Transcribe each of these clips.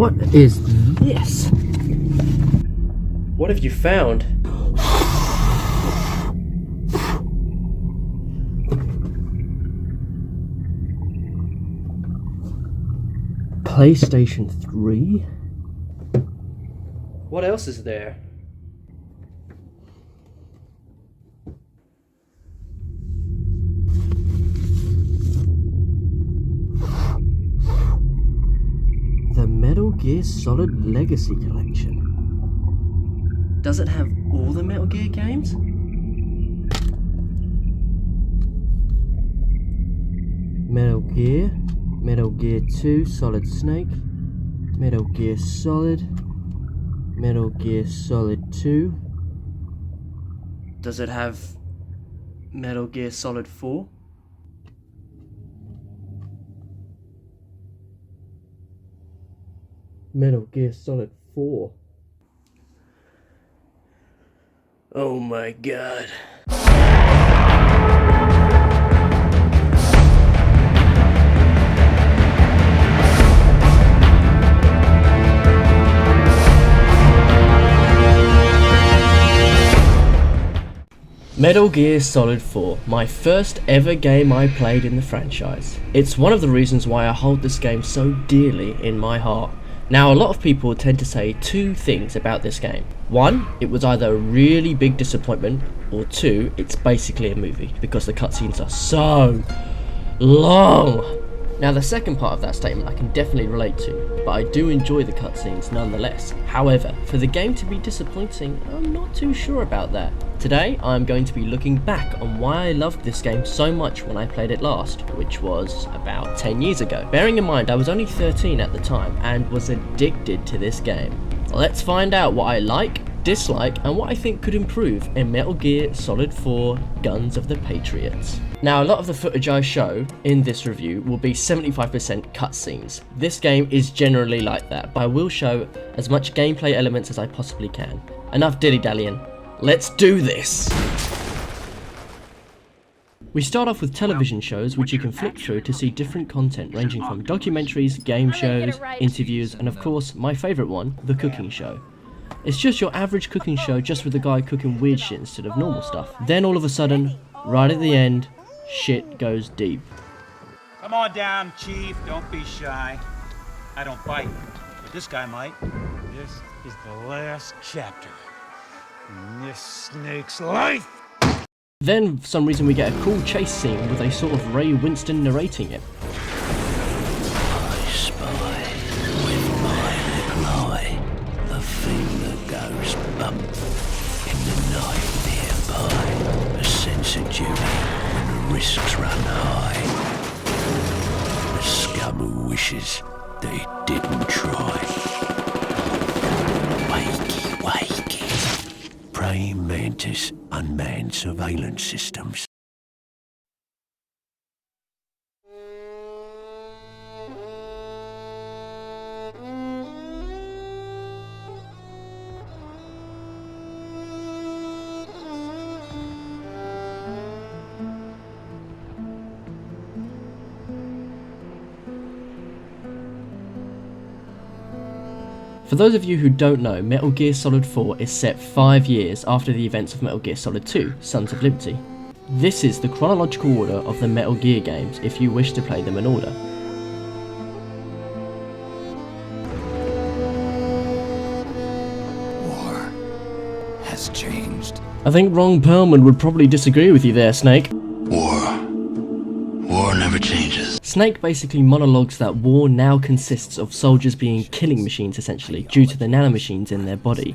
What is this? What have you found? PlayStation 3? What else is there? The Metal Gear Solid Legacy Collection. Does it have all the Metal Gear games? Metal Gear, Metal Gear 2 Solid Snake, Metal Gear Solid, Metal Gear Solid 2. Does it have Metal Gear Solid 4? Metal Gear Solid 4. Oh my god. Metal Gear Solid 4, my first ever game I played in the franchise. It's one of the reasons why I hold this game so dearly in my heart. Now, a lot of people tend to say two things about this game. One, it was either a really big disappointment, or two, it's basically a movie, because the cutscenes are so long. Now, the second part of that statement I can definitely relate to, but I do enjoy the cutscenes nonetheless. However, for the game to be disappointing, I'm not too sure about that. Today, I'm going to be looking back on why I loved this game so much when I played it last, which was about 10 years ago. Bearing in mind I was only 13 at the time and was addicted to this game. Let's find out what I like, dislike, and what I think could improve in Metal Gear Solid 4 Guns of the Patriots. Now, a lot of the footage I show in this review will be 75% cutscenes. This game is generally like that, but I will show as much gameplay elements as I possibly can. Enough dilly-dallying. Let's do this! We start off with television shows, which you can flick through to see different content ranging from documentaries, game shows, interviews, and of course, my favourite one, the cooking show. It's just your average cooking show, just with a guy cooking weird shit instead of normal stuff. Then all of a sudden, right at the end, shit goes deep. Come on down, Chief. Don't be shy. I don't bite, but this guy might. This is the last chapter in this snake's life. Then, for some reason, we get a cool chase scene with a sort of Ray Winston narrating it. I spy with my little eye the thing that goes bump in the night nearby. A sense of duty when the risks run high. The scum who wishes that he didn't try. Wakey, wakey. Praying mantis unmanned surveillance systems. For those of you who don't know, Metal Gear Solid 4 is set 5 years after the events of Metal Gear Solid 2, Sons of Liberty. This is the chronological order of the Metal Gear games if you wish to play them in order. War has changed. I think Ron Perlman would probably disagree with you there, Snake. War never changes. Snake basically monologues that war now consists of soldiers being killing machines essentially, due to the nanomachines in their body.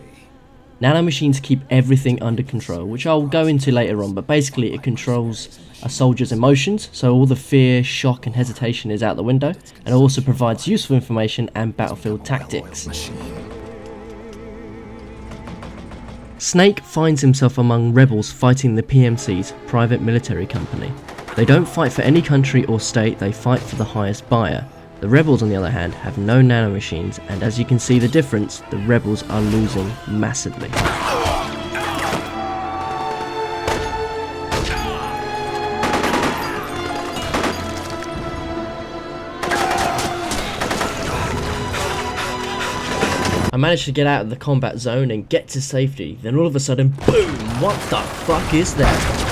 Nanomachines keep everything under control, which I'll go into later on, but basically it controls a soldier's emotions, so all the fear, shock and hesitation is out the window, and it also provides useful information and battlefield tactics. Snake finds himself among rebels fighting the PMC's private military company. They don't fight for any country or state, they fight for the highest buyer. The rebels, on the other hand, have no nanomachines, and as you can see the difference, the rebels are losing massively. I managed to get out of the combat zone and get to safety, then all of a sudden, boom! What the fuck is that?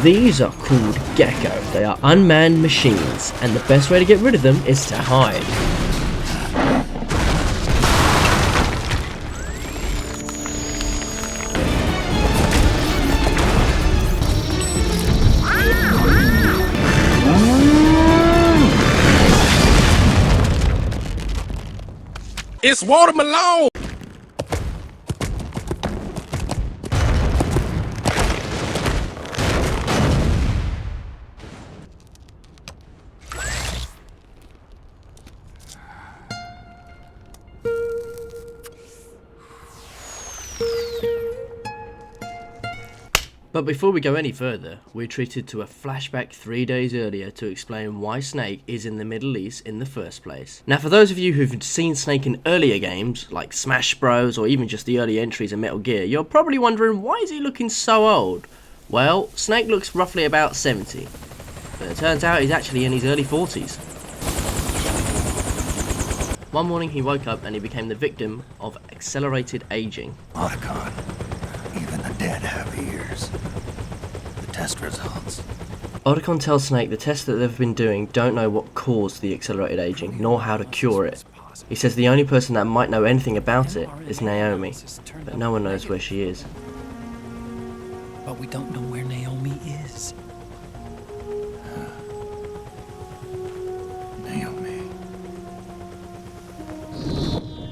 These are called Gecko. They are unmanned machines, and the best way to get rid of them is to hide. It's watermelon! But before we go any further, we're treated to a flashback 3 days earlier to explain why Snake is in the Middle East in the first place. Now for those of you who've seen Snake in earlier games, like Smash Bros or even just the early entries in Metal Gear, you're probably wondering why is he looking so old? Well, Snake looks roughly about 70, but it turns out he's actually in his early 40s. One morning he woke up and he became the victim of accelerated aging. Otacon, even the dead have ears. The test results. Otacon tells Snake the tests that they've been doing don't know what caused the accelerated aging, nor how to cure it. He says the only person that might know anything about it is Naomi, but no one knows where she is. But we don't know where Naomi is. Naomi.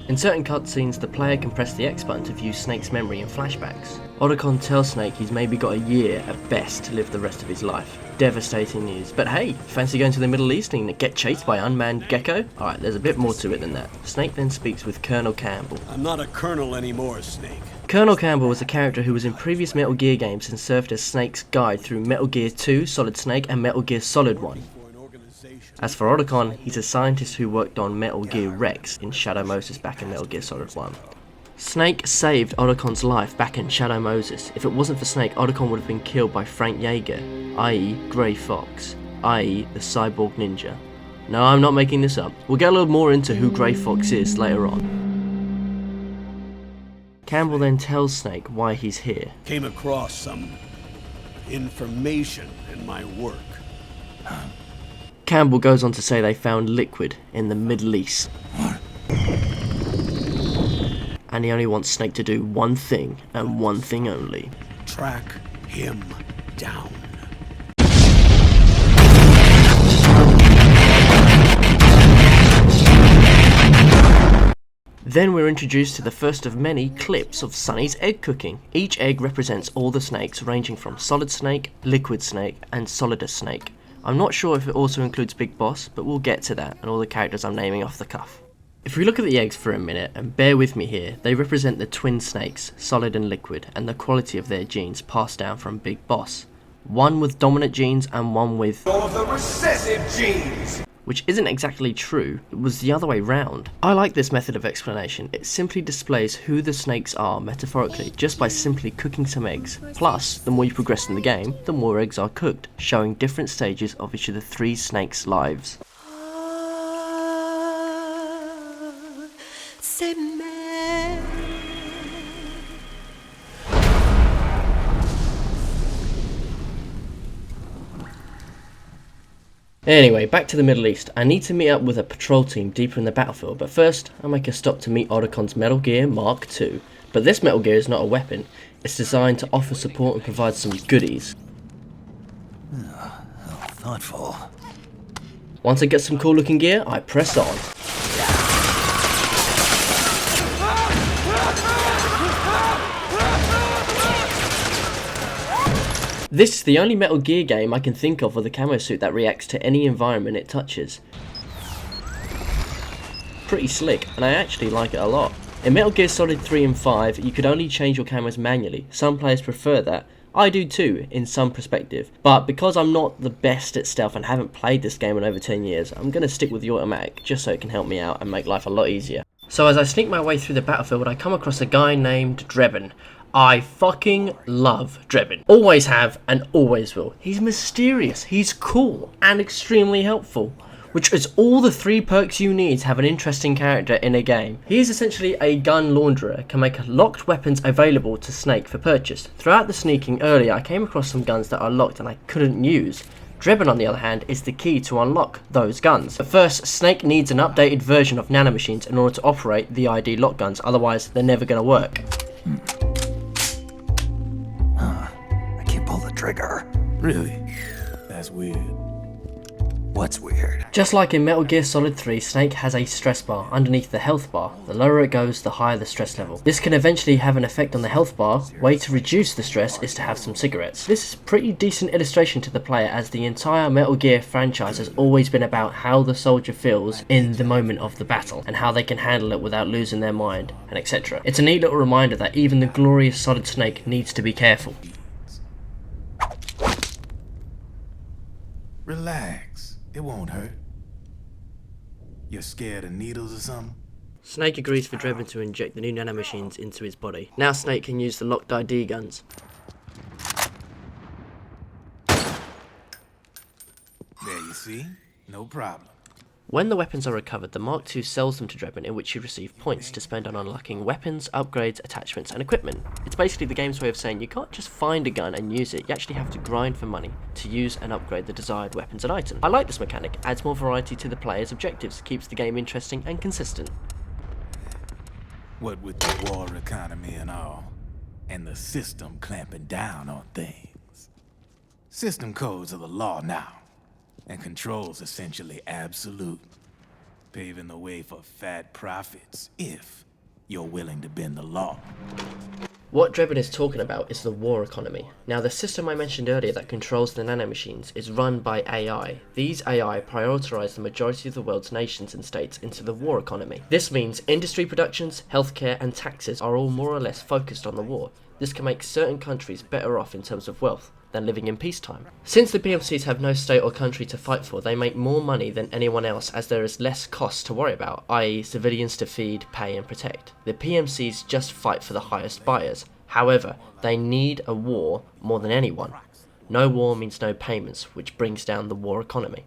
In certain cutscenes, the player can press the X button to view Snake's memory in flashbacks. Otacon tells Snake he's maybe got a year at best to live the rest of his life. Devastating news. But hey, fancy going to the Middle East and get chased by unmanned Gecko? Alright, there's a bit more to it than that. Snake then speaks with Colonel Campbell. I'm not a colonel anymore, Snake. Colonel Campbell was a character who was in previous Metal Gear games and served as Snake's guide through Metal Gear 2, Solid Snake, and Metal Gear Solid 1. As for Otacon, he's a scientist who worked on Metal Gear Rex in Shadow Moses back in Metal Gear Solid 1. Snake saved Otacon's life back in Shadow Moses. If it wasn't for Snake, Otacon would have been killed by Frank Jaeger, i.e. Grey Fox, i.e. the cyborg ninja. No, I'm not making this up. We'll get a little more into who Grey Fox is later on. Campbell then tells Snake why he's here. Came across some information in my work. Campbell goes on to say they found liquid in the Middle East. And he only wants Snake to do one thing, and one thing only. Track him down. Then we're introduced to the first of many clips of Sunny's egg cooking. Each egg represents all the snakes, ranging from Solid Snake, Liquid Snake, and Solidus Snake. I'm not sure if it also includes Big Boss, but we'll get to that and all the characters I'm naming off the cuff. If we look at the eggs for a minute, and bear with me here, they represent the twin snakes, Solid and Liquid, and the quality of their genes passed down from Big Boss. One with dominant genes and one with All of the recessive genes! Which isn't exactly true, it was the other way round. I like this method of explanation. It simply displays who the snakes are metaphorically just by simply cooking some eggs. Plus, the more you progress in the game, the more eggs are cooked, showing different stages of each of the three snakes' lives. Anyway, back to the Middle East. I need to meet up with a patrol team deeper in the battlefield, but first, I'll make a stop to meet Otacon's Metal Gear Mark II. But this Metal Gear is not a weapon, it's designed to offer support and provide some goodies. Thoughtful. Once I get some cool looking gear, I press on. This is the only Metal Gear game I can think of with a camo suit that reacts to any environment it touches. Pretty slick, and I actually like it a lot. In Metal Gear Solid 3 and 5, you could only change your camos manually. Some players prefer that, I do too, in some perspective, but because I'm not the best at stealth and haven't played this game in over 10 years, I'm going to stick with the automatic, just so it can help me out and make life a lot easier. So as I sneak my way through the battlefield, I come across a guy named Drebin. I fucking love Drebin. Always have and always will. He's mysterious, he's cool, and extremely helpful, which is all the 3 perks you need to have an interesting character in a game. He is essentially a gun launderer, can make locked weapons available to Snake for purchase. Throughout the sneaking earlier, I came across some guns that are locked and I couldn't use. Drebin, on the other hand, is the key to unlock those guns. But first, Snake needs an updated version of nanomachines in order to operate the ID lock guns, otherwise they're never going to work. I can't pull the trigger. Really? That's weird. What's weird? Just like in Metal Gear Solid 3, Snake has a stress bar underneath the health bar. The lower it goes, the higher the stress level. This can eventually have an effect on the health bar. Way to reduce the stress is to have some cigarettes. This is a pretty decent illustration to the player, as the entire Metal Gear franchise has always been about how the soldier feels in the moment of the battle, and how they can handle it without losing their mind, and etc. It's a neat little reminder that even the glorious Solid Snake needs to be careful. Relax. It won't hurt. You're scared of needles or something? Snake agrees for Drebin to inject the new nanomachines into his body. Now Snake can use the locked ID guns. There you see? No problem. When the weapons are recovered, the Mark II sells them to Drebin, in which you receive points to spend on unlocking weapons, upgrades, attachments and equipment. It's basically the game's way of saying you can't just find a gun and use it, you actually have to grind for money to use and upgrade the desired weapons and items. I like this mechanic, adds more variety to the player's objectives, keeps the game interesting and consistent. What with the war economy and all, and the system clamping down on things. System codes are the law now, and control's essentially absolute, paving the way for fat profits if you're willing to bend the law. What Drebin is talking about is the war economy. Now, the system I mentioned earlier that controls the nanomachines is run by AI. These AI prioritize the majority of the world's nations and states into the war economy. This means industry productions, healthcare and taxes are all more or less focused on the war. This can make certain countries better off in terms of wealth than living in peacetime. Since the PMCs have no state or country to fight for, they make more money than anyone else, as there is less costs to worry about, i.e. civilians to feed, pay and protect. The PMCs just fight for the highest buyers. However, they need a war more than anyone. No war means no payments, which brings down the war economy.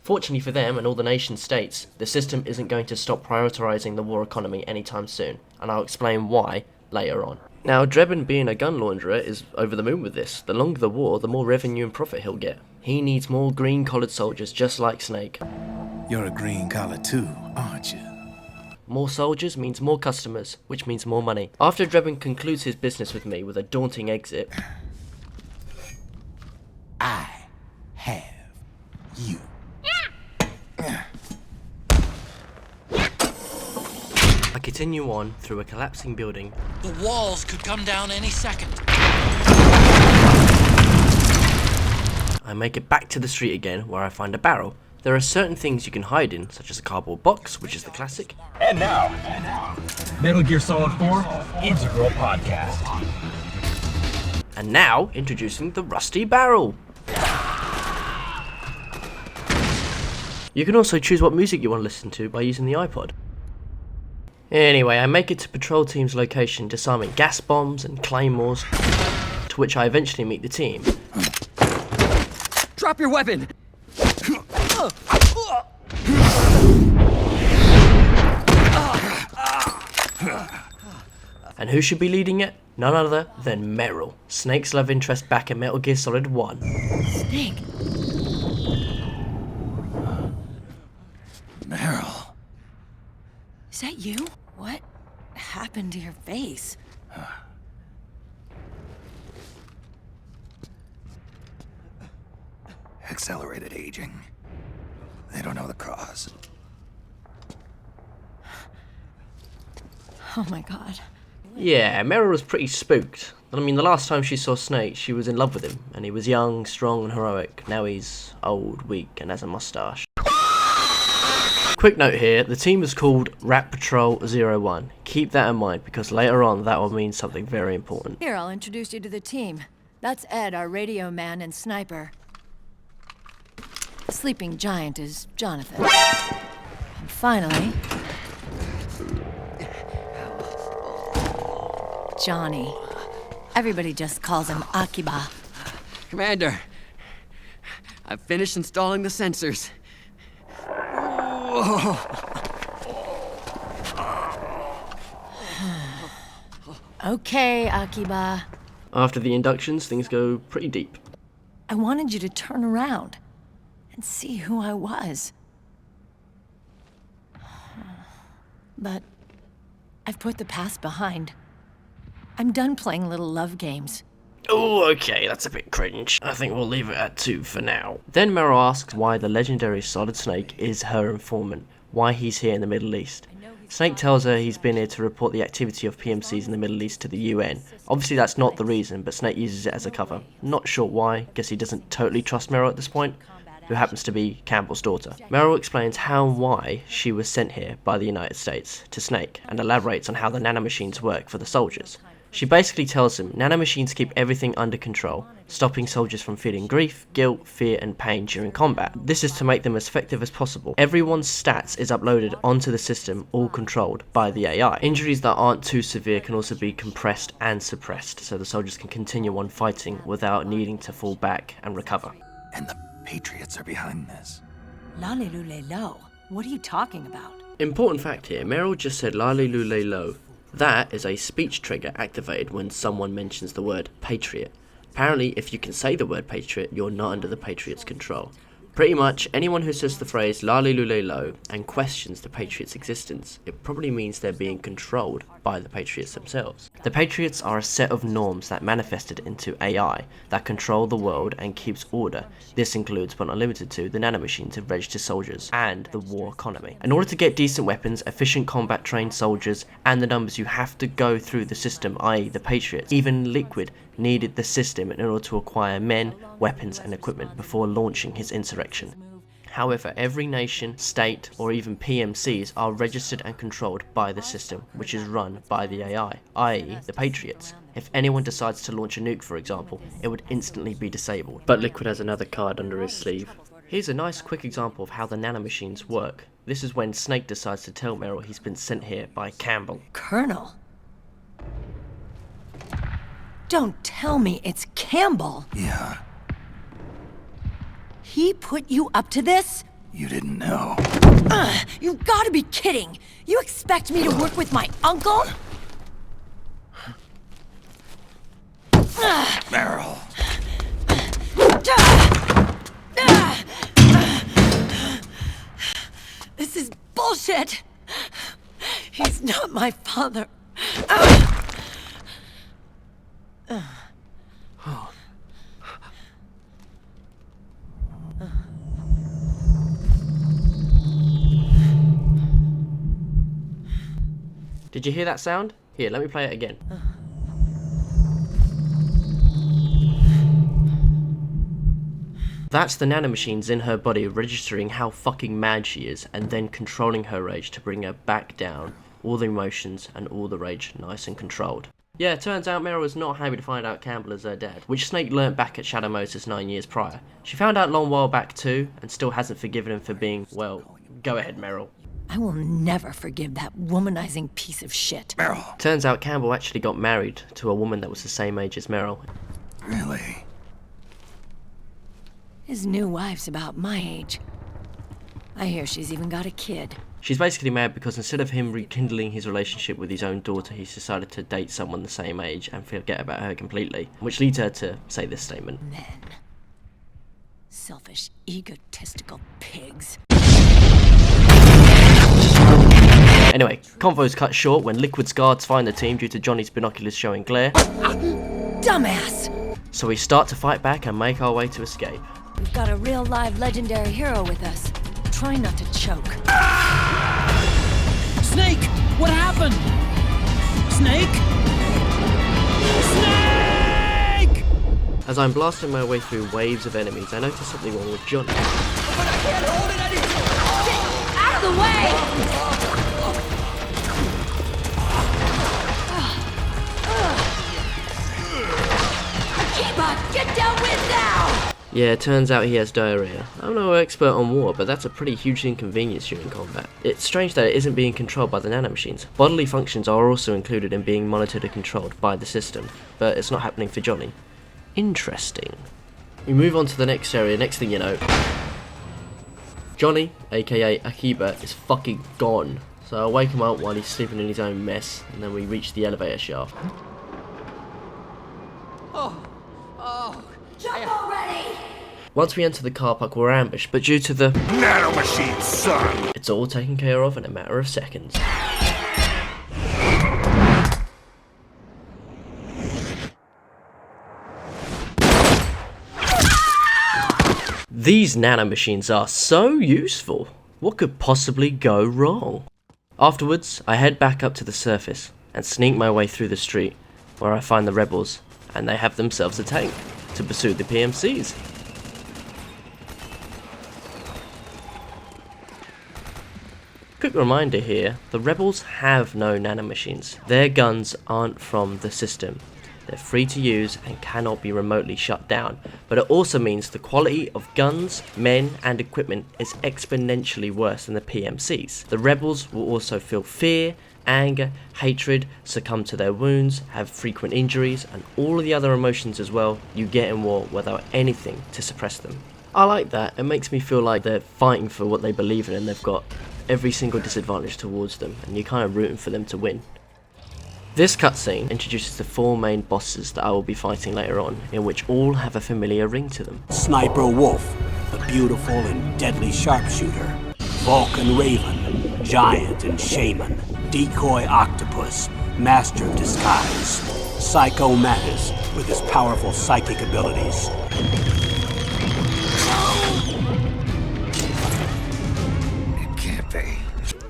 Fortunately for them and all the nation states, the system isn't going to stop prioritizing the war economy anytime soon, and I'll explain why later on. Now, Drebin, being a gun launderer, is over the moon with this. The longer the war, the more revenue and profit he'll get. He needs more green-collared soldiers, just like Snake. You're a green collar too, aren't you? More soldiers means more customers, which means more money. After Drebin concludes his business with me with a daunting exit, I have you. I continue on through a collapsing building. The walls could come down any second. I make it back to the street again, where I find a barrel. There are certain things you can hide in, such as a cardboard box, which is the classic. And now, Metal Gear Solid 4 Integral Podcast. And now, introducing the rusty barrel. You can also choose what music you want to listen to by using the iPod. Anyway, I make it to patrol team's location, disarming gas bombs and claymores, to which I eventually meet the team. Drop your weapon! And who should be leading it? None other than Meryl, Snake's love interest back in Metal Gear Solid 1. Snake. Meryl. Is that you? What happened to your face? Accelerated aging. They don't know the cause. Oh my god. Yeah, Meryl was pretty spooked. I mean, the last time she saw Snake, she was in love with him, and he was young, strong and heroic. Now he's old, weak and has a moustache. Quick note here, the team is called Rat Patrol 01. Keep that in mind, because later on that will mean something very important. Here, I'll introduce you to the team. That's Ed, our radio man and sniper. The sleeping giant is Jonathan. And finally... Johnny. Everybody just calls him Akiba. Commander, I've finished installing the sensors. Okay, Akiba. After the inductions, things go pretty deep. I wanted you to turn around and see who I was. But I've put the past behind. I'm done playing little love games. Oh, okay, that's a bit cringe. I think we'll leave it at 2 for now. Then Meryl asks why the legendary Solid Snake is her informant, why he's here in the Middle East. Snake tells her he's been here to report the activity of PMCs in the Middle East to the UN. Obviously that's not the reason, but Snake uses it as a cover. Not sure why, guess he doesn't totally trust Meryl at this point, who happens to be Campbell's daughter. Meryl explains how and why she was sent here by the United States to Snake, and elaborates on how the nanomachines work for the soldiers. She basically tells him nanomachines keep everything under control, stopping soldiers from feeling grief, guilt, fear and pain during combat. This is to make them as effective as possible. Everyone's stats is uploaded onto the system, all controlled by the AI. Injuries that aren't too severe can also be compressed and suppressed, so the soldiers can continue on fighting without needing to fall back and recover. And the Patriots are behind this. Lalilulelo. What are you talking about? Important fact here, Meryl just said Lalilulelo. That is a speech trigger activated when someone mentions the word Patriot. Apparently, if you can say the word Patriot, you're not under the Patriots' control. Pretty much, anyone who says the phrase Lalilulelo and questions the Patriots' existence, it probably means they're being controlled by the Patriots themselves. The Patriots are a set of norms that manifested into AI that control the world and keeps order. This includes, but not limited to, the nanomachines of registered soldiers and the war economy. In order to get decent weapons, efficient combat trained soldiers, and the numbers you have to go through the system, i.e. the Patriots, even Liquid needed the system in order to acquire men, weapons and equipment before launching his insurrection. However, every nation, state or even PMCs are registered and controlled by the system, which is run by the AI, i.e. the Patriots. If anyone decides to launch a nuke, for example, it would instantly be disabled. But Liquid has another card under his sleeve. Here's a nice quick example of how the nanomachines work. This is when Snake decides to tell Meryl he's been sent here by Campbell. Colonel? Don't tell me it's Campbell. Yeah, He put you up to this? you didn't know. You've got to be kidding! You expect me to work with my uncle? Meryl. This is bullshit! He's not my father. Did you hear that sound? Here, let me play it again. That's the nanomachines in her body registering how fucking mad she is and then controlling her rage to bring her back down, all the emotions and all the rage nice and controlled. Yeah, it turns out Meryl was not happy to find out Campbell is her dad, which Snake learnt back at Shadow Moses 9 years prior. She found out a long while back too, and still hasn't forgiven him for being, well, go ahead Meryl. I will never forgive that womanizing piece of shit. Meryl. Turns out Campbell actually got married to a woman that was the same age as Meryl. Really? His new wife's about my age. I hear she's even got a kid. She's basically mad because instead of him rekindling his relationship with his own daughter, he's decided to date someone the same age and forget about her completely, which leads her to say this statement. Men. Selfish, egotistical pigs. Anyway, convo's cut short when Liquid's guards find the team due to Johnny's binoculars showing glare. Dumbass! So we start to fight back and make our way to escape. We've got a real live legendary hero with us. Try not to choke. Snake! What happened? Snake? Snake! As I'm blasting my way through waves of enemies, I notice something wrong with Johnny. But I can't hold it anymore! Get out of the way! Akiba, Yeah, turns out he has diarrhea. I'm no expert on war, but that's a pretty huge inconvenience during combat. It's strange that it isn't being controlled by the nanomachines. Bodily functions are also included in being monitored and controlled by the system, but it's not happening for Johnny. Interesting. We move on to the next area. Next thing you know, Johnny, aka Akiba, is fucking gone. So I wake him up while he's sleeping in his own mess, and then we reach the elevator shaft. Once we enter the car park, we're ambushed, but due to the Nanomachine, son! it's all taken care of in a matter of seconds. These nanomachines are so useful. What could possibly go wrong? Afterwards, I head back up to the surface and sneak my way through the street, where I find the rebels, and they have themselves a tank to pursue the PMCs. Quick reminder here, the rebels have no nanomachines. Their guns aren't from the system. They're free to use and cannot be remotely shut down, but it also means the quality of guns, men and equipment is exponentially worse than the PMCs. The rebels will also feel fear, anger, hatred, succumb to their wounds, have frequent injuries, and all of the other emotions as well you get in war without anything to suppress them. I like that. It makes me feel like they're fighting for what they believe in and they've got every single disadvantage towards them, and you're kind of rooting for them to win. This cutscene introduces the 4 main bosses that I will be fighting later on, in which all have a familiar ring to them. Sniper Wolf, the beautiful and deadly sharpshooter. Vulcan Raven, giant and shaman. Decoy Octopus, master of disguise. Psycho Mantis, with his powerful psychic abilities.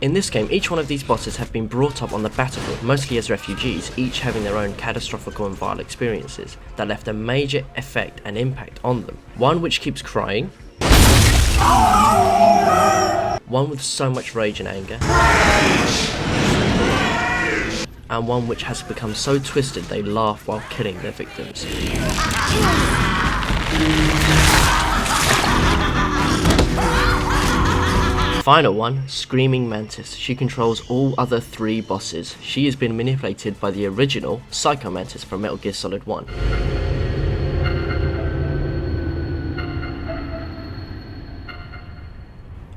In this game, each one of these bosses have been brought up on the battlefield, mostly as refugees, each having their own catastrophic and vile experiences that left a major effect and impact on them. One which keeps crying, one with so much rage and anger, and one which has become so twisted they laugh while killing their victims. Final one, Screaming Mantis. She controls all other 3 bosses. She has been manipulated by the original Psycho Mantis from Metal Gear Solid 1.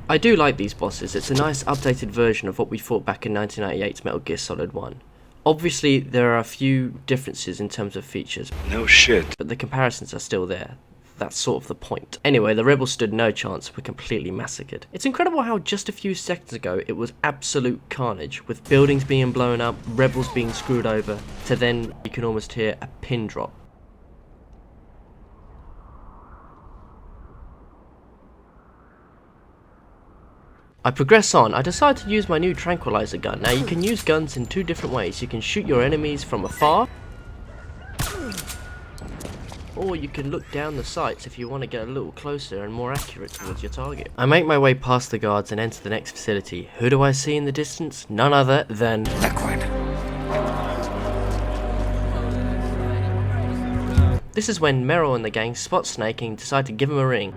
I do like these bosses. It's a nice updated version of what we fought back in 1998's Metal Gear Solid 1. Obviously there are a few differences in terms of features. No shit. But the comparisons are still there. That's sort of the point. Anyway, the rebels stood no chance, were completely massacred. It's incredible how just a few seconds ago it was absolute carnage, with buildings being blown up, rebels being screwed over, to then you can almost hear a pin drop. I progress on. I decide to use my new tranquilizer gun. Now you can use guns in 2 different ways. You can shoot your enemies from afar, or you can look down the sights if you want to get a little closer and more accurate towards your target. I make my way past the guards and enter the next facility. Who do I see in the distance? None other than Liquid. This is when Meryl and the gang spot Snake and decide to give him a ring.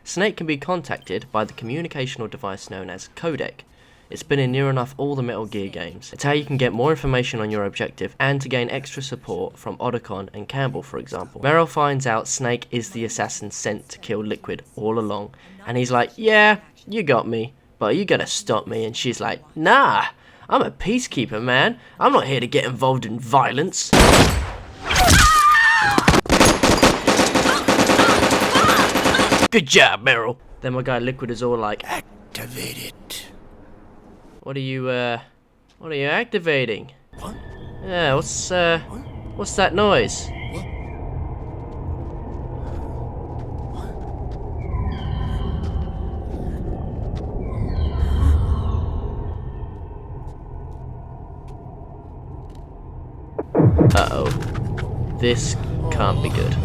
Snake can be contacted by the communicational device known as codec. It's been in near enough all the Metal Gear games. It's how you can get more information on your objective and to gain extra support from Otacon and Campbell, for example. Meryl finds out Snake is the assassin sent to kill Liquid all along, and he's like, yeah, you got me, but you gotta stop me, and she's like, nah, I'm a peacekeeper, man. I'm not here to get involved in violence. Good job, Meryl. Then my guy Liquid is all like, Activate it. what are you activating? What? Yeah, what's that noise? Uh-oh. This can't be good.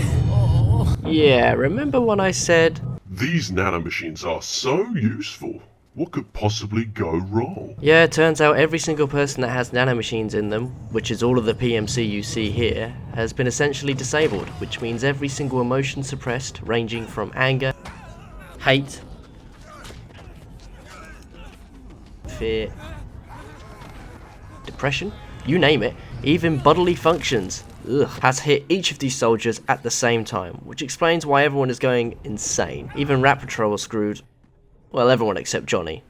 Yeah, remember when I said... These nanomachines are so useful. What could possibly go wrong? Yeah, it turns out every single person that has nanomachines in them, which is all of the PMC you see here, has been essentially disabled, which means every single emotion suppressed, ranging from anger, hate, fear, depression, you name it, even bodily functions, has hit each of these soldiers at the same time, which explains why everyone is going insane. Even Rat Patrol are screwed. Well, everyone except Johnny.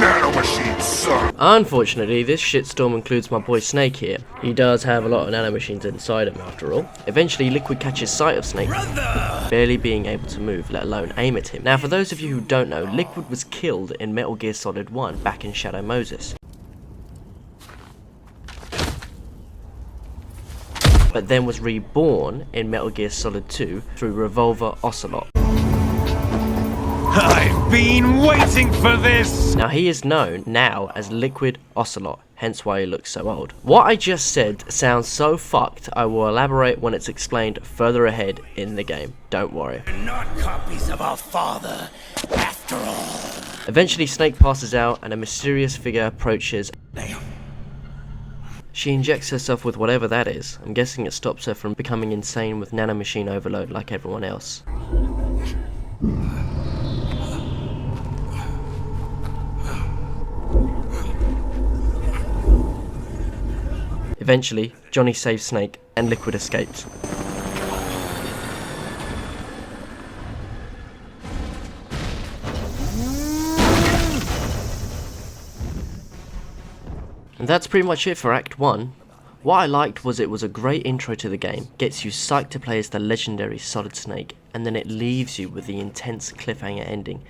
Nanomachines, sir! Unfortunately, this shitstorm includes my boy Snake here. He does have a lot of nanomachines inside him after all. Eventually, Liquid catches sight of Snake, barely being able to move, let alone aim at him. Now, for those of you who don't know, Liquid was killed in Metal Gear Solid 1 back in Shadow Moses. But then was reborn in Metal Gear Solid 2 through Revolver Ocelot. I've been waiting for this! Now he is known now as Liquid Ocelot, hence why he looks so old. What I just said sounds so fucked, I will elaborate when it's explained further ahead in the game, don't worry. We're not copies of our father, after all. Eventually Snake passes out and a mysterious figure approaches. She injects herself with whatever that is. I'm guessing it stops her from becoming insane with nanomachine overload like everyone else. Eventually, Johnny saves Snake and Liquid escapes. And that's pretty much it for Act 1. What I liked was it was a great intro to the game, gets you psyched to play as the legendary Solid Snake, and then it leaves you with the intense cliffhanger ending.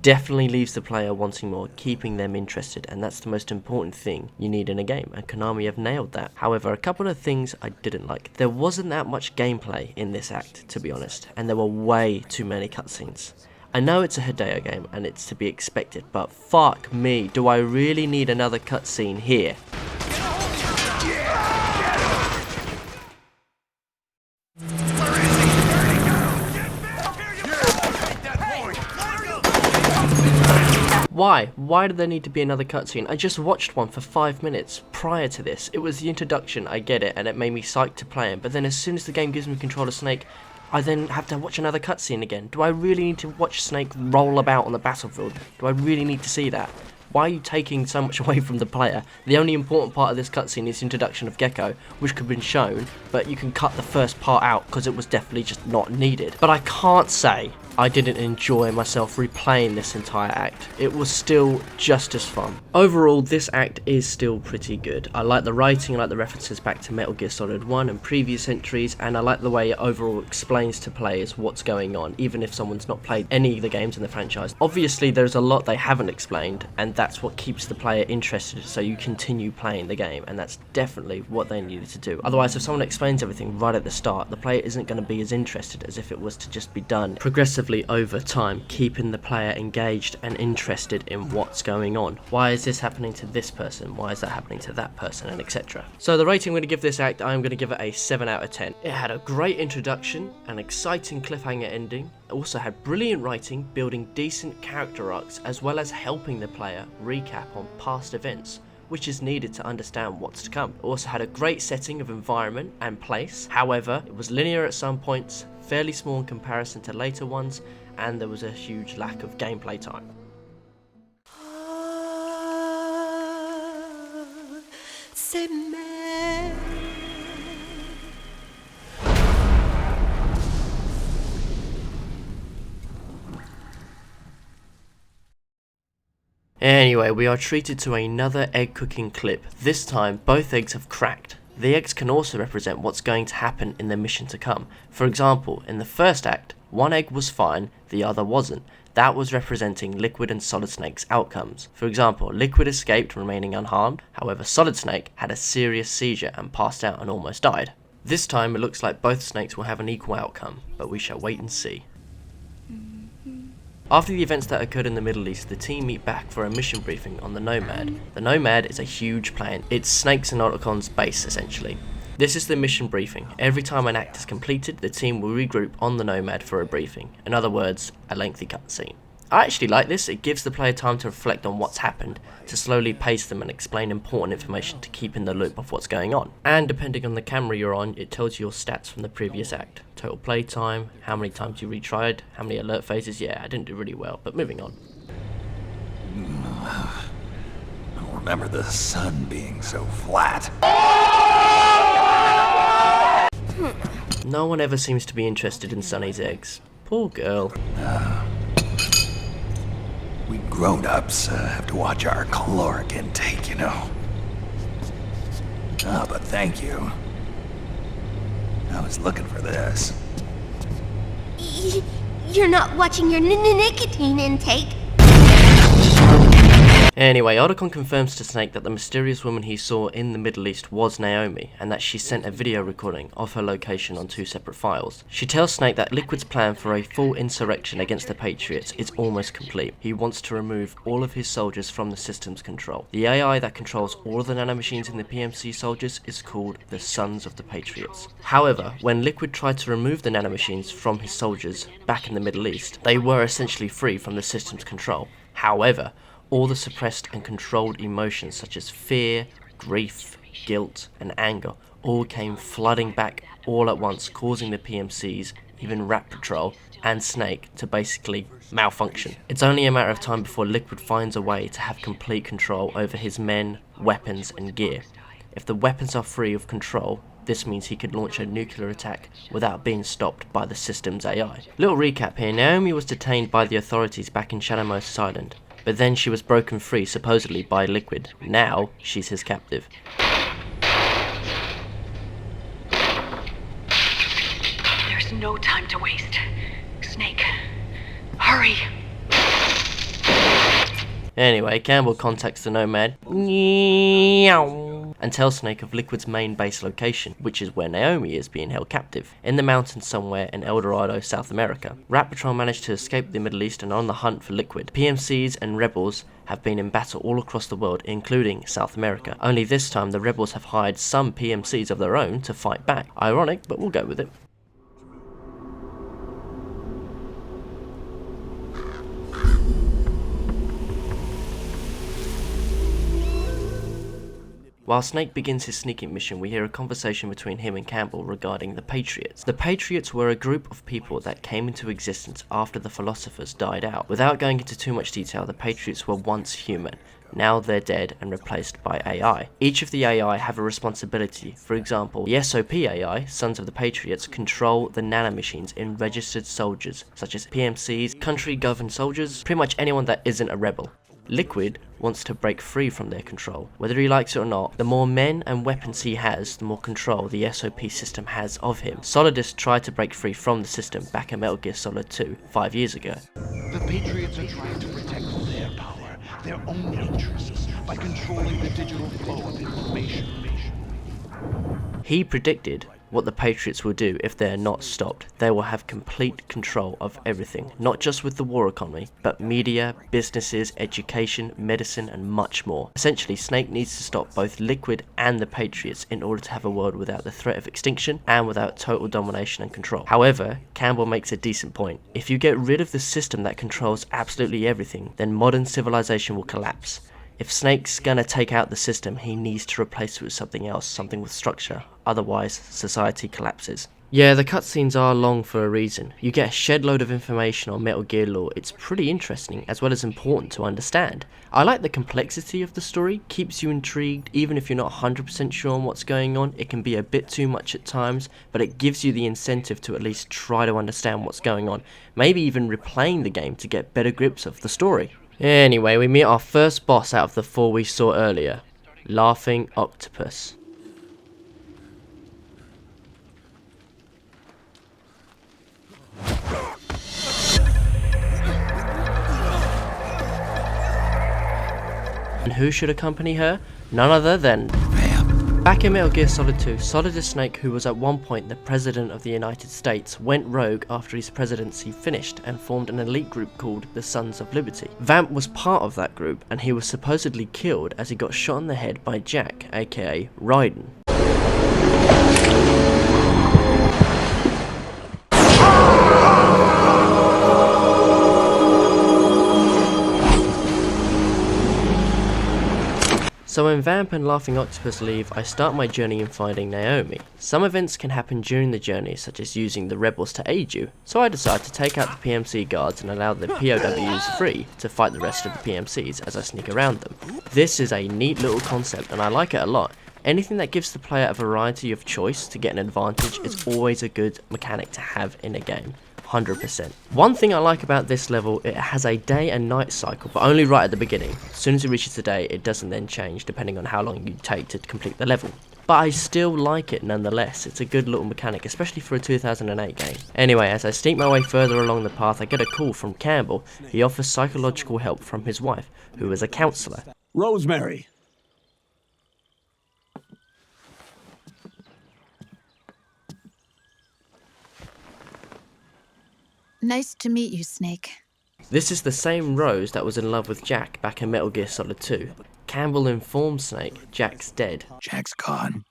Definitely leaves the player wanting more, keeping them interested, and that's the most important thing you need in a game, and Konami have nailed that. However, a couple of things I didn't like. There wasn't that much gameplay in this act, to be honest, and there were way too many cutscenes. I know it's a Hideo game, and it's to be expected, but fuck me, do I really need another cutscene here? Why? Why did there need to be another cutscene? I just watched one for 5 minutes prior to this. It was the introduction, I get it, and it made me psyched to play it, but then as soon as the game gives me control of Snake, I then have to watch another cutscene again. Do I really need to watch Snake roll about on the battlefield? Do I really need to see that? Why are you taking so much away from the player? The only important part of this cutscene is the introduction of Gecko, which could have been shown, but you can cut the first part out because it was definitely just not needed. But I can't say I didn't enjoy myself replaying this entire act. It was still just as fun. Overall, this act is still pretty good. I like the writing, I like the references back to Metal Gear Solid 1 and previous entries, and I like the way it overall explains to players what's going on, even if someone's not played any of the games in the franchise. Obviously, there's a lot they haven't explained, and that's what keeps the player interested, so you continue playing the game, and that's definitely what they needed to do. Otherwise, if someone explains everything right at the start, the player isn't going to be as interested as if it was to just be done progressively over time, keeping the player engaged and interested in what's going on. Why is this happening to this person? Why is that happening to that person? And etc. So the rating I'm going to give this act, I'm going to give it a 7 out of 10. It had a great introduction, an exciting cliffhanger ending, it also had brilliant writing, building decent character arcs, as well as helping the player recap on past events, which is needed to understand what's to come. It also had a great setting of environment and place, however, it was linear at some points, fairly small in comparison to later ones, and there was a huge lack of gameplay time. Anyway, we are treated to another egg cooking clip. This time, both eggs have cracked. The eggs can also represent what's going to happen in the mission to come. For example, in the first act, one egg was fine, the other wasn't. That was representing Liquid and Solid Snake's outcomes. For example, Liquid escaped, remaining unharmed. However, Solid Snake had a serious seizure and passed out and almost died. This time, it looks like both snakes will have an equal outcome, but we shall wait and see. After the events that occurred in the Middle East, the team meet back for a mission briefing on the Nomad. The Nomad is a huge planet. It's Snake's and Otacon's base, essentially. This is the mission briefing. Every time an act is completed, the team will regroup on the Nomad for a briefing. In other words, a lengthy cutscene. I actually like this. It gives the player time to reflect on what's happened, to slowly pace them and explain important information to keep in the loop of what's going on. And depending on the camera you're on, it tells you your stats from the previous act. Total play time, how many times you retried, how many alert phases. Yeah, I didn't do really well, but moving on. I don't remember the sun being so flat. No one ever seems to be interested in Sunny's eggs. Poor girl. We grown-ups have to watch our caloric intake, you know. Ah, but thank you. I was looking for this. You're not watching your nicotine intake. Anyway, Otacon confirms to Snake that the mysterious woman he saw in the Middle East was Naomi, and that she sent a video recording of her location on 2 separate files. She tells Snake that Liquid's plan for a full insurrection against the Patriots is almost complete. He wants to remove all of his soldiers from the system's control. The AI that controls all of the nanomachines in the PMC soldiers is called the Sons of the Patriots. However, when Liquid tried to remove the nanomachines from his soldiers back in the Middle East, they were essentially free from the system's control. However, all the suppressed and controlled emotions such as fear, grief, guilt, and anger all came flooding back all at once, causing the PMCs, even Rat Patrol, and Snake to basically malfunction. It's only a matter of time before Liquid finds a way to have complete control over his men, weapons, and gear. If the weapons are free of control, this means he could launch a nuclear attack without being stopped by the system's AI. Little recap here, Naomi was detained by the authorities back in Shadow Moses Island. But then she was broken free, supposedly, by Liquid. Now, she's his captive. There's no time to waste. Snake, hurry! Anyway, Campbell contacts the Nomad and tells Snake of Liquid's main base location, which is where Naomi is being held captive, in the mountains somewhere in El Dorado, South America. Rat Patrol managed to escape the Middle East and are on the hunt for Liquid. PMCs and rebels have been in battle all across the world, including South America. Only this time the rebels have hired some PMCs of their own to fight back. Ironic, but we'll go with it. While Snake begins his sneaking mission, we hear a conversation between him and Campbell regarding the Patriots. The Patriots were a group of people that came into existence after the philosophers died out. Without going into too much detail, the Patriots were once human. Now they're dead and replaced by AI. Each of the AI have a responsibility. For example, the SOP AI, Sons of the Patriots, control the nanomachines in registered soldiers, such as PMCs, country-governed soldiers, pretty much anyone that isn't a rebel. Liquid wants to break free from their control. Whether he likes it or not, the more men and weapons he has, the more control the SOP system has of him. Solidus tried to break free from the system back in Metal Gear Solid 2, 5 years ago. The Patriots are trying to protect their power, their own interests, by controlling the digital flow of information. He predicted what the Patriots will do if they are not stopped. They will have complete control of everything, not just with the war economy, but media, businesses, education, medicine, and much more. Essentially, Snake needs to stop both Liquid and the Patriots in order to have a world without the threat of extinction and without total domination and control. However, Campbell makes a decent point. If you get rid of the system that controls absolutely everything, then modern civilization will collapse. If Snake's gonna take out the system, he needs to replace it with something else, something with structure. Otherwise, society collapses. Yeah, the cutscenes are long for a reason. You get a shed load of information on Metal Gear lore. It's pretty interesting, as well as important to understand. I like the complexity of the story, keeps you intrigued, even if you're not 100% sure on what's going on. It can be a bit too much at times, but it gives you the incentive to at least try to understand what's going on. Maybe even replaying the game to get better grips of the story. Anyway, we meet our first boss out of the 4 we saw earlier, Laughing Octopus. And who should accompany her? None other than... Bam! Back in Metal Gear Solid 2, Solid Snake, who was at one point the President of the United States, went rogue after his presidency finished and formed an elite group called the Sons of Liberty. Vamp was part of that group, and he was supposedly killed as he got shot in the head by Jack, aka Raiden. So when Vamp and Laughing Octopus leave, I start my journey in finding Naomi. Some events can happen during the journey, such as using the rebels to aid you, so I decide to take out the PMC guards and allow the POWs free to fight the rest of the PMCs as I sneak around them. This is a neat little concept and I like it a lot. Anything that gives the player a variety of choice to get an advantage is always a good mechanic to have in a game. 100%. One thing I like about this level, it has a day and night cycle, but only right at the beginning. As soon as it reaches the day, it doesn't then change depending on how long you take to complete the level. But I still like it nonetheless. It's a good little mechanic, especially for a 2008 game. Anyway, as I sneak my way further along the path, I get a call from Campbell. He offers psychological help from his wife, who is a counsellor. Rosemary. Nice to meet you, Snake. This is the same Rose that was in love with Jack back in Metal Gear Solid 2. Campbell informs Snake Jack's dead. Jack's gone.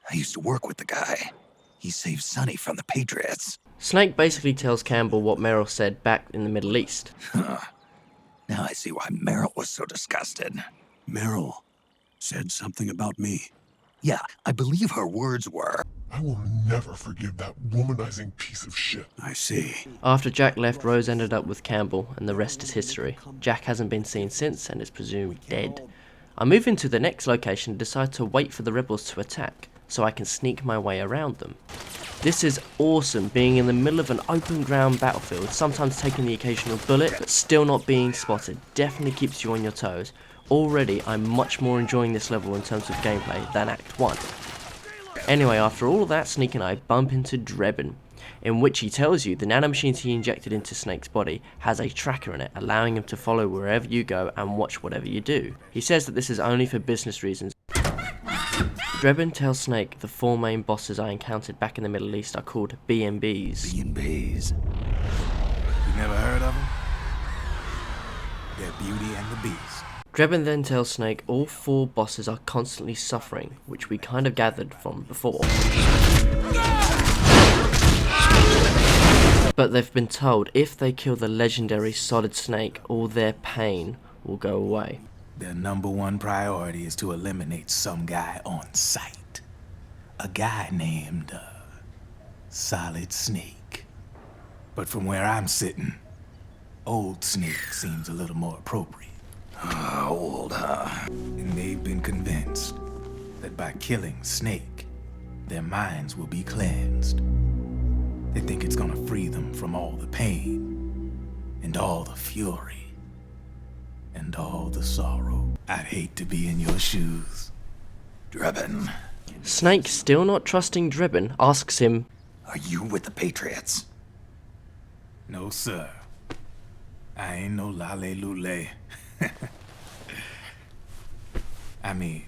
I used to work with the guy. He saved Sonny from the Patriots. Snake basically tells Campbell what Meryl said back in the Middle East. Huh. Now I see why Meryl was so disgusted. Meryl said something about me. Yeah, I believe her words were, I will never forgive that womanizing piece of shit. I see. After Jack left, Rose ended up with Campbell, and the rest is history. Jack hasn't been seen since and is presumed dead. I move into the next location and decide to wait for the rebels to attack, so I can sneak my way around them. This is awesome, being in the middle of an open ground battlefield, sometimes taking the occasional bullet, but still not being spotted. Definitely keeps you on your toes. Already, I'm much more enjoying this level in terms of gameplay than Act 1. Anyway, after all of that sneaking, I bump into Drebin, in which he tells you the nanomachines he injected into Snake's body has a tracker in it, allowing him to follow wherever you go and watch whatever you do. He says that this is only for business reasons. Drebin tells Snake the 4 main bosses I encountered back in the Middle East are called B&Bs. B&Bs? You never heard of them? They're Beauty and the Beast. Drebin then tells Snake all 4 bosses are constantly suffering, which we kind of gathered from before. But they've been told if they kill the legendary Solid Snake, all their pain will go away. Their #1 priority is to eliminate some guy on sight. A guy named, Solid Snake. But from where I'm sitting, Old Snake seems a little more appropriate. Old, huh? And they've been convinced that by killing Snake, their minds will be cleansed. They think it's gonna free them from all the pain, and all the fury, and all the sorrow. I'd hate to be in your shoes. Drebin. Snake, still not trusting Drebin, asks him, Are you with the Patriots? No, sir. I ain't no lale-lule. I mean,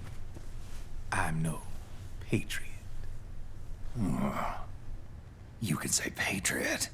I'm no patriot. You can say patriot.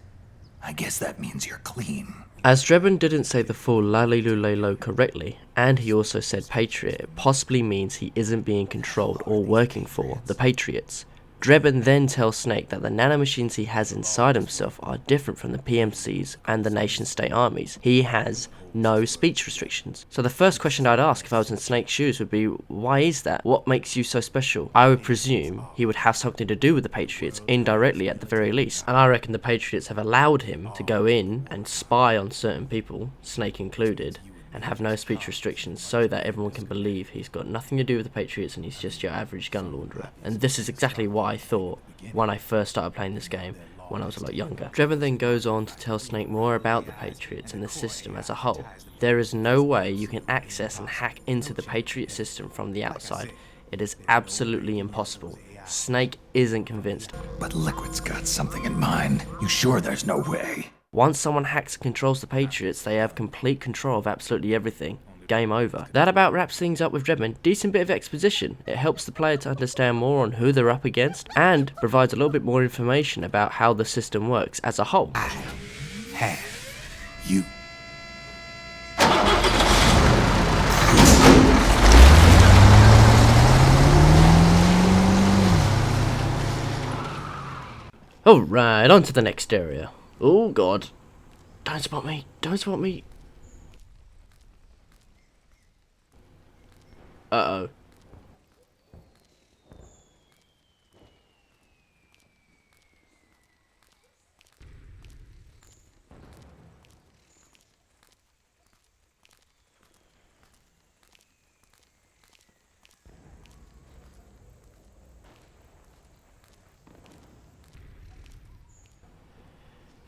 I guess that means you're clean. As Drebin didn't say the full lalilulelo correctly, and he also said patriot, it possibly means he isn't being controlled or working for the Patriots. Drebin then tells Snake that the nanomachines he has inside himself are different from the PMCs and the nation-state armies. He has no speech restrictions. So the first question I'd ask if I was in Snake's shoes would be, why is that? What makes you so special? I would presume he would have something to do with the Patriots, indirectly at the very least. And I reckon the Patriots have allowed him to go in and spy on certain people, Snake included, and have no speech restrictions so that everyone can believe he's got nothing to do with the Patriots and he's just your average gun launderer. And this is exactly what I thought when I first started playing this game when I was a lot younger. Drebin then goes on to tell Snake more about the Patriots and the system as a whole. There is no way you can access and hack into the Patriot system from the outside. It is absolutely impossible. Snake isn't convinced. But Liquid's got something in mind. You sure there's no way? Once someone hacks and controls the Patriots, they have complete control of absolutely everything. game over. That about wraps things up with Dreadman. Decent bit of exposition. It helps the player to understand more on who they're up against, and provides a little bit more information about how the system works as a whole. Have you. Alright, on to the next area. Oh god. Don't spot me. Don't spot me. Uh-oh.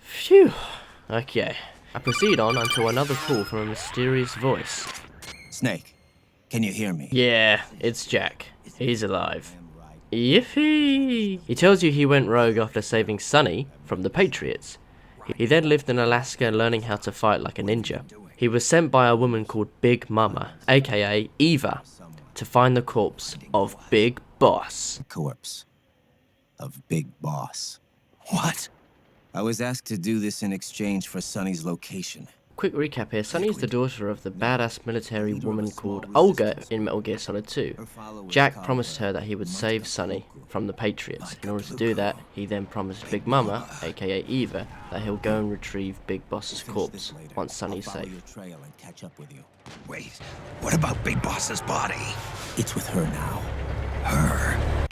Phew. Okay. I proceed on until another call from a mysterious voice. Snake, can you hear me? Yeah, it's Jack. He's alive. Yippee! He tells you he went rogue after saving Sonny from the Patriots. He then lived in Alaska learning how to fight like a ninja. He was sent by a woman called Big Mama, aka Eva, to find the corpse of Big Boss. Corpse of Big Boss. What? I was asked to do this in exchange for Sonny's location. Quick recap here, Sonny is the daughter of the badass military woman called Olga in Metal Gear Solid 2. Jack promised her that he would save Sonny from the Patriots. In order to do that, he then promised Big Mama, aka Eva, that he'll go and retrieve Big Boss's corpse once Sonny's safe. Wait, what about Big Boss's body? It's with her now. Her?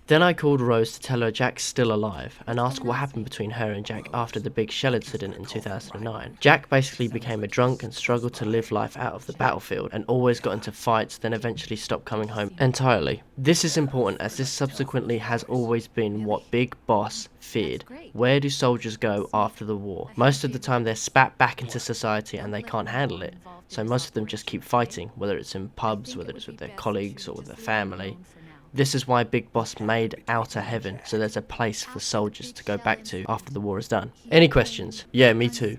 Then I called Rose to tell her Jack's still alive and ask what happened between her and Jack after the big shell incident in 2009. Jack basically became a drunk and struggled to live life out of the battlefield and always got into fights, then eventually stopped coming home entirely. This is important as this subsequently has always been what Big Boss feared. Where do soldiers go after the war? Most of the time they're spat back into society and they can't handle it, so most of them just keep fighting, whether it's in pubs, whether it's with their colleagues or with their family. This is why Big Boss made Outer Heaven, so there's a place for soldiers to go back to after the war is done. Any questions? Yeah, me too.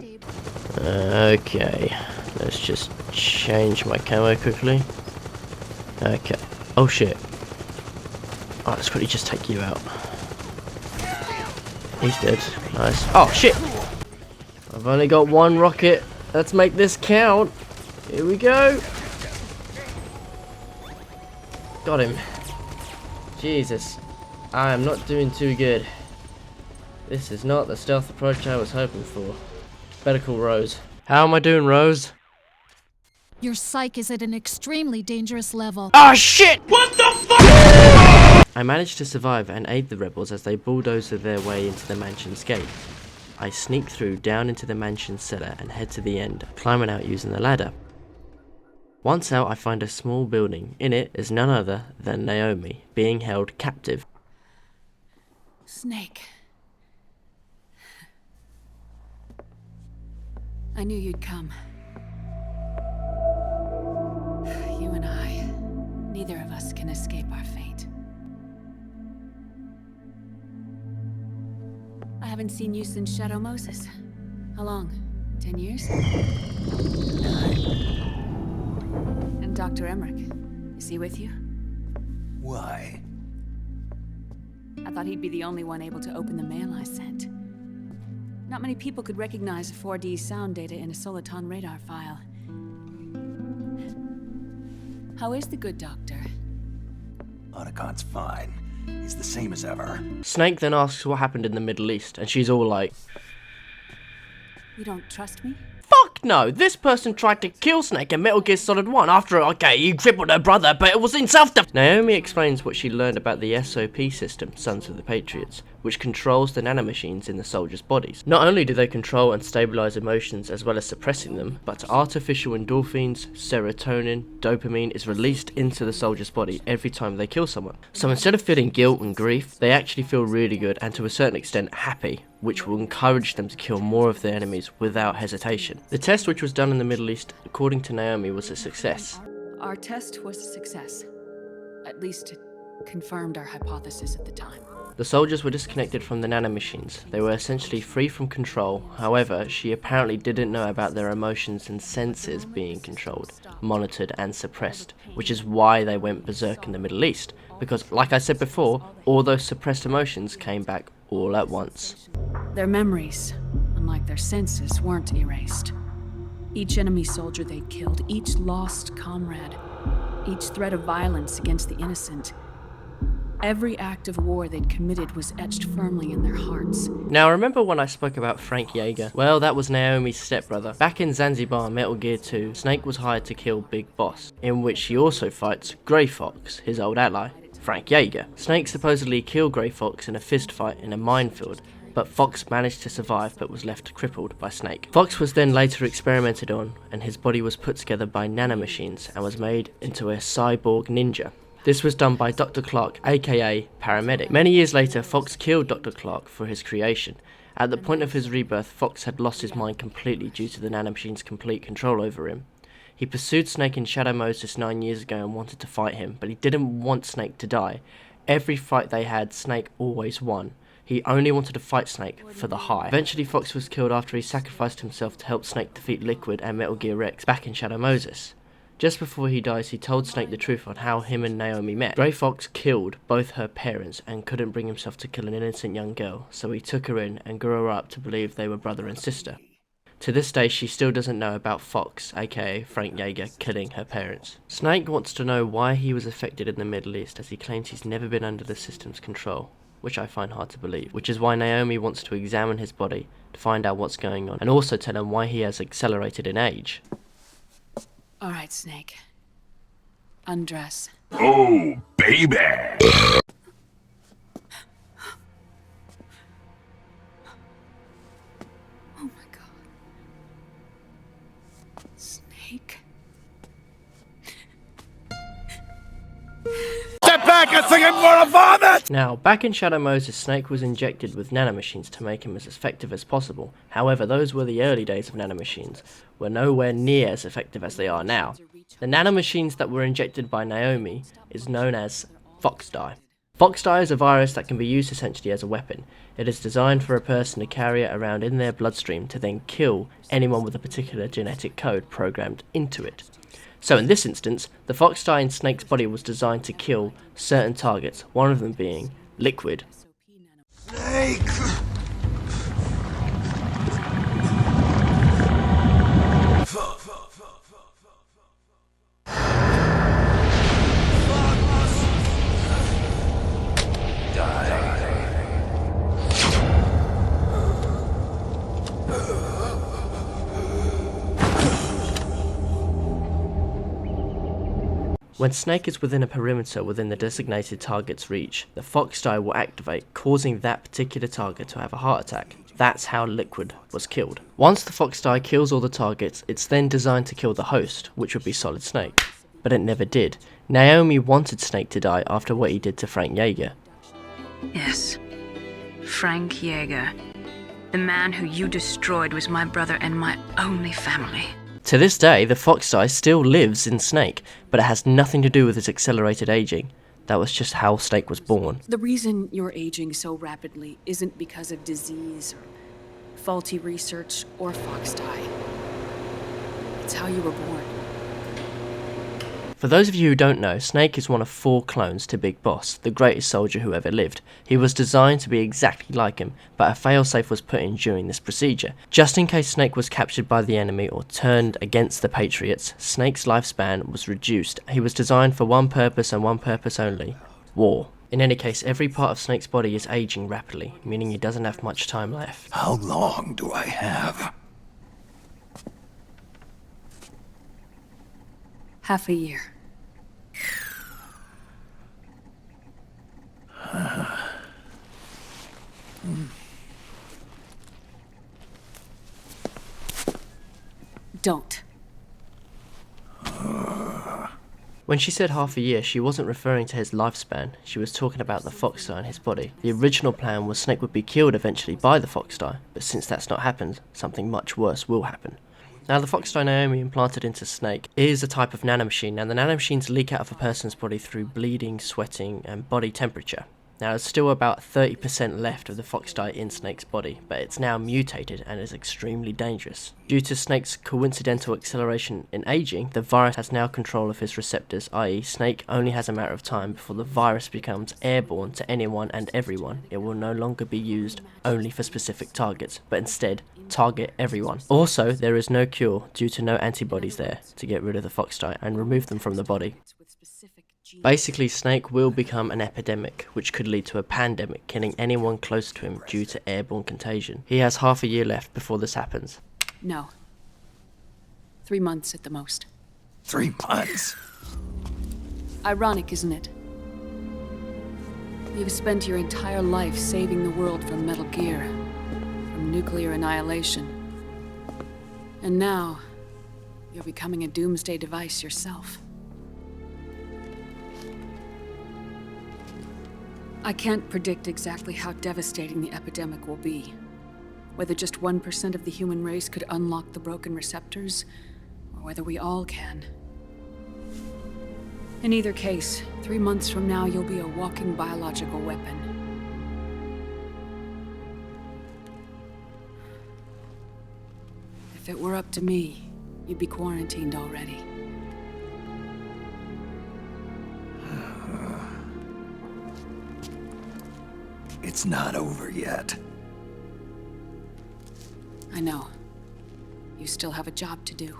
Okay, let's just change my camo quickly. Okay. Oh shit. Alright, let's quickly just take you out. He's dead. Nice. Oh shit! I've only got one rocket. Let's make this count. Here we go. Got him. Jesus, I am not doing too good. This is not the stealth approach I was hoping for. Better call Rose. How am I doing, Rose? Your psych is at an extremely dangerous level. Ah, shit! What the fuck? I managed to survive and aid the rebels as they bulldoze their way into the mansion's gate. I sneak through down into the mansion's cellar and head to the end, climbing out using the ladder. Once out, I find a small building. In it is none other than Naomi, being held captive. Snake. I knew you'd come. You and I, neither of us can escape our fate. I haven't seen you since Shadow Moses. How long? 10 years? 9. And Dr. Emmerich, is he with you? Why? I thought he'd be the only one able to open the mail I sent. Not many people could recognize 4D sound data in a Soliton radar file. How is the good doctor? Otacon's fine. He's the same as ever. Snake then asks what happened in the Middle East, and she's all like, You don't trust me? fuck no, this person tried to kill Snake in Metal Gear Solid 1 after, okay, he crippled her brother, but it was in self-defense. Naomi explains what she learned about the SOP system, Sons of the Patriots, which controls the nanomachines in the soldiers' bodies. Not only do they control and stabilize emotions as well as suppressing them, but artificial endorphins, serotonin, dopamine is released into the soldier's body every time they kill someone. So instead of feeling guilt and grief, they actually feel really good and to a certain extent happy, which will encourage them to kill more of their enemies without hesitation. The test, which was done in the Middle East, according to Naomi, was a success. Our test was a success. At least it confirmed our hypothesis at the time. The soldiers were disconnected from the nanomachines. They were essentially free from control. However, she apparently didn't know about their emotions and senses being controlled, monitored and suppressed, which is why they went berserk in the Middle East, because like I said before, all those suppressed emotions came back all at once. Their memories, unlike their senses, weren't erased. Each enemy soldier they'd killed, each lost comrade, each threat of violence against the innocent, every act of war they'd committed was etched firmly in their hearts. Now remember when I spoke about Frank Jaeger? Well, that was Naomi's stepbrother. Back in Zanzibar Metal Gear 2, Snake was hired to kill Big Boss, in which he also fights Grey Fox, his old ally, Frank Jaeger. Snake supposedly killed Grey Fox in a fist fight in a minefield, but Fox managed to survive but was left crippled by Snake. Fox was then later experimented on, and his body was put together by nanomachines and was made into a cyborg ninja. This was done by Dr. Clark, aka Paramedic. Many years later, Fox killed Dr. Clark for his creation. At the point of his rebirth, Fox had lost his mind completely due to the nanomachine's complete control over him. He pursued Snake in Shadow Moses 9 years ago and wanted to fight him, but he didn't want Snake to die. Every fight they had, Snake always won. He only wanted to fight Snake for the high. Eventually Fox was killed after he sacrificed himself to help Snake defeat Liquid and Metal Gear Rex back in Shadow Moses. Just before he dies, he told Snake the truth on how him and Naomi met. Grey Fox killed both her parents and couldn't bring himself to kill an innocent young girl, so he took her in and grew her up to believe they were brother and sister. To this day, she still doesn't know about Fox, aka Frank Jaeger, killing her parents. Snake wants to know why he was affected in the Middle East, as he claims he's never been under the system's control, which I find hard to believe, which is why Naomi wants to examine his body to find out what's going on, and also tell him why he has accelerated in age. Alright, Snake. Undress. Oh, baby! Oh my god. Snake. Step back and sing it for a vomit! Now, back in Shadow Moses, Snake was injected with nanomachines to make him as effective as possible. However, those were the early days of nanomachines, were nowhere near as effective as they are now. The nanomachines that were injected by Naomi is known as Fox Dye. Fox Dye is a virus that can be used essentially as a weapon. It is designed for a person to carry it around in their bloodstream to then kill anyone with a particular genetic code programmed into it. So in this instance, the Fox Dye in Snake's body was designed to kill certain targets, one of them being Liquid. Snake! When Snake is within a perimeter within the designated target's reach, the Fox Dye will activate, causing that particular target to have a heart attack. That's how Liquid was killed. Once the Fox Dye kills all the targets, it's then designed to kill the host, which would be Solid Snake. But it never did. Naomi wanted Snake to die after what he did to Frank Jaeger. Yes. Frank Jaeger. The man who you destroyed was my brother and my only family. To this day, the Fox Dye still lives in Snake, but it has nothing to do with his accelerated aging. That was just how Snake was born. The reason you're aging so rapidly isn't because of disease or faulty research or Fox Dye. It's how you were born. For those of you who don't know, Snake is one of 4 clones to Big Boss, the greatest soldier who ever lived. He was designed to be exactly like him, but a failsafe was put in during this procedure. Just in case Snake was captured by the enemy or turned against the Patriots, Snake's lifespan was reduced. He was designed for one purpose and one purpose only: war. In any case, every part of Snake's body is aging rapidly, meaning he doesn't have much time left. How long do I have? Half a year. Don't. When she said half a year, she wasn't referring to his lifespan, she was talking about the Fox Dye in his body. The original plan was Snake would be killed eventually by the Fox Dye, but since that's not happened, something much worse will happen. Now, the Fox Dye Naomi implanted into Snake is a type of nanomachine. Now, the nanomachines leak out of a person's body through bleeding, sweating, and body temperature. Now there's still about 30% left of the fox dye in Snake's body, but it's now mutated and is extremely dangerous. Due to Snake's coincidental acceleration in aging, the virus has now control of his receptors, i.e. Snake only has a matter of time before the virus becomes airborne to anyone and everyone. It will no longer be used only for specific targets, but instead target everyone. Also, there is no cure due to no antibodies there to get rid of the fox dye and remove them from the body. Basically, Snake will become an epidemic, which could lead to a pandemic, killing anyone close to him due to airborne contagion. He has half a year left before this happens. No. 3 months at the most. 3 months? Ironic, isn't it? You've spent your entire life saving the world from Metal Gear, from nuclear annihilation. And now, you're becoming a doomsday device yourself. I can't predict exactly how devastating the epidemic will be. Whether just 1% of the human race could unlock the broken receptors, or whether we all can. In either case, 3 months from now, you'll be a walking biological weapon. If it were up to me, you'd be quarantined already. It's not over yet. I know. You still have a job to do.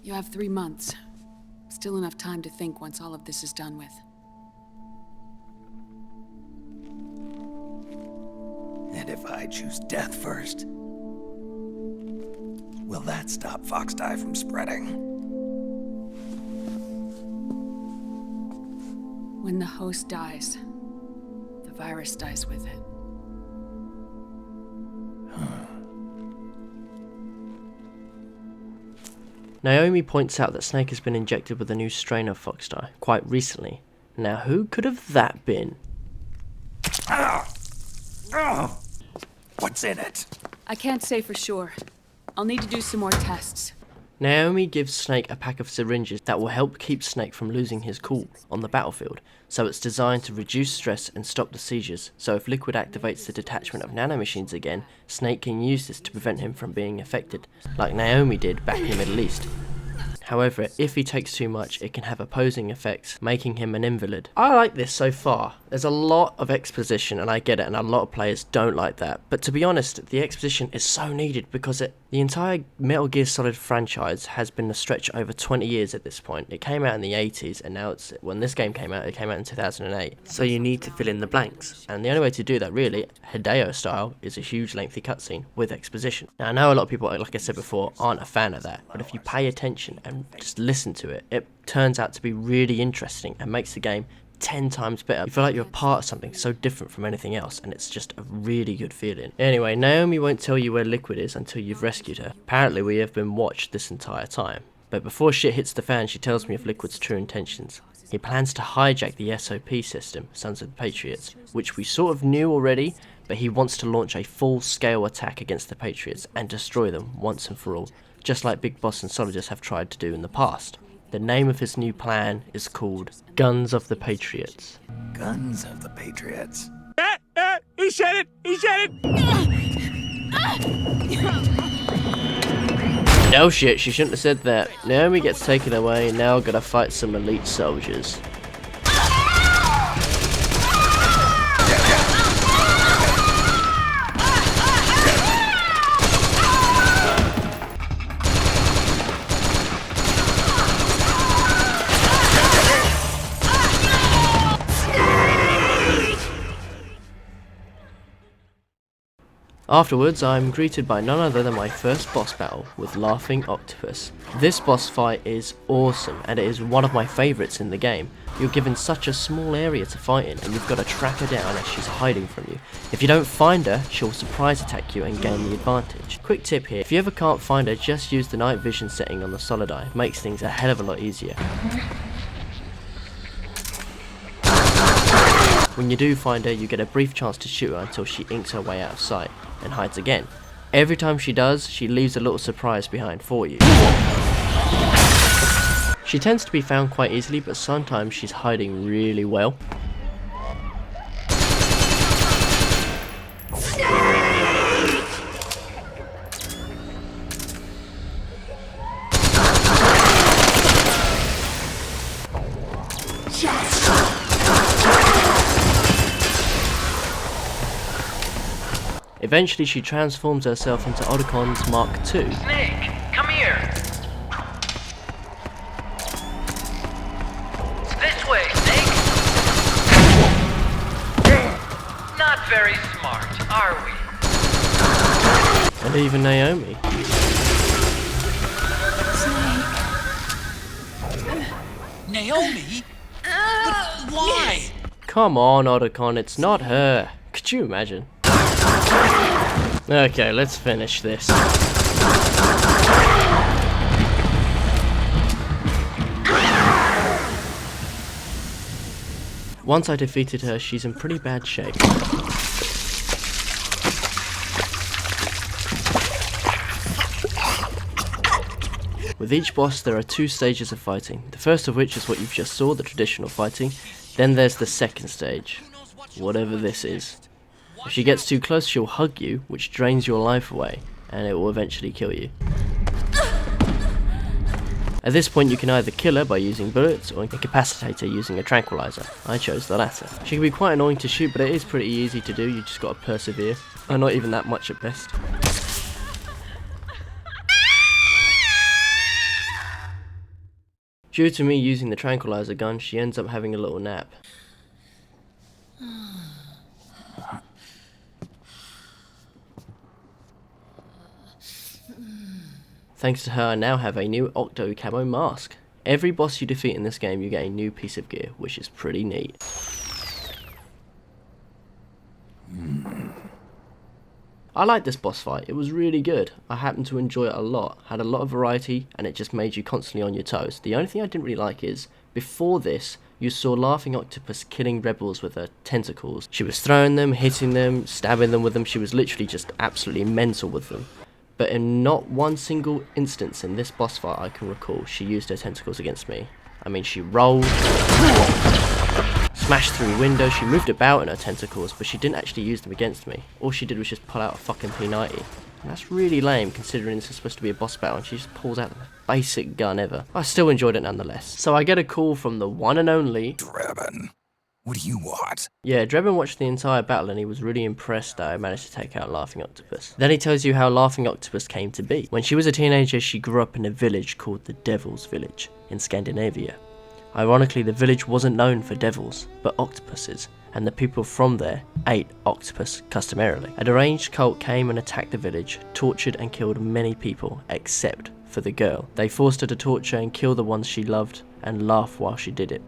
You have 3 months. Still enough time to think once all of this is done with. And if I choose death first, will that stop fox dye from spreading? When the host dies, the virus dies with it. Naomi points out that Snake has been injected with a new strain of fox dye quite recently. Now who could have that been? What's in it? I can't say for sure. I'll need to do some more tests. Naomi gives Snake a pack of syringes that will help keep Snake from losing his cool on the battlefield, so it's designed to reduce stress and stop the seizures, so if Liquid activates the detachment of nanomachines again, Snake can use this to prevent him from being affected, like Naomi did back in the Middle East. However, if he takes too much, it can have opposing effects, making him an invalid. I like this so far. There's a lot of exposition, and I get it, and a lot of players don't like that. But to be honest, the exposition is so needed because the entire Metal Gear Solid franchise has been a stretch over 20 years at this point. It came out in the 80s, and now when this game came out, it came out in 2008. So you need to fill in the blanks. And the only way to do that, really, Hideo style, is a huge lengthy cutscene with exposition. Now I know a lot of people, like I said before, aren't a fan of that, but if you pay attention and just listen to it, it turns out to be really interesting and makes the game 10 times better. You feel like you're a part of something so different from anything else, and it's just a really good feeling. Anyway, Naomi won't tell you where Liquid is until you've rescued her. Apparently we have been watched this entire time. But before shit hits the fan, she tells me of Liquid's true intentions. He plans to hijack the SOP system, Sons of the Patriots, which we sort of knew already, but he wants to launch a full-scale attack against the Patriots and destroy them once and for all, just like Big Boss and Solidus have tried to do in the past. The name of his new plan is called Guns of the Patriots. Guns of the Patriots. He said it! He said it! No shit, she shouldn't have said that. Naomi gets taken away, now gotta fight some elite soldiers. Afterwards, I'm greeted by none other than my first boss battle with Laughing Octopus. This boss fight is awesome, and it is one of my favourites in the game. You're given such a small area to fight in, and you've got to track her down as she's hiding from you. If you don't find her, she'll surprise attack you and gain the advantage. Quick tip here, if you ever can't find her, just use the night vision setting on the Solid Eye. It makes things a hell of a lot easier. When you do find her, you get a brief chance to shoot her until she inks her way out of sight and hides again. Every time she does, she leaves a little surprise behind for you. She tends to be found quite easily, but sometimes she's hiding really well. Eventually she transforms herself into Odocon's Mark II. Snake, come here! This way, Snake! Not very smart, are we? And even Naomi. Naomi? But why? Come on, Otacon, it's not her. Could you imagine? Okay, let's finish this. Once I defeated her, she's in pretty bad shape. With each boss there are 2 stages of fighting, the first of which is what you've just saw, the traditional fighting. Then there's the second stage, whatever this is. If she gets too close she'll hug you, which drains your life away, and it will eventually kill you. At this point you can either kill her by using bullets or incapacitate her using a tranquilizer. I chose the latter. She can be quite annoying to shoot, but it is pretty easy to do, you just gotta persevere. And not even that much at best. Due to me using the tranquilizer gun, she ends up having a little nap. Thanks to her, I now have a new Octo Camo mask. Every boss you defeat in this game, you get a new piece of gear, which is pretty neat. I liked this boss fight, it was really good. I happened to enjoy it a lot, had a lot of variety, and it just made you constantly on your toes. The only thing I didn't really like is, before this, you saw Laughing Octopus killing rebels with her tentacles. She was throwing them, hitting them, stabbing them with them, she was literally just absolutely mental with them. But in not one single instance in this boss fight I can recall, she used her tentacles against me. I mean, she rolled, smashed through windows, she moved about in her tentacles, but she didn't actually use them against me. All she did was just pull out a fucking P90. And that's really lame considering this is supposed to be a boss battle and she just pulls out the basic gun ever. I still enjoyed it nonetheless. So I get a call from the one and only Drebin. What do you want? Yeah, Drebin watched the entire battle and he was really impressed that I managed to take out Laughing Octopus. Then he tells you how Laughing Octopus came to be. When she was a teenager, she grew up in a village called the Devil's Village in Scandinavia. Ironically, the village wasn't known for devils, but octopuses, and the people from there ate octopus customarily. A deranged cult came and attacked the village, tortured and killed many people, except for the girl. They forced her to torture and kill the ones she loved, and laugh while she did it.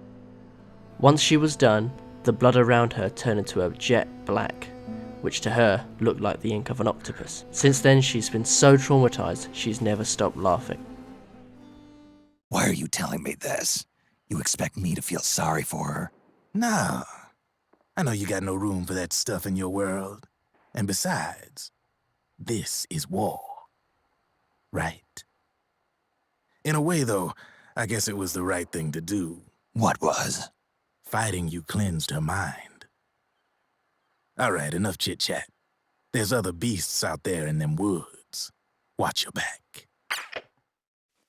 Once she was done, the blood around her turned into a jet black, which to her looked like the ink of an octopus. Since then, she's been so traumatized, she's never stopped laughing. Why are you telling me this? You expect me to feel sorry for her? No. I know you got no room for that stuff in your world. And besides, this is war. Right? In a way, though, I guess it was the right thing to do. What was? Fighting you cleansed her mind. All right, enough chit-chat. There's other beasts out there in them woods. Watch your back.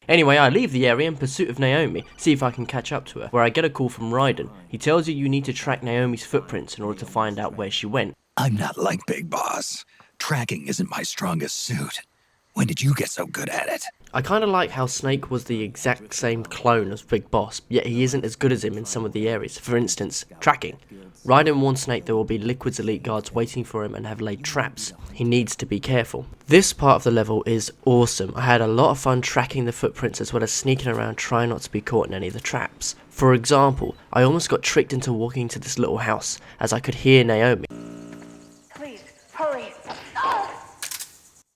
Anyway, I leave the area in pursuit of Naomi, see if I can catch up to her, where I get a call from Raiden. He tells you need to track Naomi's footprints in order to find out where she went. I'm not like Big Boss. Tracking isn't my strongest suit. When did you get so good at it? I kinda like how Snake was the exact same clone as Big Boss, yet he isn't as good as him in some of the areas. For instance, tracking. Raiden warned Snake there will be Liquid's elite guards waiting for him and have laid traps. He needs to be careful. This part of the level is awesome. I had a lot of fun tracking the footprints as well as sneaking around trying not to be caught in any of the traps. For example, I almost got tricked into walking into this little house as I could hear Naomi. Please, hurry.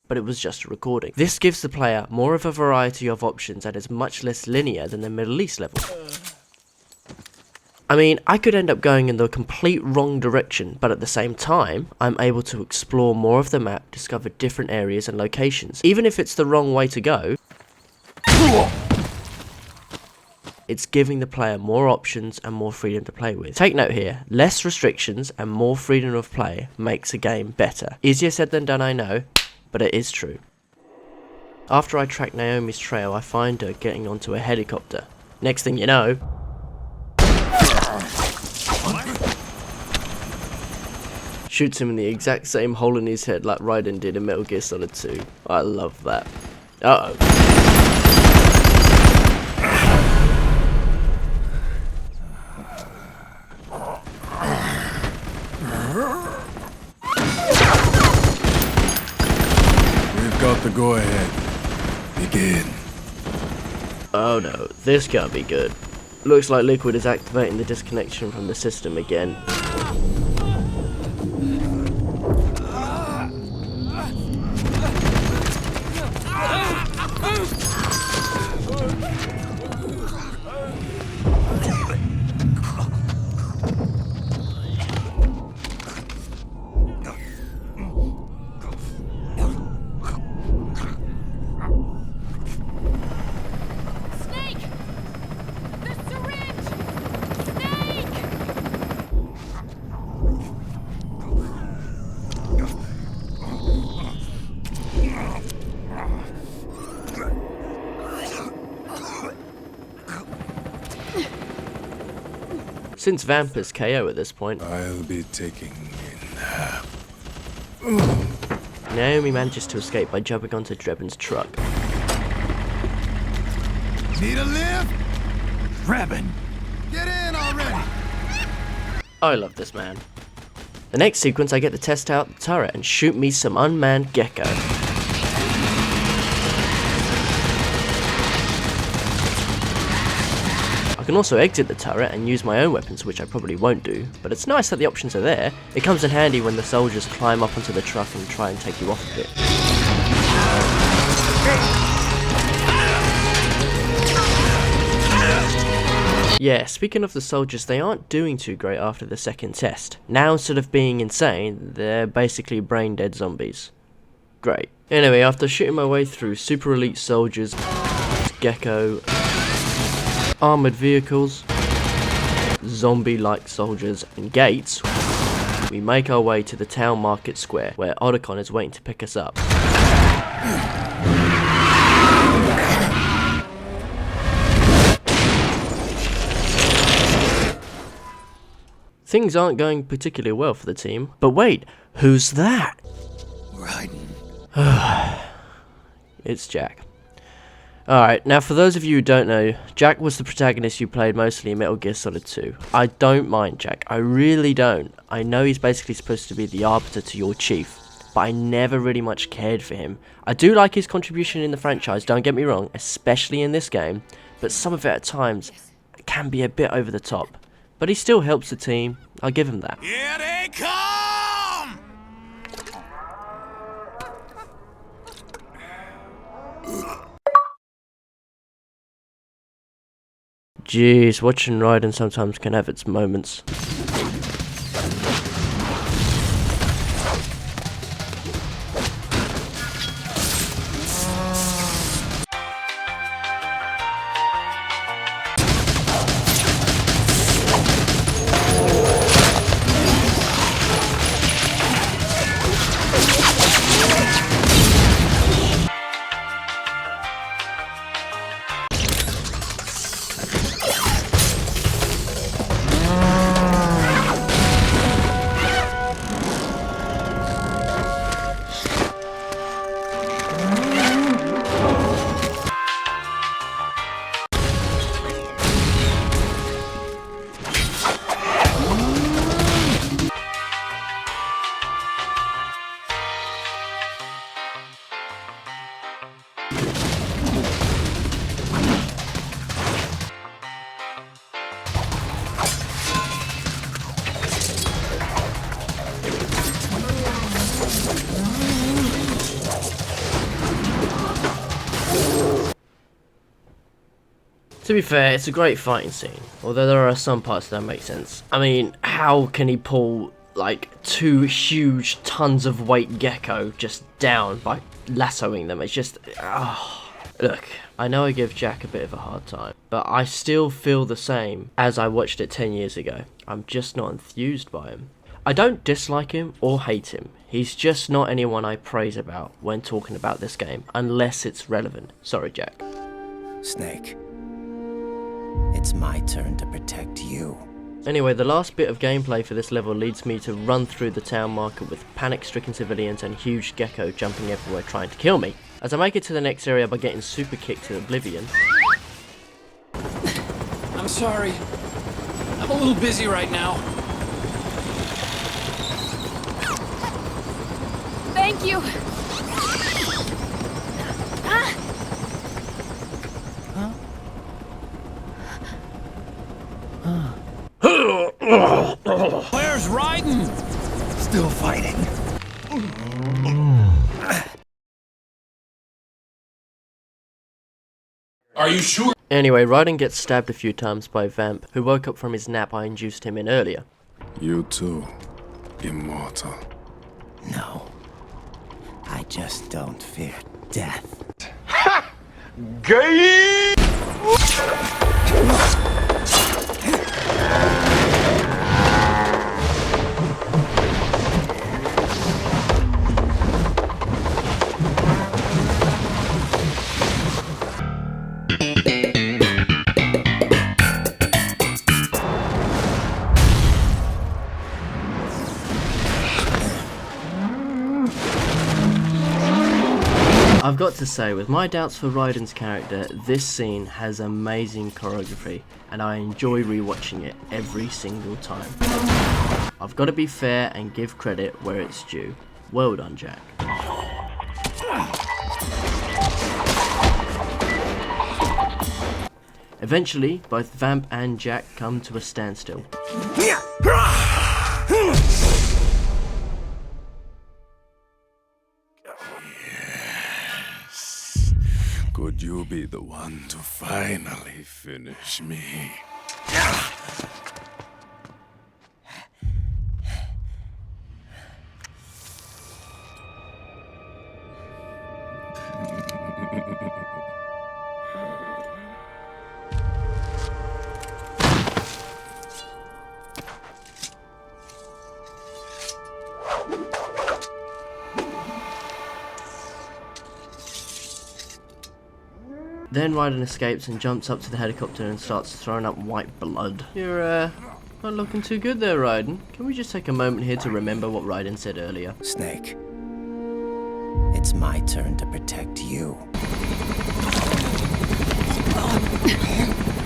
But it was just a recording. This gives the player more of a variety of options and is much less linear than the Middle East level. I mean, I could end up going in the complete wrong direction, but at the same time, I'm able to explore more of the map, discover different areas and locations. Even if it's the wrong way to go, It's giving the player more options and more freedom to play with. Take note here, less restrictions and more freedom of play makes a game better. Easier said than done, I know, but it is true. After I track Naomi's trail, I find her getting onto a helicopter. Next thing you know... shoots him in the exact same hole in his head like Raiden did in Metal Gear Solid 2. I love that. Uh-oh. We've got the go-ahead. Begin. Oh no, this can't be good. Looks like Liquid is activating the disconnection from the system again. Since Vamp is KO at this point, I'll be taking Naomi manages to escape by jumping onto Drebin's truck. Need a lift? Drebin, get in already! I love this man. The next sequence, I get to test out the turret and shoot me some unmanned gecko. I can also exit the turret and use my own weapons, which I probably won't do, but it's nice that the options are there. It comes in handy when the soldiers climb up onto the truck and try and take you off of it. Yeah, speaking of the soldiers, they aren't doing too great after the second test. Now, instead of being insane, they're basically brain dead zombies. Great. Anyway, after shooting my way through super elite soldiers, gecko, armoured vehicles, zombie-like soldiers, and gates, we make our way to the town market square, where Otacon is waiting to pick us up. Things aren't going particularly well for the team, but wait, who's that? Raiden. It's Jack. Alright, now for those of you who don't know, Jack was the protagonist you played mostly in Metal Gear Solid 2. I don't mind Jack, I really don't. I know he's basically supposed to be the arbiter to your chief, but I never really much cared for him. I do like his contribution in the franchise, don't get me wrong, especially in this game, but some of it at times can be a bit over the top. But he still helps the team, I'll give him that. Here they come! Jeez, watching Raiden sometimes can have its moments. To be fair, it's a great fighting scene, although there are some parts that don't make sense. I mean, how can he pull, like, 2 huge tons of weight gecko just down by lassoing them? It's just, Look, I know I give Jack a bit of a hard time, but I still feel the same as I watched it 10 years ago. I'm just not enthused by him. I don't dislike him or hate him. He's just not anyone I praise about when talking about this game, unless it's relevant. Sorry, Jack. Snake, it's my turn to protect you. Anyway, the last bit of gameplay for this level leads me to run through the town market with panic-stricken civilians and huge gecko jumping everywhere trying to kill me. As I make it to the next area by getting super kicked to oblivion. I'm sorry. I'm a little busy right now. Thank you. Where's Raiden? Still fighting. Are you sure? Anyway, Raiden gets stabbed a few times by Vamp, who woke up from his nap I induced him in earlier. You too, immortal. No. I just don't fear death. Ha! Gay! I've got to say, with my doubts for Raiden's character, this scene has amazing choreography, and I enjoy rewatching it every single time. I've got to be fair and give credit where it's due. Well done, Jack. Eventually, both Vamp and Jack come to a standstill. Could you be the one to finally finish me? Then Raiden escapes and jumps up to the helicopter and starts throwing up white blood. You're, not looking too good there, Raiden. Can we just take a moment here to remember what Raiden said earlier? Snake, it's my turn to protect you.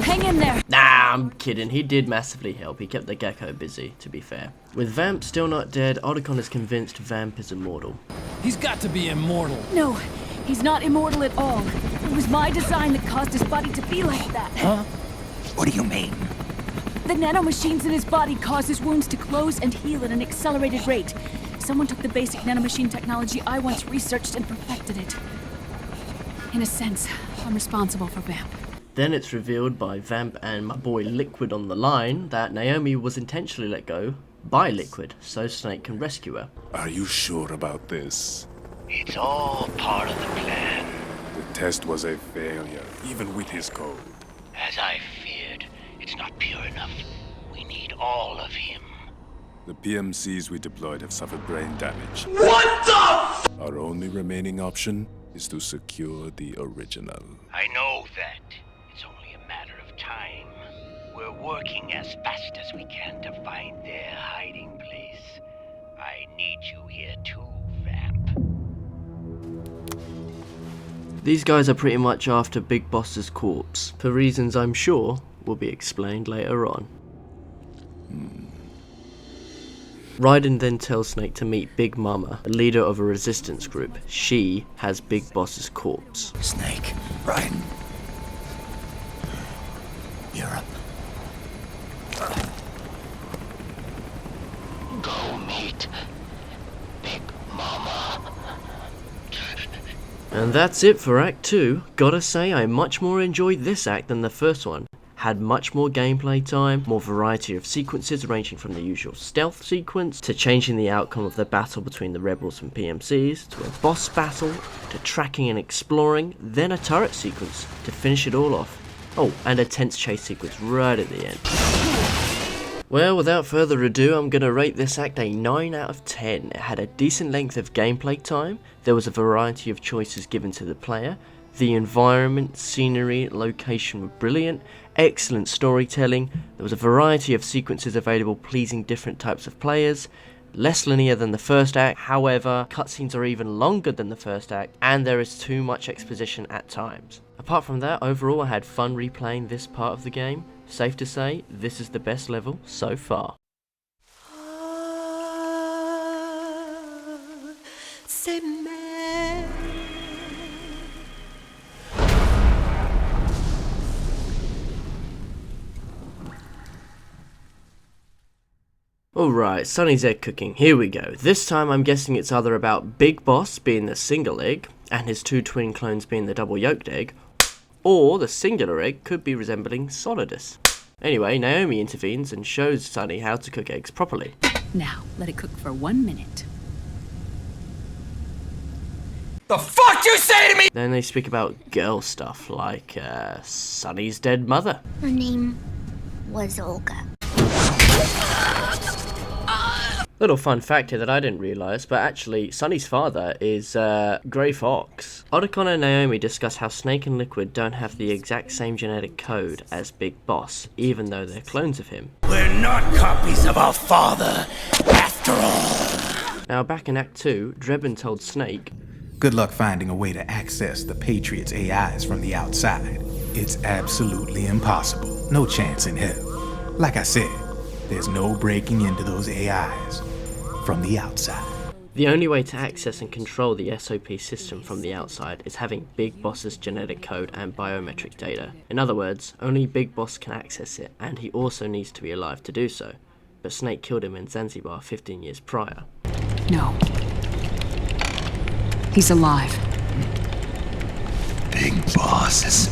Hang in there! Nah, I'm kidding. He did massively help. He kept the gecko busy, to be fair. With Vamp still not dead, Otacon is convinced Vamp is immortal. He's got to be immortal. No, he's not immortal at all. It was my design that caused his body to be like that. Huh? What do you mean? The nanomachines in his body cause his wounds to close and heal at an accelerated rate. Someone took the basic nanomachine technology I once researched and perfected it. In a sense, I'm responsible for Vamp. Then it's revealed by Vamp and my boy Liquid on the line that Naomi was intentionally let go by Liquid so Snake can rescue her. Are you sure about this? It's all part of the plan. The test was a failure, even with his code. As I feared, it's not pure enough. We need all of him. The PMCs we deployed have suffered brain damage. What the Our only remaining option is to secure the original. I know that. It's only a matter of time. We're working as fast as we can to find their hiding place. I need you here too, Vamp. These guys are pretty much after Big Boss's corpse, for reasons I'm sure will be explained later on. Raiden then tells Snake to meet Big Mama, a leader of a resistance group. She has Big Boss's corpse. Snake, Raiden. Europe. Go meet Big Mama. And that's it for Act 2. Gotta say, I much more enjoyed this act than the first one. had much more gameplay time, more variety of sequences ranging from the usual stealth sequence, to changing the outcome of the battle between the rebels and PMCs, to a boss battle, to tracking and exploring, then a turret sequence to finish it all off. Oh, and a tense chase sequence right at the end. Well, without further ado, I'm going to rate this act a 9 out of 10. It had a decent length of gameplay time, there was a variety of choices given to the player, the environment, scenery, location were brilliant, excellent storytelling, there was a variety of sequences available pleasing different types of players, less linear than the first act, however, cutscenes are even longer than the first act, and there is too much exposition at times. Apart from that, overall I had fun replaying this part of the game. Safe to say, this is the best level so far. Alright, Sonny's egg cooking, here we go. This time I'm guessing it's either about Big Boss being the single egg, and his two twin clones being the double yolked egg, or the singular egg could be resembling Solidus. Anyway, Naomi intervenes and shows Sonny how to cook eggs properly. Now, let it cook for 1 minute. The fuck you say to me? Then they speak about girl stuff, like Sonny's dead mother. Her name was Olga. Little fun fact here that I didn't realise, but actually Sonny's father is Grey Fox. Otacon and Naomi discuss how Snake and Liquid don't have the exact same genetic code as Big Boss, even though they're clones of him. We're not copies of our father, after all. Now back in Act 2, Drebin told Snake, good luck finding a way to access the Patriots' AIs from the outside. It's absolutely impossible. No chance in hell. Like I said, there's no breaking into those AIs from the outside. The only way to access and control the SOP system from the outside is having Big Boss's genetic code and biometric data. In other words, only Big Boss can access it, and he also needs to be alive to do so. But Snake killed him in Zanzibar 15 years prior. No. He's alive. Big Boss is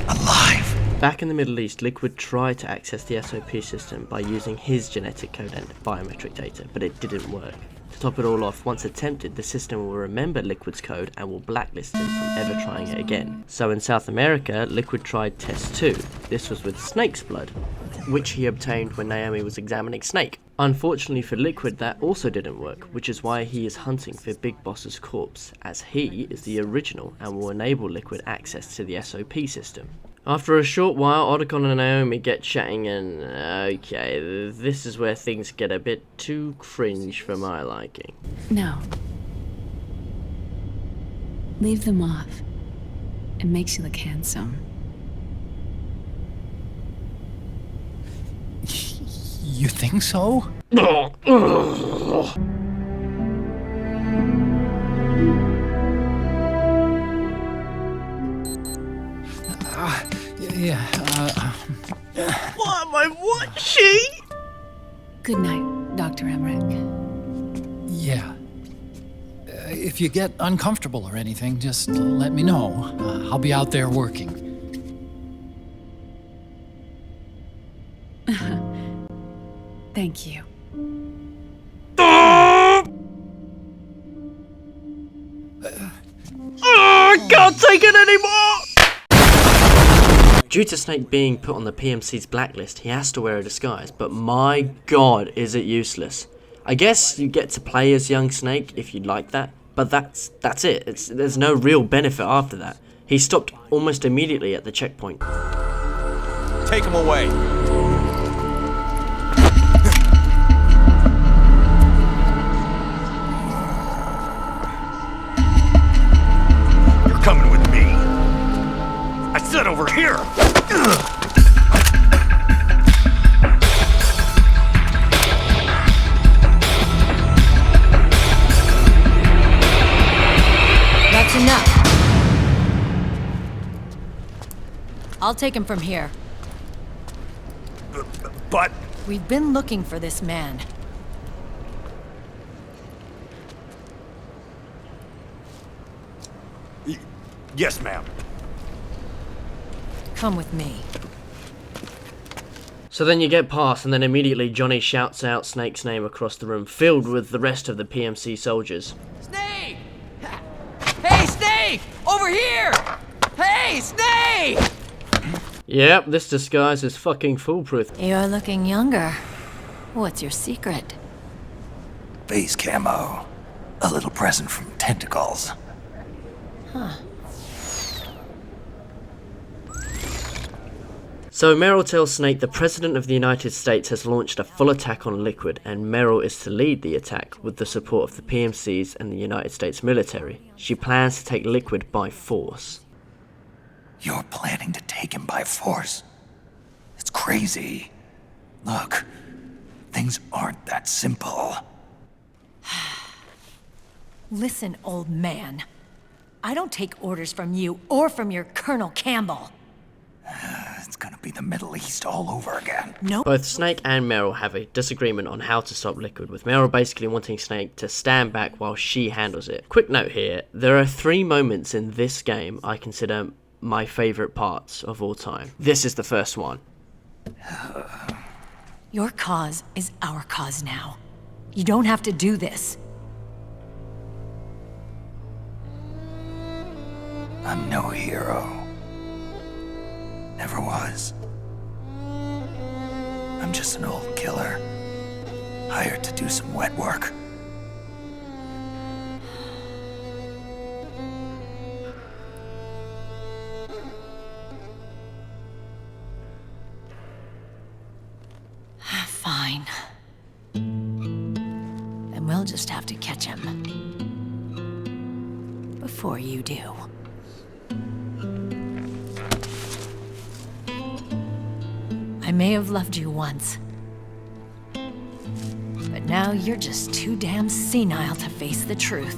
alive. Back in the Middle East, Liquid tried to access the SOP system by using his genetic code and biometric data, but it didn't work. To top it all off, once attempted, the system will remember Liquid's code and will blacklist him from ever trying it again. So in South America, Liquid tried Test 2. This was with Snake's blood, which he obtained when Naomi was examining Snake. Unfortunately for Liquid, that also didn't work, which is why he is hunting for Big Boss's corpse, as he is the original and will enable Liquid access to the SOP system. After a short while, Otacon and Naomi get chatting and, okay, this is where things get a bit too cringe for my liking. No. Leave them off. It makes you look handsome. You think so? Yeah, What am I watching? Good night, Dr. Emmerich. yeah. If you get uncomfortable or anything, just let me know. I'll be out there working. Thank you. I can't take it anymore! Due to Snake being put on the PMC's blacklist, he has to wear a disguise, but my god, is it useless. I guess you get to play as young Snake if you'd like that, but that's it. There's no real benefit after that. He stopped almost immediately at the checkpoint. Take him away. You're coming with me. I said over here. That's enough. I'll take him from here. But... We've been looking for this man. Yes, ma'am. Come with me. So then you get past, and then immediately Johnny shouts out Snake's name across the room, filled with the rest of the PMC soldiers. Snake! Hey, Snake! Over here! Hey, Snake! Yep, this disguise is fucking foolproof. You're looking younger. What's your secret? Face camo. A little present from Tentacles. Huh. So Meryl tells Snake the President of the United States has launched a full attack on Liquid, and Meryl is to lead the attack with the support of the PMCs and the United States military. She plans to take Liquid by force. You're planning to take him by force? It's crazy. Look, things aren't that simple. Listen, old man. I don't take orders from you or from your Colonel Campbell. It's gonna be the Middle East all over again. No. Both Snake and Meryl have a disagreement on how to stop Liquid, with Meryl basically wanting Snake to stand back while she handles it. Quick note here, there are 3 moments in this game I consider my favourite parts of all time. This is the first one. Your cause is our cause now. You don't have to do this. I'm no hero. Never was. I'm just an old killer, hired to do some wet work. Fine. Then we'll just have to catch him. Before you do. I may have loved you once. But now you're just too damn senile to face the truth.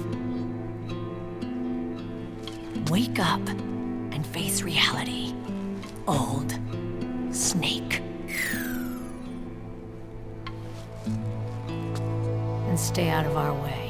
Wake up and face reality, old Snake. And stay out of our way.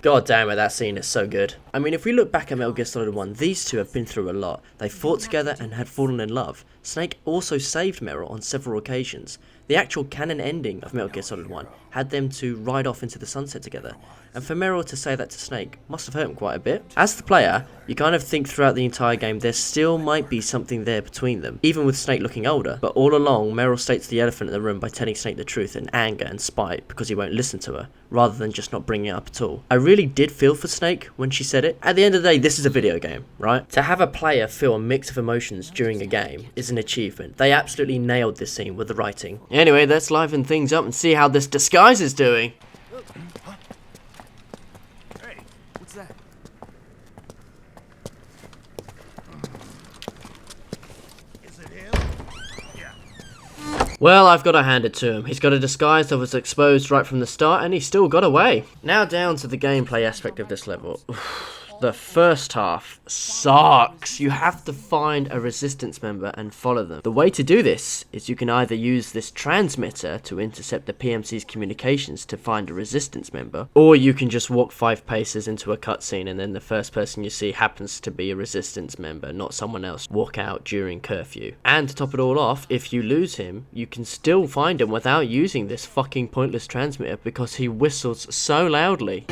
God damn it, that scene is so good. I mean, if we look back at Metal Gear Solid 1, these two have been through a lot. They fought together and had fallen in love. Snake also saved Meryl on several occasions. The actual canon ending of Metal Gear Solid 1 had them to ride off into the sunset together. And for Meryl to say that to Snake must have hurt him quite a bit. As the player, you kind of think throughout the entire game there still might be something there between them, even with Snake looking older. But all along, Meryl states the elephant in the room by telling Snake the truth in anger and spite because he won't listen to her, rather than just not bringing it up at all. I really did feel for Snake when she said it. At the end of the day, this is a video game, right? To have a player feel a mix of emotions during a game is an achievement. They absolutely nailed this scene with the writing. Anyway, let's liven things up and see how this disguise is doing. Hey, what's that? Is it him? Yeah. Well, I've got to hand it to him. He's got a disguise that was exposed right from the start, and he still got away. Now down to the gameplay aspect of this level. The first half sucks. You have to find a resistance member and follow them. The way to do this is you can either use this transmitter to intercept the PMC's communications to find a resistance member, or you can just walk 5 paces into a cutscene and then the first person you see happens to be a resistance member, not someone else. Walk out during curfew. And to top it all off, if you lose him, you can still find him without using this fucking pointless transmitter because he whistles so loudly.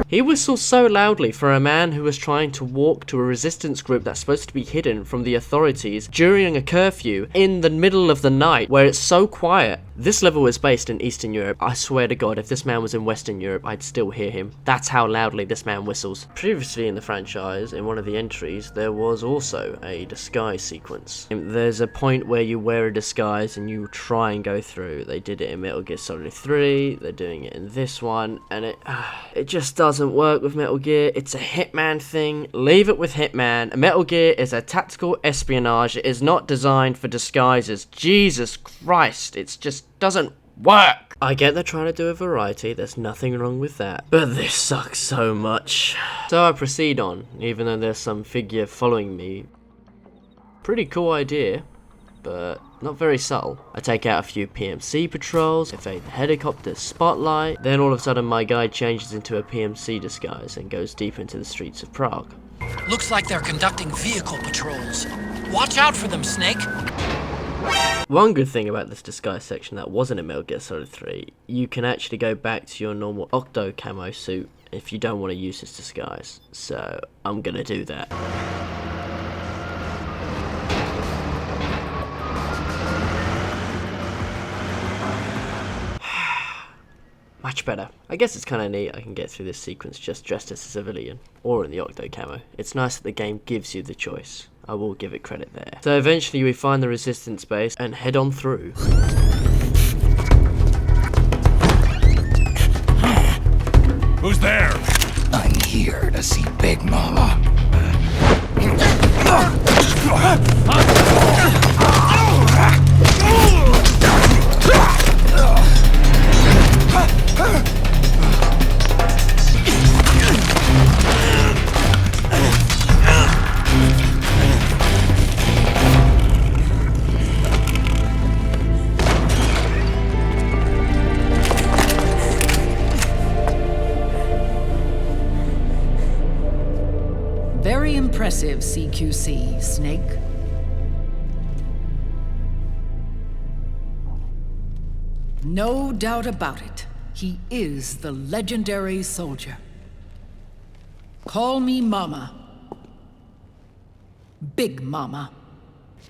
He whistles so loudly for a man who was trying to walk to a resistance group that's supposed to be hidden from the authorities during a curfew in the middle of the night where it's so quiet. This level is based in Eastern Europe. I swear to God, if this man was in Western Europe, I'd still hear him. That's how loudly this man whistles. Previously in the franchise, in one of the entries, there was also a disguise sequence. There's a point where you wear a disguise and you try and go through. They did it in Metal Gear Solid 3, they're doing it in this one, and it just doesn't doesn't work with Metal Gear. It's a Hitman thing. Leave it with Hitman. Metal Gear is a tactical espionage. It is not designed for disguises. Jesus Christ, it just doesn't work. I get they're trying to do a variety, there's nothing wrong with that, but this sucks so much. So I proceed on, even though there's some figure following me. Pretty cool idea, but not very subtle. I take out a few PMC patrols, evade the helicopter's spotlight, then all of a sudden my guy changes into a PMC disguise and goes deep into the streets of Prague. Looks like they're conducting vehicle patrols. Watch out for them, Snake. One good thing about this disguise section that wasn't in Metal Gear Solid 3, you can actually go back to your normal Octo camo suit if you don't want to use this disguise, so I'm gonna do that. Much better. I guess it's kind of neat I can get through this sequence just dressed as a civilian, or in the Octo camo. It's nice that the game gives you the choice. I will give it credit there. So eventually we find the resistance base and head on through. Who's there? I'm here to see Big Mama. Very impressive, CQC, Snake. No doubt about it. He is the legendary soldier. Call me Mama. Big Mama.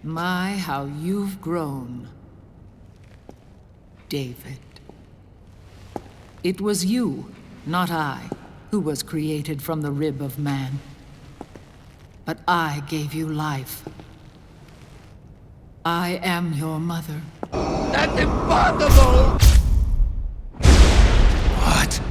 My, how you've grown. David. It was you, not I, who was created from the rib of man. But I gave you life. I am your mother. That's impossible! What?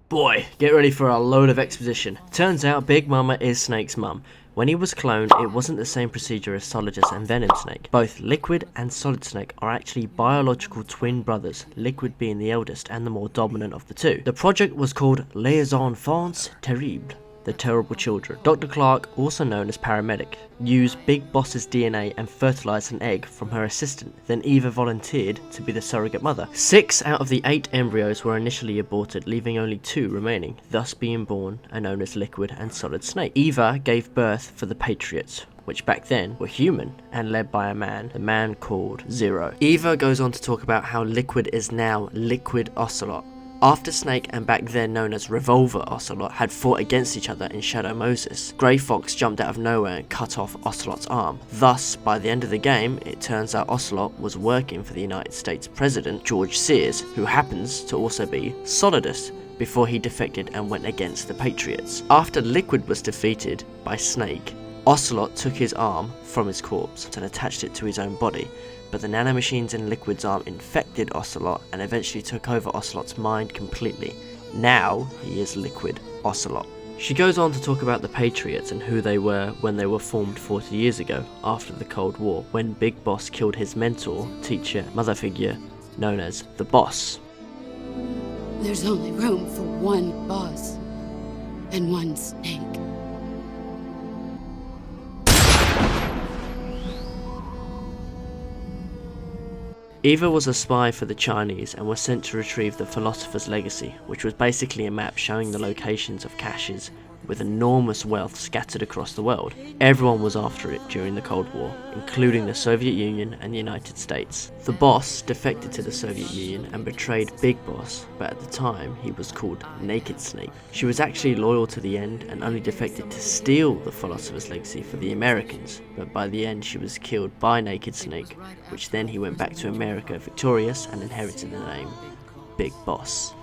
Boy, get ready for a load of exposition. Turns out Big Mama is Snake's mum. When he was cloned, it wasn't the same procedure as Solidus and Venom Snake. Both Liquid and Solid Snake are actually biological twin brothers, Liquid being the eldest and the more dominant of the two. The project was called Les Enfants Terribles, the terrible children. Dr. Clark, also known as Paramedic, used Big Boss's DNA and fertilized an egg from her assistant, then Eva volunteered to be the surrogate mother. 6 out of the 8 embryos were initially aborted, leaving only 2 remaining, thus being born and known as Liquid and Solid Snake. Eva gave birth for the Patriots, which back then were human and led by a man, the man called Zero. Eva goes on to talk about how Liquid is now Liquid Ocelot. After Snake and back then known as Revolver Ocelot had fought against each other in Shadow Moses, Grey Fox jumped out of nowhere and cut off Ocelot's arm. Thus, by the end of the game, it turns out Ocelot was working for the United States President George Sears, who happens to also be Solidus, before he defected and went against the Patriots. After Liquid was defeated by Snake, Ocelot took his arm from his corpse and attached it to his own body, but the nanomachines in Liquid's arm infected Ocelot and eventually took over Ocelot's mind completely. Now he is Liquid Ocelot. She goes on to talk about the Patriots and who they were when they were formed 40 years ago, after the Cold War, when Big Boss killed his mentor, teacher, mother figure, known as the Boss. There's only room for one boss and one snake. Eva was a spy for the Chinese and was sent to retrieve the Philosopher's Legacy, which was basically a map showing the locations of caches with enormous wealth scattered across the world. Everyone was after it during the Cold War, including the Soviet Union and the United States. The Boss defected to the Soviet Union and betrayed Big Boss, but at the time he was called Naked Snake. She was actually loyal to the end and only defected to steal the Philosopher's Legacy for the Americans, but by the end she was killed by Naked Snake, which then he went back to America victorious and inherited the name Big Boss.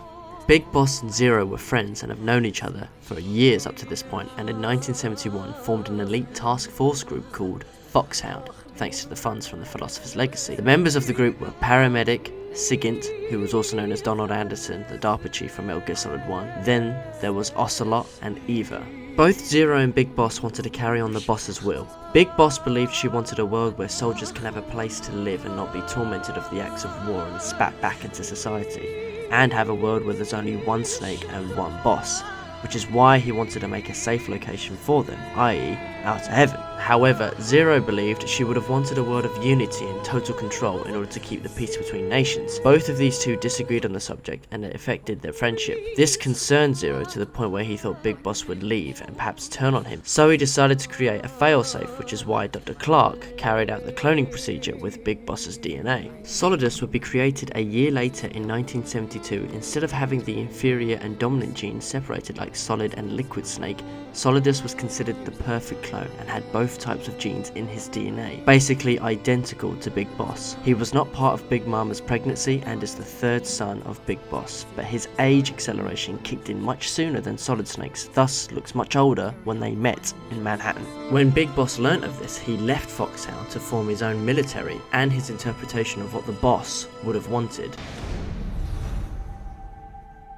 Big Boss and Zero were friends and have known each other for years up to this point, and in 1971 formed an elite task force group called Foxhound, thanks to the funds from the Philosopher's Legacy. The members of the group were Paramedic, Sigint, who was also known as Donald Anderson, the DARPA chief from Metal Gear Solid 1. Then there was Ocelot and Eva. Both Zero and Big Boss wanted to carry on the boss's will. Big Boss believed she wanted a world where soldiers can have a place to live and not be tormented of the acts of war and spat back into society, and have a world where there's only one Snake and one boss, which is why he wanted to make a safe location for them, i.e. Outer Heaven. However, Zero believed she would have wanted a world of unity and total control in order to keep the peace between nations. Both of these two disagreed on the subject, and it affected their friendship. This concerned Zero to the point where he thought Big Boss would leave and perhaps turn on him, so he decided to create a failsafe, which is why Dr. Clark carried out the cloning procedure with Big Boss's DNA. Solidus would be created a year later in 1972. Instead of having the inferior and dominant genes separated like Solid and Liquid Snake, Solidus was considered the perfect clone and had both types of genes in his DNA, basically identical to Big Boss. He was not part of Big Mama's pregnancy and is the third son of Big Boss, but his age acceleration kicked in much sooner than Solid Snake's, thus looks much older when they met in Manhattan. When Big Boss learnt of this, he left Foxhound to form his own military and his interpretation of what the boss would have wanted.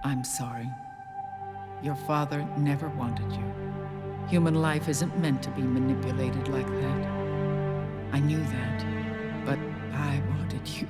I'm sorry. Your father never wanted you. Human life isn't meant to be manipulated like that. I knew that, but I wanted you.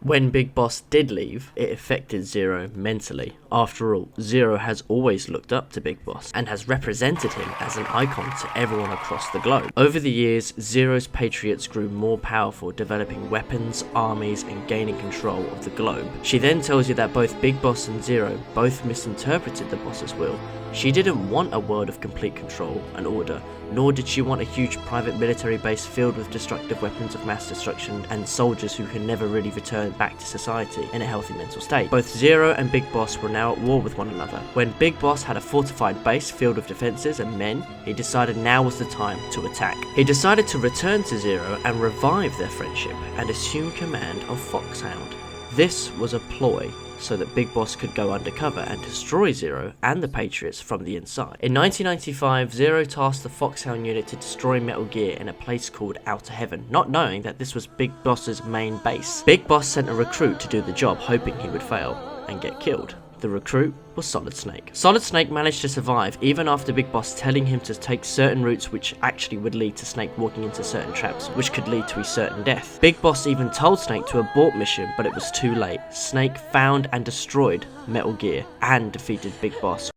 When Big Boss did leave, it affected Zero mentally. After all, Zero has always looked up to Big Boss and has represented him as an icon to everyone across the globe. Over the years, Zero's Patriots grew more powerful, developing weapons, armies, and gaining control of the globe. She then tells you that both Big Boss and Zero both misinterpreted the boss's will. She didn't want a world of complete control and order, nor did she want a huge private military base filled with destructive weapons of mass destruction and soldiers who can never really return back to society in a healthy mental state. Both Zero and Big Boss were now at war with one another. When Big Boss had a fortified base filled with defences and men, he decided now was the time to attack. He decided to return to Zero and revive their friendship and assume command of Foxhound. This was a ploy so that Big Boss could go undercover and destroy Zero and the Patriots from the inside. In 1995, Zero tasked the Foxhound unit to destroy Metal Gear in a place called Outer Heaven, not knowing that this was Big Boss's main base. Big Boss sent a recruit to do the job, hoping he would fail and get killed. The recruit was Solid Snake. Solid Snake managed to survive even after Big Boss telling him to take certain routes which actually would lead to Snake walking into certain traps which could lead to his certain death. Big Boss even told Snake to abort mission, but it was too late. Snake found and destroyed Metal Gear and defeated Big Boss.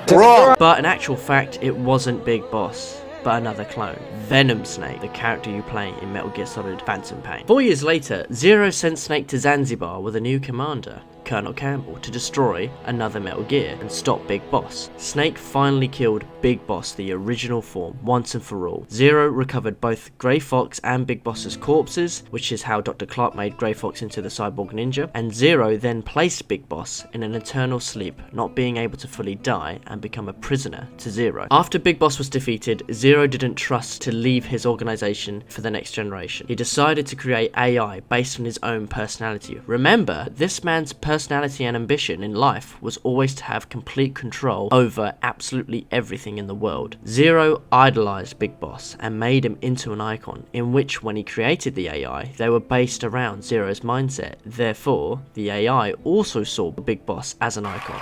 But in actual fact, it wasn't Big Boss, but another clone, Venom Snake, the character you play in Metal Gear Solid Phantom Pain. 4 years later, Zero sent Snake to Zanzibar with a new commander, Colonel Campbell, to destroy another Metal Gear and stop Big Boss. Snake finally killed Big Boss, the original form, once and for all. Zero recovered both Grey Fox and Big Boss's corpses, which is how Dr. Clark made Grey Fox into the cyborg ninja, and Zero then placed Big Boss in an eternal sleep, not being able to fully die and become a prisoner to Zero. After Big Boss was defeated, Zero didn't trust to leave his organization for the next generation. He decided to create AI based on his own personality. Remember, this man's personality and ambition in life was always to have complete control over absolutely everything in the world. Zero idolized Big Boss and made him into an icon, in which when he created the AI, they were based around Zero's mindset. Therefore, the AI also saw Big Boss as an icon,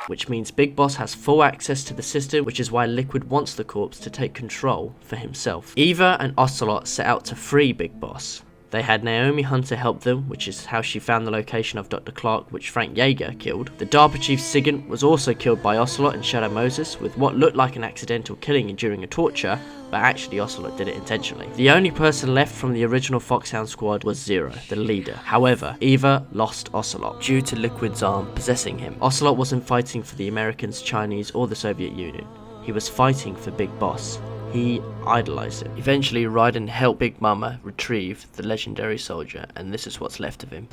which means Big Boss has full access to the system, which is why Liquid wants the corpse to take control for himself. Eva and Ocelot set out to free Big Boss. They had Naomi Hunter help them, which is how she found the location of Dr. Clark, which Frank Yeager killed. The DARPA chief Sigint was also killed by Ocelot and Shadow Moses, with what looked like an accidental killing during a torture, but actually Ocelot did it intentionally. The only person left from the original Foxhound squad was Zero, the leader. However, Eva lost Ocelot due to Liquid's arm possessing him. Ocelot wasn't fighting for the Americans, Chinese, or the Soviet Union. He was fighting for Big Boss. He idolized him. Eventually, Raiden helped Big Mama retrieve the legendary soldier, and this is what's left of him.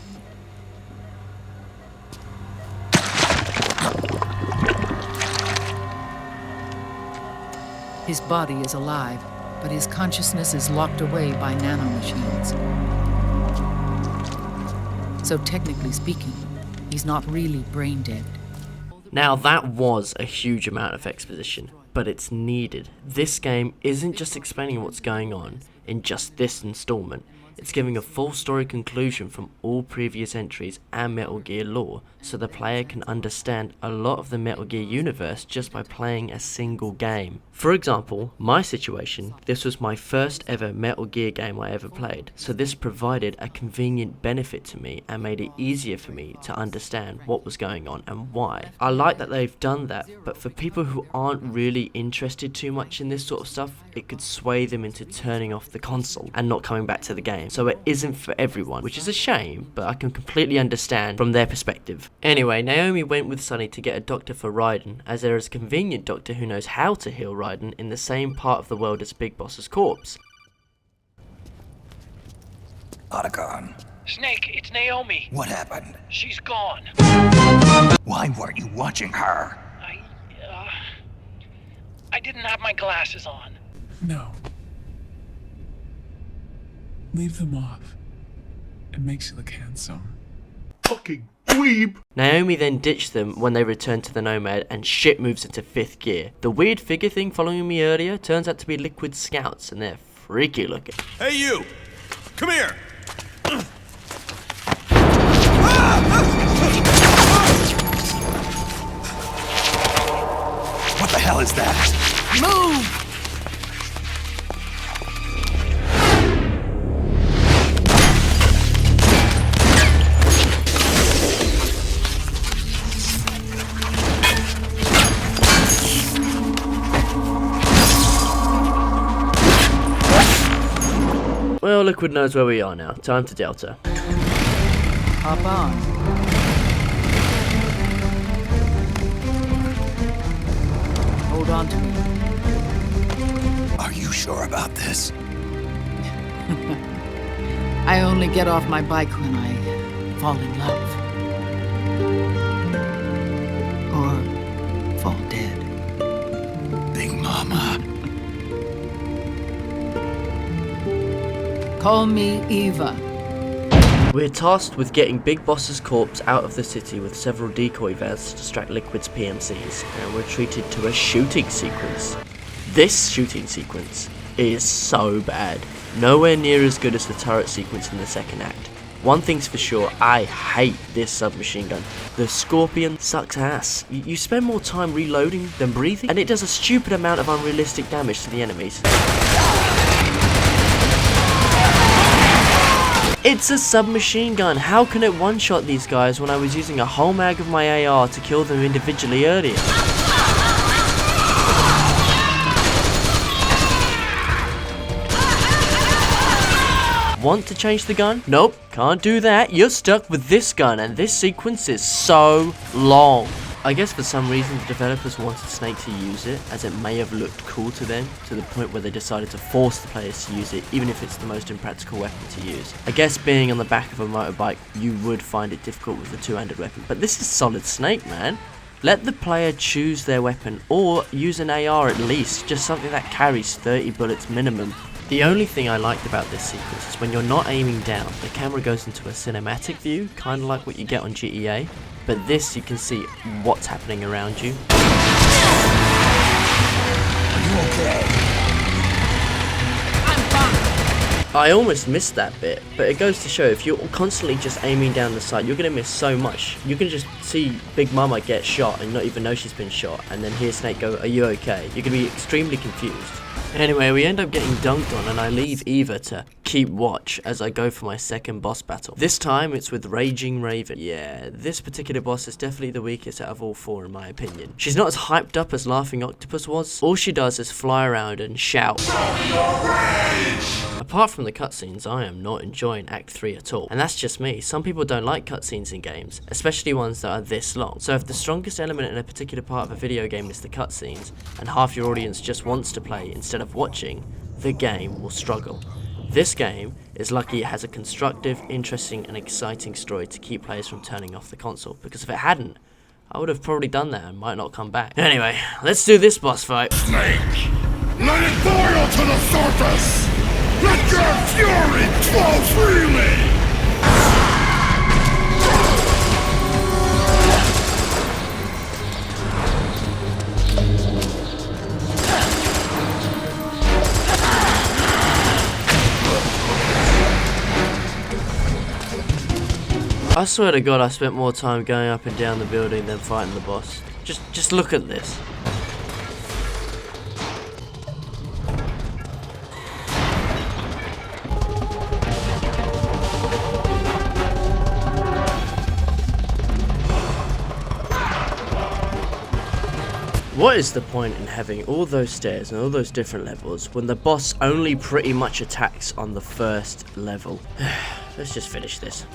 His body is alive, but his consciousness is locked away by nanomachines. So technically speaking, he's not really brain dead. Now that was a huge amount of exposition, but it's needed. This game isn't just explaining what's going on in just this installment, It's giving a full story conclusion from all previous entries and Metal Gear lore, so the player can understand a lot of the Metal Gear universe just by playing a single game. For example, my situation, this was my first ever Metal Gear game I ever played, so this provided a convenient benefit to me and made it easier for me to understand what was going on and why. I like that they've done that, but for people who aren't really interested too much in this sort of stuff, it could sway them into turning off the console and not coming back to the game. So it isn't for everyone, which is a shame, but I can completely understand from their perspective. Anyway, Naomi went with Sonny to get a doctor for Raiden, as there is a convenient doctor who knows how to heal Raiden in the same part of the world as Big Boss's corpse. Otacon. Snake, it's Naomi. What happened? She's gone. Why weren't you watching her? I didn't have my glasses on. No. Leave them off. It makes you look handsome. Fucking dweeb! Naomi then ditched them when they returned to the Nomad and shit moves into 5th gear. The weird figure thing following me earlier turns out to be Liquid scouts and they're freaky looking. Hey you! Come here! What the hell is that? Move! Well, Liquid knows where we are now. Time to Delta. Hop on. Hold on to me. Are you sure about this? I only get off my bike when I fall in love. Or fall dead. Big Mama. Call me Eva. We're tasked with getting Big Boss's corpse out of the city with several decoy vans to distract Liquid's PMCs, and we're treated to a shooting sequence. This shooting sequence is so bad. Nowhere near as good as the turret sequence in the second act. One thing's for sure, I hate this submachine gun. The Scorpion sucks ass. You spend more time reloading than breathing, and it does a stupid amount of unrealistic damage to the enemies. It's a submachine gun. How can it one-shot these guys when I was using a whole mag of my AR to kill them individually earlier? Want to change the gun? Nope, can't do that. You're stuck with this gun, and this sequence is so long. I guess for some reason the developers wanted Snake to use it, as it may have looked cool to them, to the point where they decided to force the players to use it, even if it's the most impractical weapon to use. I guess being on the back of a motorbike, you would find it difficult with a two-handed weapon, but this is solid Snake, man. Let the player choose their weapon, or use an AR at least, just something that carries 30 bullets minimum. The only thing I liked about this sequence is when you're not aiming down, the camera goes into a cinematic view, kind of like what you get on GTA. But this, you can see what's happening around you. Are you okay? I'm fine. I almost missed that bit, but it goes to show if you're constantly just aiming down the sight, you're going to miss so much. You can just see Big Mama get shot and not even know she's been shot, and then hear Snake go, "Are you okay?" You're going to be extremely confused. Anyway, we end up getting dunked on, and I leave Eva to keep watch as I go for my second boss battle. This time it's with Raging Raven. Yeah, this particular boss is definitely the weakest out of all four in my opinion. She's not as hyped up as Laughing Octopus was. All she does is fly around and shout. Apart from the cutscenes, I am not enjoying Act 3 at all. And that's just me. Some people don't like cutscenes in games, especially ones that are this long. So if the strongest element in a particular part of a video game is the cutscenes, and half your audience just wants to play instead of watching, the game will struggle. This game is lucky it has a constructive, interesting and exciting story to keep players from turning off the console, because if it hadn't, I would have probably done that and might not come back. Anyway, let's do this boss fight. Snake! Let it boil to the surface! Let your fury flow freely! I swear to God, I spent more time going up and down the building than fighting the boss. Just look at this. What is the point in having all those stairs and all those different levels when the boss only pretty much attacks on the first level? Let's just finish this.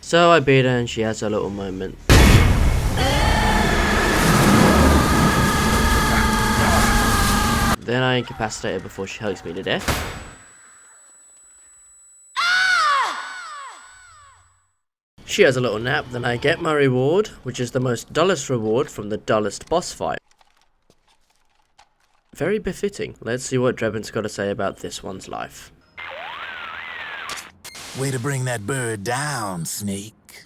So I beat her and she has a little moment. Then I incapacitate her before she hugs me to death. She has a little nap, then I get my reward, which is the most dullest reward from the dullest boss fight. Very befitting. Let's see what Drebin's got to say about this one's life. Way to bring that bird down, Snake.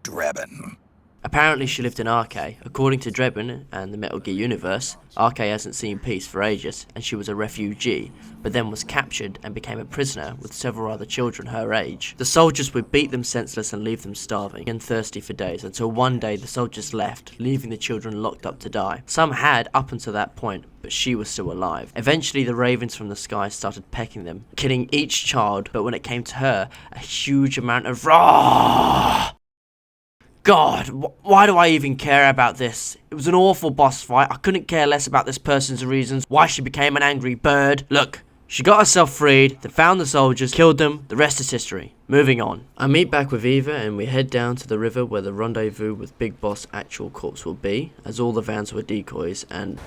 Drebin. Apparently she lived in Arcade. According to Drebin and the Metal Gear universe, Arcade hasn't seen peace for ages, and she was a refugee, but then was captured and became a prisoner with several other children her age. The soldiers would beat them senseless and leave them starving and thirsty for days, until one day the soldiers left, leaving the children locked up to die. Some had up until that point, but she was still alive. Eventually the ravens from the sky started pecking them, killing each child, but when it came to her, a huge amount of God, why do I even care about this? It was an awful boss fight. I couldn't care less about this person's reasons, why she became an angry bird. Look, she got herself freed, then found the soldiers, killed them, the rest is history. Moving on. I meet back with Eva and we head down to the river where the rendezvous with Big Boss' actual corpse will be, as all the vans were decoys and...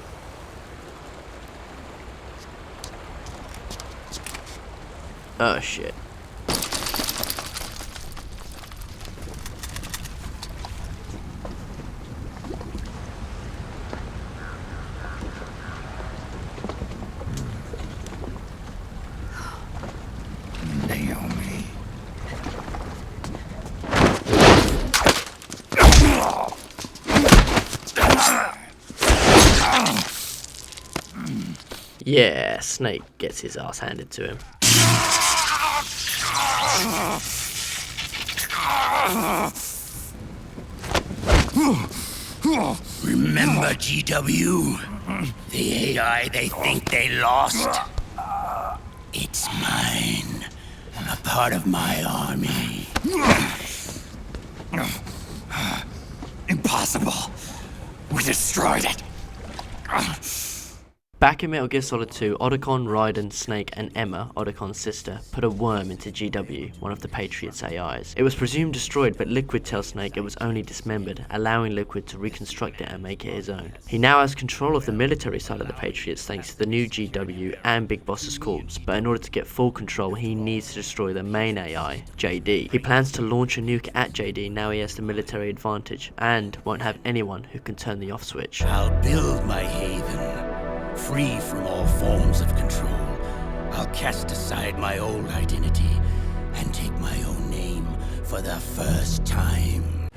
oh shit. Yeah, Snake gets his ass handed to him. Remember, GW? The AI they think they lost? It's mine. I'm a part of my army. Impossible. We destroyed it. Back in Metal Gear Solid 2, Otacon, Raiden, Snake and Emma, Otacon's sister, put a worm into GW, one of the Patriots' AIs. It was presumed destroyed, but Liquid tells Snake it was only dismembered, allowing Liquid to reconstruct it and make it his own. He now has control of the military side of the Patriots thanks to the new GW and Big Boss's corpse, but in order to get full control he needs to destroy the main AI, JD. He plans to launch a nuke at JD now he has the military advantage, and won't have anyone who can turn the off switch. I'll build my haven. Free from all forms of control, I'll cast aside my old identity and take my own name for the first time.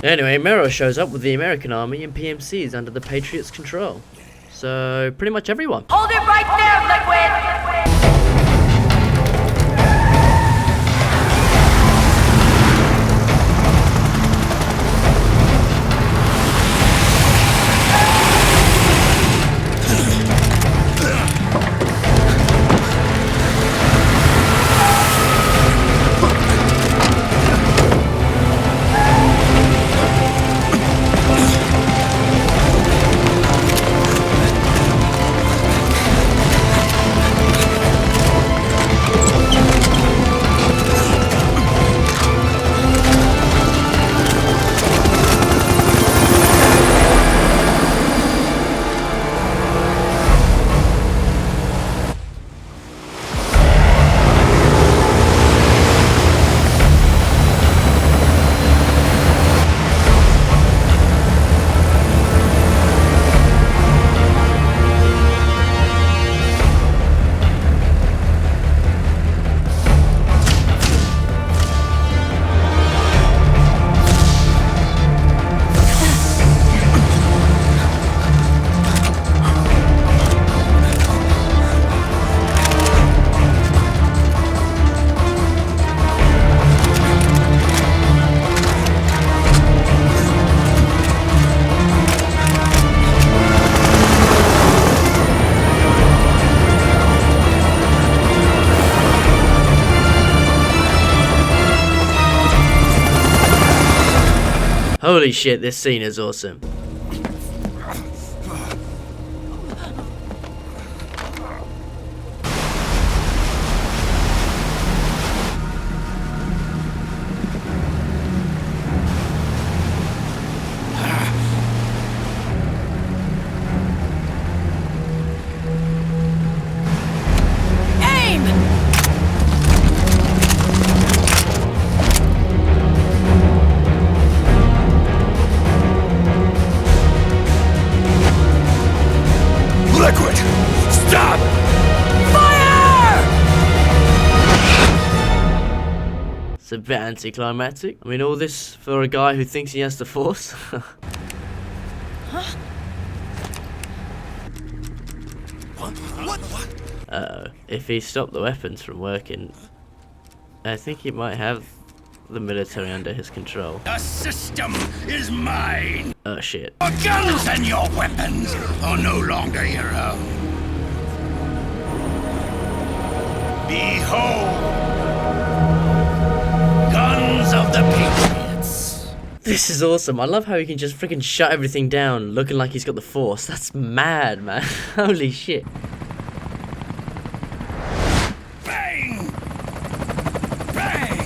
Anyway, Mero shows up with the American army and PMCs under the Patriots' control. So, pretty much everyone. Hold it right there, Liquid! Holy shit, this scene is awesome. Liquid! Stop! It's a bit anticlimactic. I mean, all this for a guy who thinks he has the Force. If he stopped the weapons from working, I think he might have the military under his control. The system is mine! Oh shit. Your guns and your weapons are no longer your own. Behold! Guns of the Patriots! This is awesome. I love how he can just freaking shut everything down looking like he's got the Force. That's mad, man. Holy shit. Bang! Bang!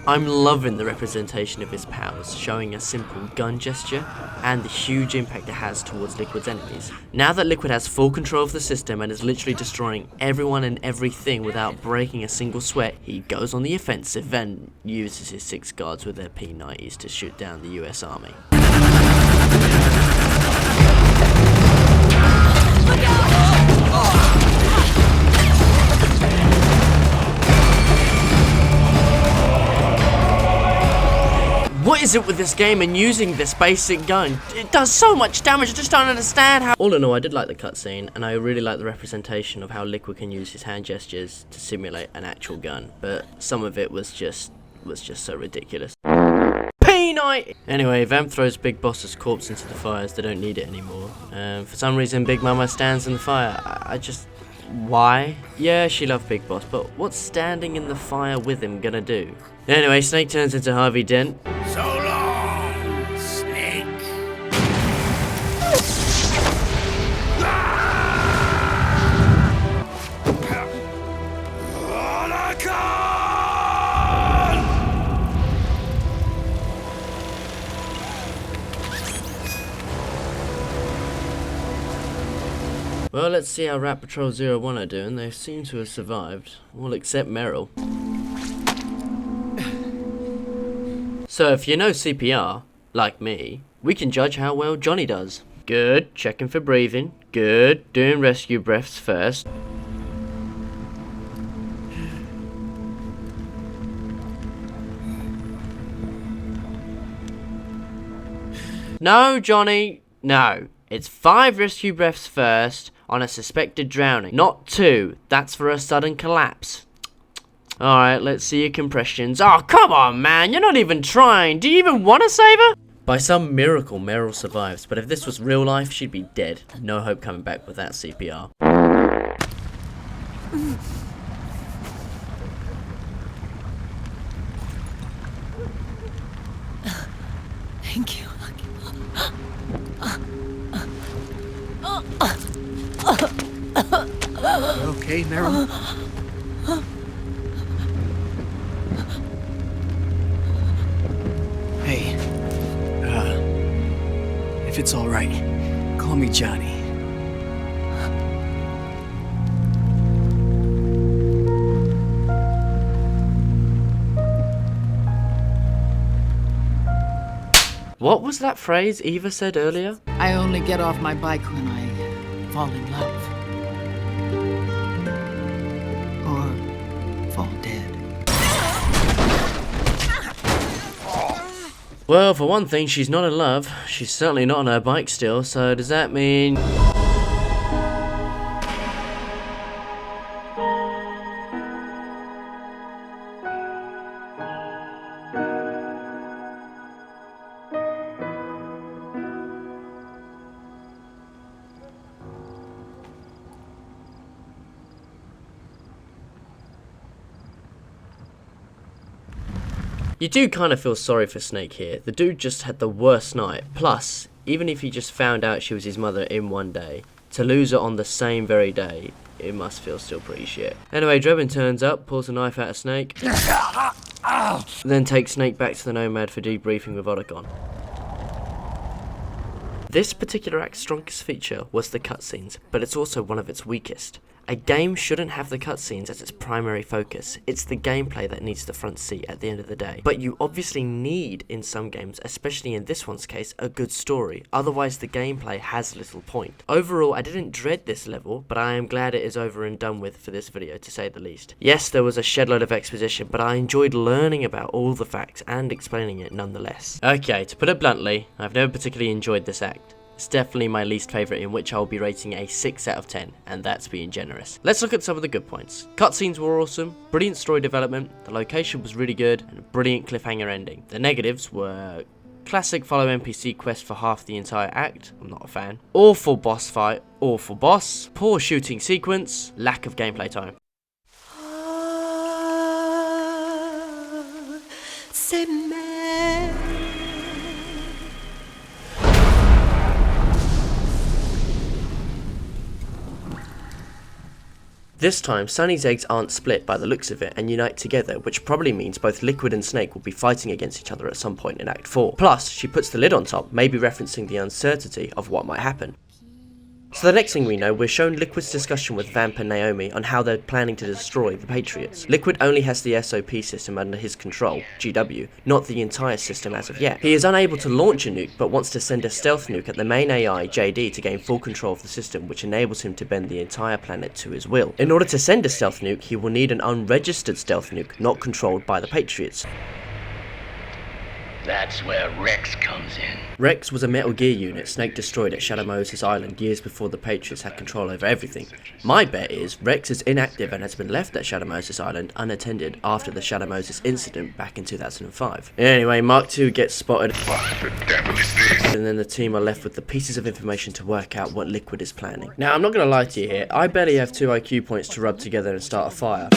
I'm loving the representation of his powers, showing a simple gun gesture and the huge impact it has towards Liquid's enemies. Now that Liquid has full control of the system and is literally destroying everyone and everything without breaking a single sweat, he goes on the offensive and uses his 6 guards with their P90s to shoot down the US Army. What is it with this game and using this basic gun? It does so much damage, I just don't understand how. All in all, I did like the cutscene, and I really like the representation of how Liquid can use his hand gestures to simulate an actual gun, but some of it was just so ridiculous. P90! Anyway, Vamp throws Big Boss's corpse into the fire as they don't need it anymore. For some reason, Big Mama stands in the fire. I just... Why? Yeah, she loved Big Boss, but what's standing in the fire with him gonna do? Anyway, Snake turns into Harvey Dent. So long, Snake. Well, let's see how Rat Patrol 01 are doing. They seem to have survived. Well, except Meryl. So if you know CPR, like me, we can judge how well Johnny does. Good, checking for breathing. Good, doing rescue breaths first. No, Johnny, no. It's 5 rescue breaths first on a suspected drowning, not 2. That's for a sudden collapse. Alright, let's see your compressions. Oh, come on, man. You're not even trying. Do you even want to save her? By some miracle, Meryl survives, but if this was real life, she'd be dead. No hope coming back with that CPR. Thank you. You okay, Meryl? Hey, if it's all right, call me Johnny. What was that phrase Eva said earlier? I only get off my bike when I fall in love. Well, for one thing, she's not in love. She's certainly not on her bike still, so does that mean... You do kind of feel sorry for Snake here. The dude just had the worst night. Plus, even if he just found out she was his mother in one day, to lose her on the same very day, it must feel still pretty shit. Anyway, Drebin turns up, pulls a knife out of Snake, then takes Snake back to the Nomad for debriefing with Otacon. This particular act's strongest feature was the cutscenes, but it's also one of its weakest. A game shouldn't have the cutscenes as its primary focus. It's the gameplay that needs the front seat at the end of the day. But you obviously need, in some games, especially in this one's case, a good story. Otherwise the gameplay has little point. Overall, I didn't dread this level, but I am glad it is over and done with for this video, to say the least. Yes, there was a shed load of exposition, but I enjoyed learning about all the facts and explaining it nonetheless. Okay, to put it bluntly, I've never particularly enjoyed this act. It's definitely my least favourite, in which I'll be rating a 6 out of 10, and that's being generous. Let's look at some of the good points. Cutscenes were awesome, brilliant story development, the location was really good, and a brilliant cliffhanger ending. The negatives were classic follow NPC quest for half the entire act, I'm not a fan. Awful boss fight, awful boss, poor shooting sequence, lack of gameplay time. This time, Sunny's eggs aren't split by the looks of it and unite together, which probably means both Liquid and Snake will be fighting against each other at some point in Act 4. Plus, she puts the lid on top, maybe referencing the uncertainty of what might happen. So the next thing we know, we're shown Liquid's discussion with Vamp and Naomi on how they're planning to destroy the Patriots. Liquid only has the SOP system under his control, GW, not the entire system as of yet. He is unable to launch a nuke, but wants to send a stealth nuke at the main AI, JD, to gain full control of the system, which enables him to bend the entire planet to his will. In order to send a stealth nuke, he will need an unregistered stealth nuke, not controlled by the Patriots. That's where Rex comes in. Rex was a Metal Gear unit Snake destroyed at Shadow Moses Island years before the Patriots had control over everything. My bet is Rex is inactive and has been left at Shadow Moses Island unattended after the Shadow Moses incident back in 2005. Anyway, Mark II gets spotted, and then the team are left with the pieces of information to work out what Liquid is planning. Now, I'm not going to lie to you here, I barely have 2 IQ points to rub together and start a fire.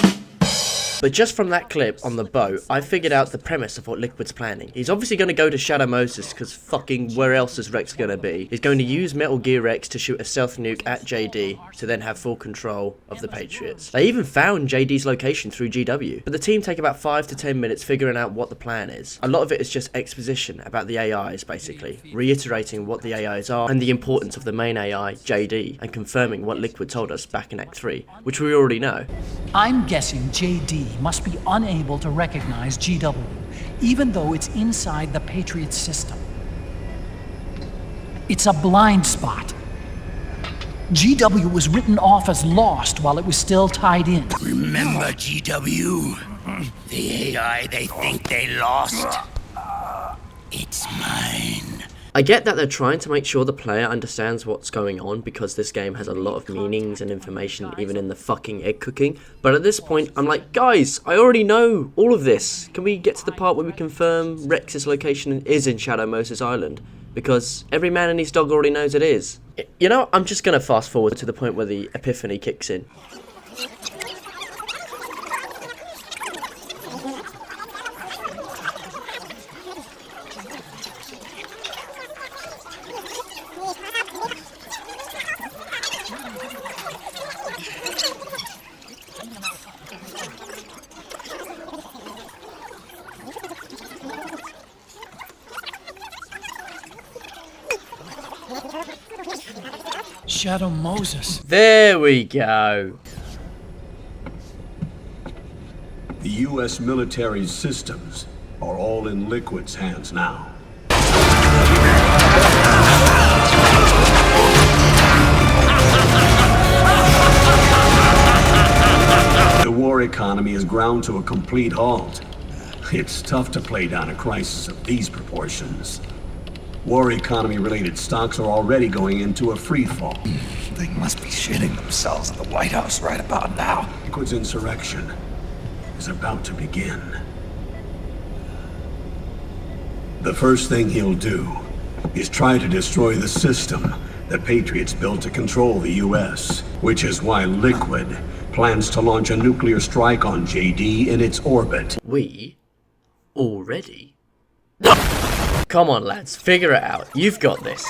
But just from that clip on the boat, I figured out the premise of what Liquid's planning. He's obviously going to go to Shadow Moses, because fucking where else is Rex going to be? He's going to use Metal Gear Rex to shoot a stealth nuke at JD, to then have full control of the Patriots. They even found JD's location through GW. But the team take about 5 to 10 minutes figuring out what the plan is. A lot of it is just exposition about the AIs, basically, reiterating what the AIs are and the importance of the main AI, JD, and confirming what Liquid told us back in Act 3, which we already know. I'm guessing JD must be unable to recognize GW, even though it's inside the Patriot system. It's a blind spot. GW was written off as lost while it was still tied in. Remember GW? The AI they think they lost? It's mine. I get that they're trying to make sure the player understands what's going on because this game has a lot of meanings and information even in the fucking egg cooking, but at this point I'm like, guys, I already know all of this. Can we get to the part where we confirm Rex's location is in Shadow Moses Island? Because every man and his dog already knows it is. You know, I'm just gonna fast forward to the point where the epiphany kicks in. Shadow Moses. There we go. The U.S. military's systems are all in Liquid's hands now. The war economy is ground to a complete halt. It's tough to play down a crisis of these proportions. War economy-related stocks are already going into a free fall. They must be shitting themselves at the White House right about now. Liquid's insurrection is about to begin. The first thing he'll do is try to destroy the system the Patriots built to control the U.S., which is why Liquid plans to launch a nuclear strike on JD in its orbit. We? Already? Come on, lads, figure it out. You've got this.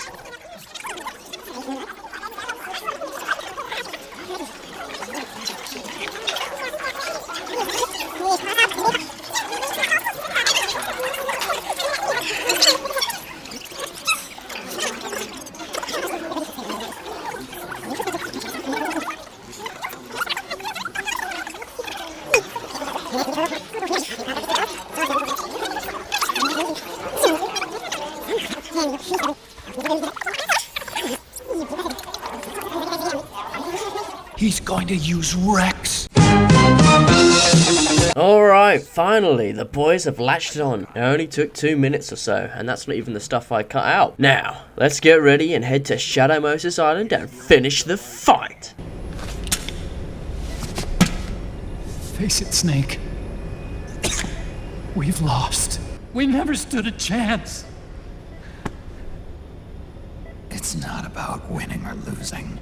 He's going to use Rex. Alright, finally, the boys have latched it on. It only took 2 minutes or so, and that's not even the stuff I cut out. Now, let's get ready and head to Shadow Moses Island and finish the fight. Face it, Snake. We've lost. We never stood a chance. It's not about winning or losing.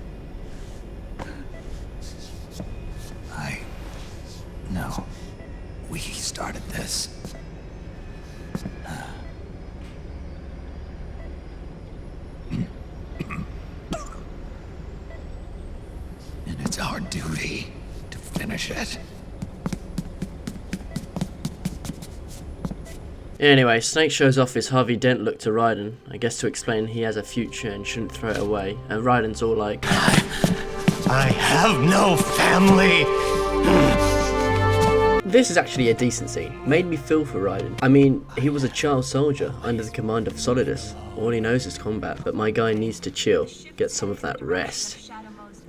No. We started this. And it's our duty to finish it. Anyway, Snake shows off his Harvey Dent look to Raiden, I guess to explain he has a future and shouldn't throw it away, and Raiden's all like, I have no family! This is actually a decent scene. Made me feel for Raiden. I mean, he was a child soldier under the command of Solidus. All he knows is combat, but my guy needs to chill, get some of that rest.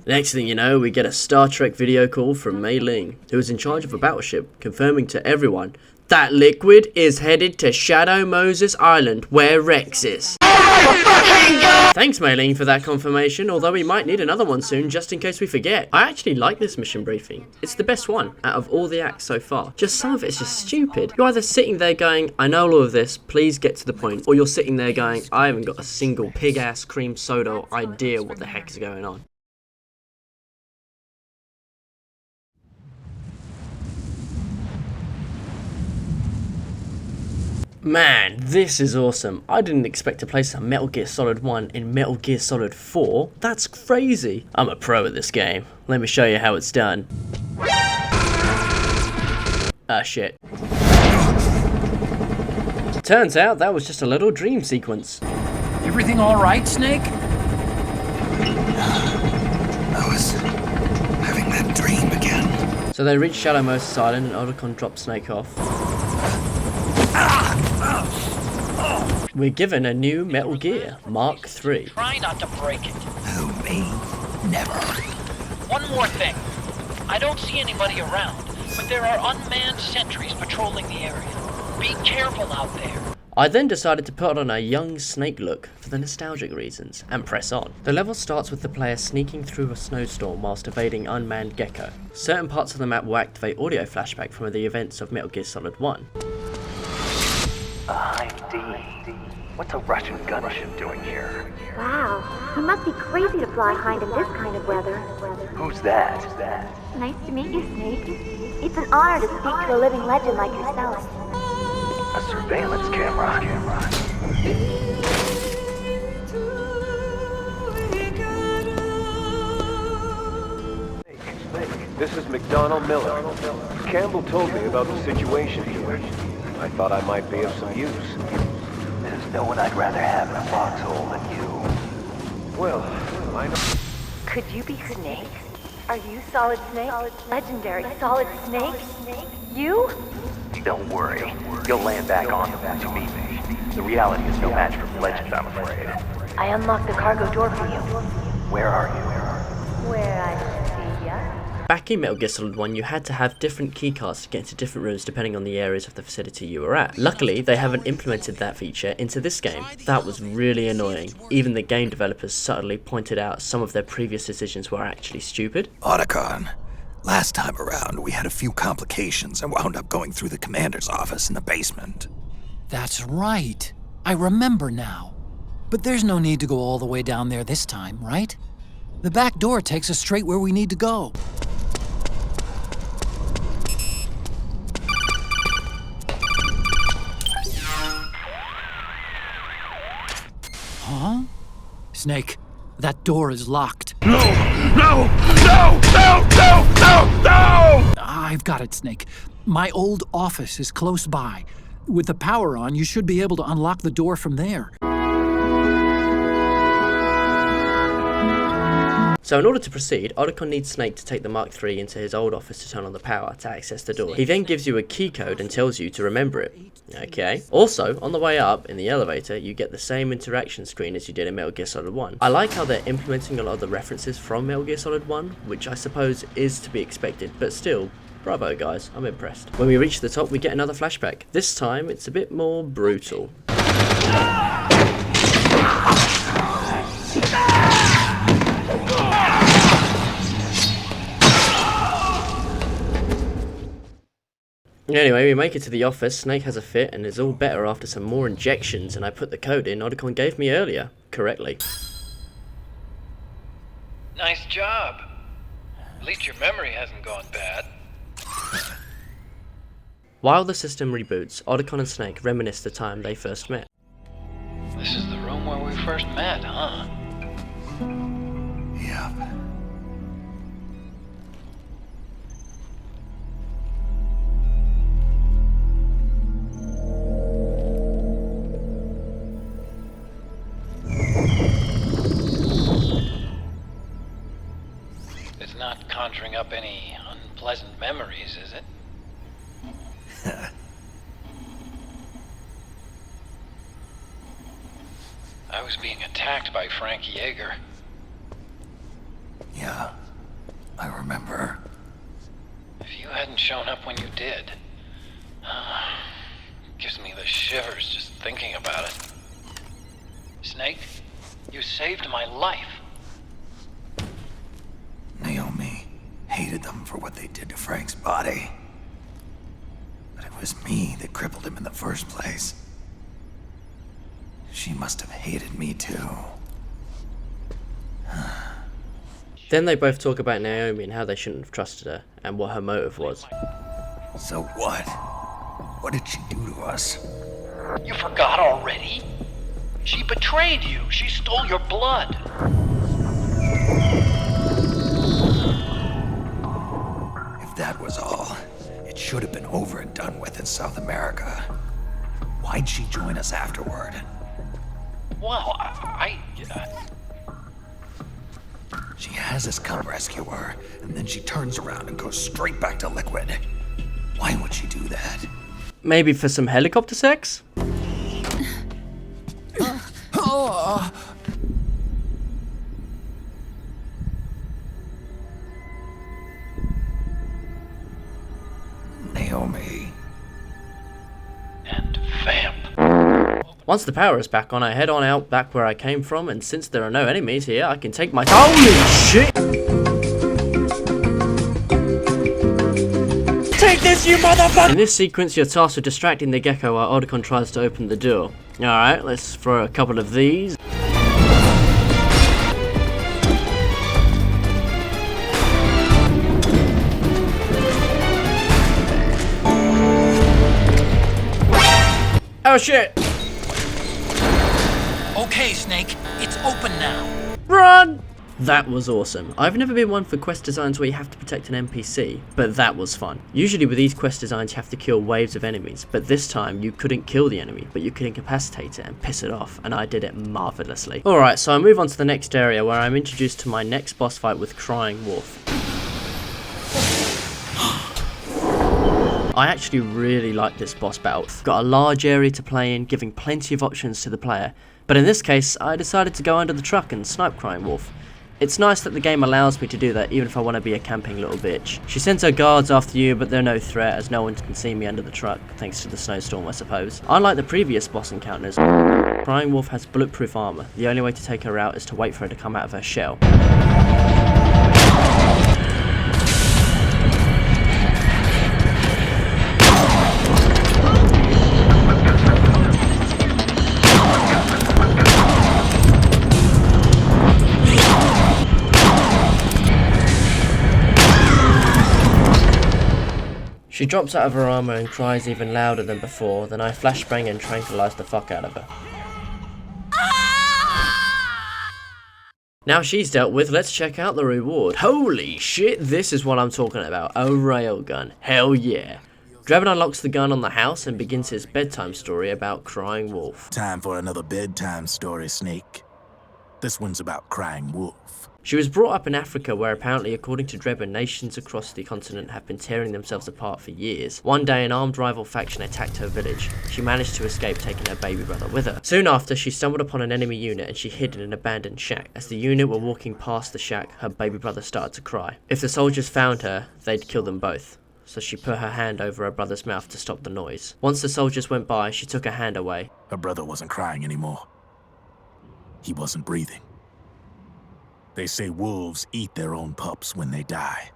Next thing you know, we get a Star Trek video call from Mei Ling, who is in charge of a battleship, confirming to everyone that Liquid is headed to Shadow Moses Island, where Rex is. Thanks, Mei Ling, for that confirmation, although we might need another one soon just in case we forget. I actually like this mission briefing. It's the best one out of all the acts so far. Just some of it's just stupid. You're either sitting there going, I know all of this, please get to the point, or you're sitting there going, I haven't got a single pig-ass cream soda idea what the heck is going on. Man, this is awesome. I didn't expect to play some Metal Gear Solid 1 in Metal Gear Solid 4. That's crazy. I'm a pro at this game. Let me show you how it's done. Ah, shit. Turns out that was just a little dream sequence. Everything all right, Snake? I was having that dream again. So they reach Shadow Moses Island and Otacon drops Snake off. We're given a new Metal Gear, Mark III. Try not to break it. Who, me? Never. One more thing. I don't see anybody around, but there are unmanned sentries patrolling the area. Be careful out there. I then decided to put on a young Snake look for the nostalgic reasons, and press on. The level starts with the player sneaking through a snowstorm whilst evading unmanned Gecko. Certain parts of the map will activate audio flashback from the events of Metal Gear Solid 1. Hi, D. What's a Russian gunship doing here? Wow, he must be crazy to fly hind in this kind of weather. Who's that? Nice to meet you, Snake. It's an honor to speak to a living legend like yourself. A surveillance camera. This is McDonald Miller. Campbell told me about the situation here. I thought I might be of some use. There's no one I'd rather have in a foxhole than you. Well, I know. Could you be Snake? Are you Solid Snake? Legendary Solid Snake? You? Don't worry. You'll land back on them once you meet me. The reality is no match for legend, I'm afraid. I unlocked the cargo door for you. Where are you? Where I see ya. Back in Metal Gear Solid 1, you had to have different keycards to get into different rooms depending on the areas of the facility you were at. Luckily, they haven't implemented that feature into this game. That was really annoying. Even the game developers subtly pointed out some of their previous decisions were actually stupid. Otacon, last time around we had a few complications and wound up going through the commander's office in the basement. That's right. I remember now. But there's no need to go all the way down there this time, right? The back door takes us straight where we need to go. Huh? Snake, that door is locked. No! No! No! No! No! No! No! I've got it, Snake. My old office is close by. With the power on, you should be able to unlock the door from there. So in order to proceed, Otacon needs Snake to take the Mark III into his old office to turn on the power to access the door. He then gives you a key code and tells you to remember it. Okay. Also, on the way up, in the elevator, you get the same interaction screen as you did in Metal Gear Solid 1. I like how they're implementing a lot of the references from Metal Gear Solid 1, which I suppose is to be expected, but still, bravo guys, I'm impressed. When we reach the top, we get another flashback. This time, it's a bit more brutal. Anyway, we make it to the office. Snake has a fit and is all better after some more injections, and I put the code in Otacon gave me earlier, correctly. Nice job. At least your memory hasn't gone bad. While the system reboots, Otacon and Snake reminisce the time they first met. This is the room where we first met, huh? Yep. It's not conjuring up any unpleasant memories, is it? I was being attacked by Frank Yeager. Yeah, I remember. If you hadn't shown up when you did, gives me the shivers just thinking about it. Snake, you saved my life. Naomi hated them for what they did to Frank's body. But it was me that crippled him in the first place. She must have hated me too. Then they both talk about Naomi and how they shouldn't have trusted her, and what her motive was. So what? What did she do to us? You forgot already? She betrayed you. She stole your blood. If that was all, it should have been over and done with in South America. Why'd she join us afterward? Well, She has us come rescue her, and then she turns around and goes straight back to Liquid. Why would she do that? Maybe for some helicopter sex? Naomi. And Vamp. Once the power is back on, I head on out back where I came from, and since there are no enemies here, I can take my— Holy shit! Take this, you motherfucker! In this sequence, you're tasked with distracting the gecko while Otacon tries to open the door. Alright, let's throw a couple of these. Oh shit! Okay, Snake, it's open now. Run! That was awesome. I've never been one for quest designs where you have to protect an NPC, but that was fun. Usually with these quest designs you have to kill waves of enemies, but this time you couldn't kill the enemy, but you could incapacitate it and piss it off, and I did it marvellously. Alright, so I move on to the next area where I'm introduced to my next boss fight with Crying Wolf. I actually really like this boss battle. It's got a large area to play in, giving plenty of options to the player, but in this case I decided to go under the truck and snipe Crying Wolf. It's nice that the game allows me to do that even if I want to be a camping little bitch. She sends her guards after you, but they're no threat as no one can see me under the truck, thanks to the snowstorm I suppose. Unlike the previous boss encounters, Crying Wolf has bulletproof armor. The only way to take her out is to wait for her to come out of her shell. She drops out of her armor and cries even louder than before, then I flashbang and tranquilize the fuck out of her. Now she's dealt with, let's check out the reward. Holy shit, this is what I'm talking about, a railgun, hell yeah. Drebin unlocks the gun on the house and begins his bedtime story about Crying Wolf. Time for another bedtime story, Snake. This one's about Crying Wolf. She was brought up in Africa where apparently, according to Drebin, nations across the continent have been tearing themselves apart for years. One day an armed rival faction attacked her village. She managed to escape, taking her baby brother with her. Soon after, she stumbled upon an enemy unit and she hid in an abandoned shack. As the unit were walking past the shack, her baby brother started to cry. If the soldiers found her, they'd kill them both. So she put her hand over her brother's mouth to stop the noise. Once the soldiers went by, she took her hand away. Her brother wasn't crying anymore. He wasn't breathing. They say wolves eat their own pups when they die.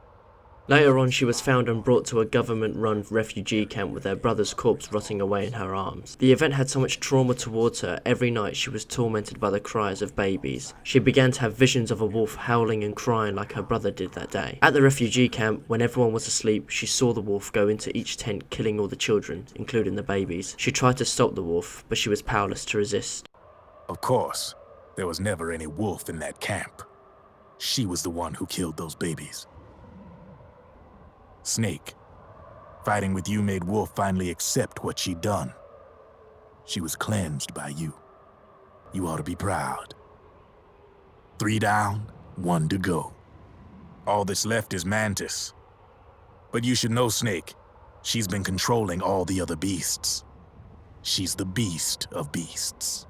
Later on, she was found and brought to a government-run refugee camp with her brother's corpse rotting away in her arms. The event had so much trauma towards her, every night she was tormented by the cries of babies. She began to have visions of a wolf howling and crying like her brother did that day. At the refugee camp, when everyone was asleep, she saw the wolf go into each tent, killing all the children, including the babies. She tried to stop the wolf, but she was powerless to resist. Of course, there was never any wolf in that camp. She was the one who killed those babies. Snake, fighting with you made Wolf finally accept what she'd done. She was cleansed by you. You ought to be proud. 3 down, 1 to go. All that's left is Mantis. But you should know, Snake, she's been controlling all the other beasts. She's the beast of beasts.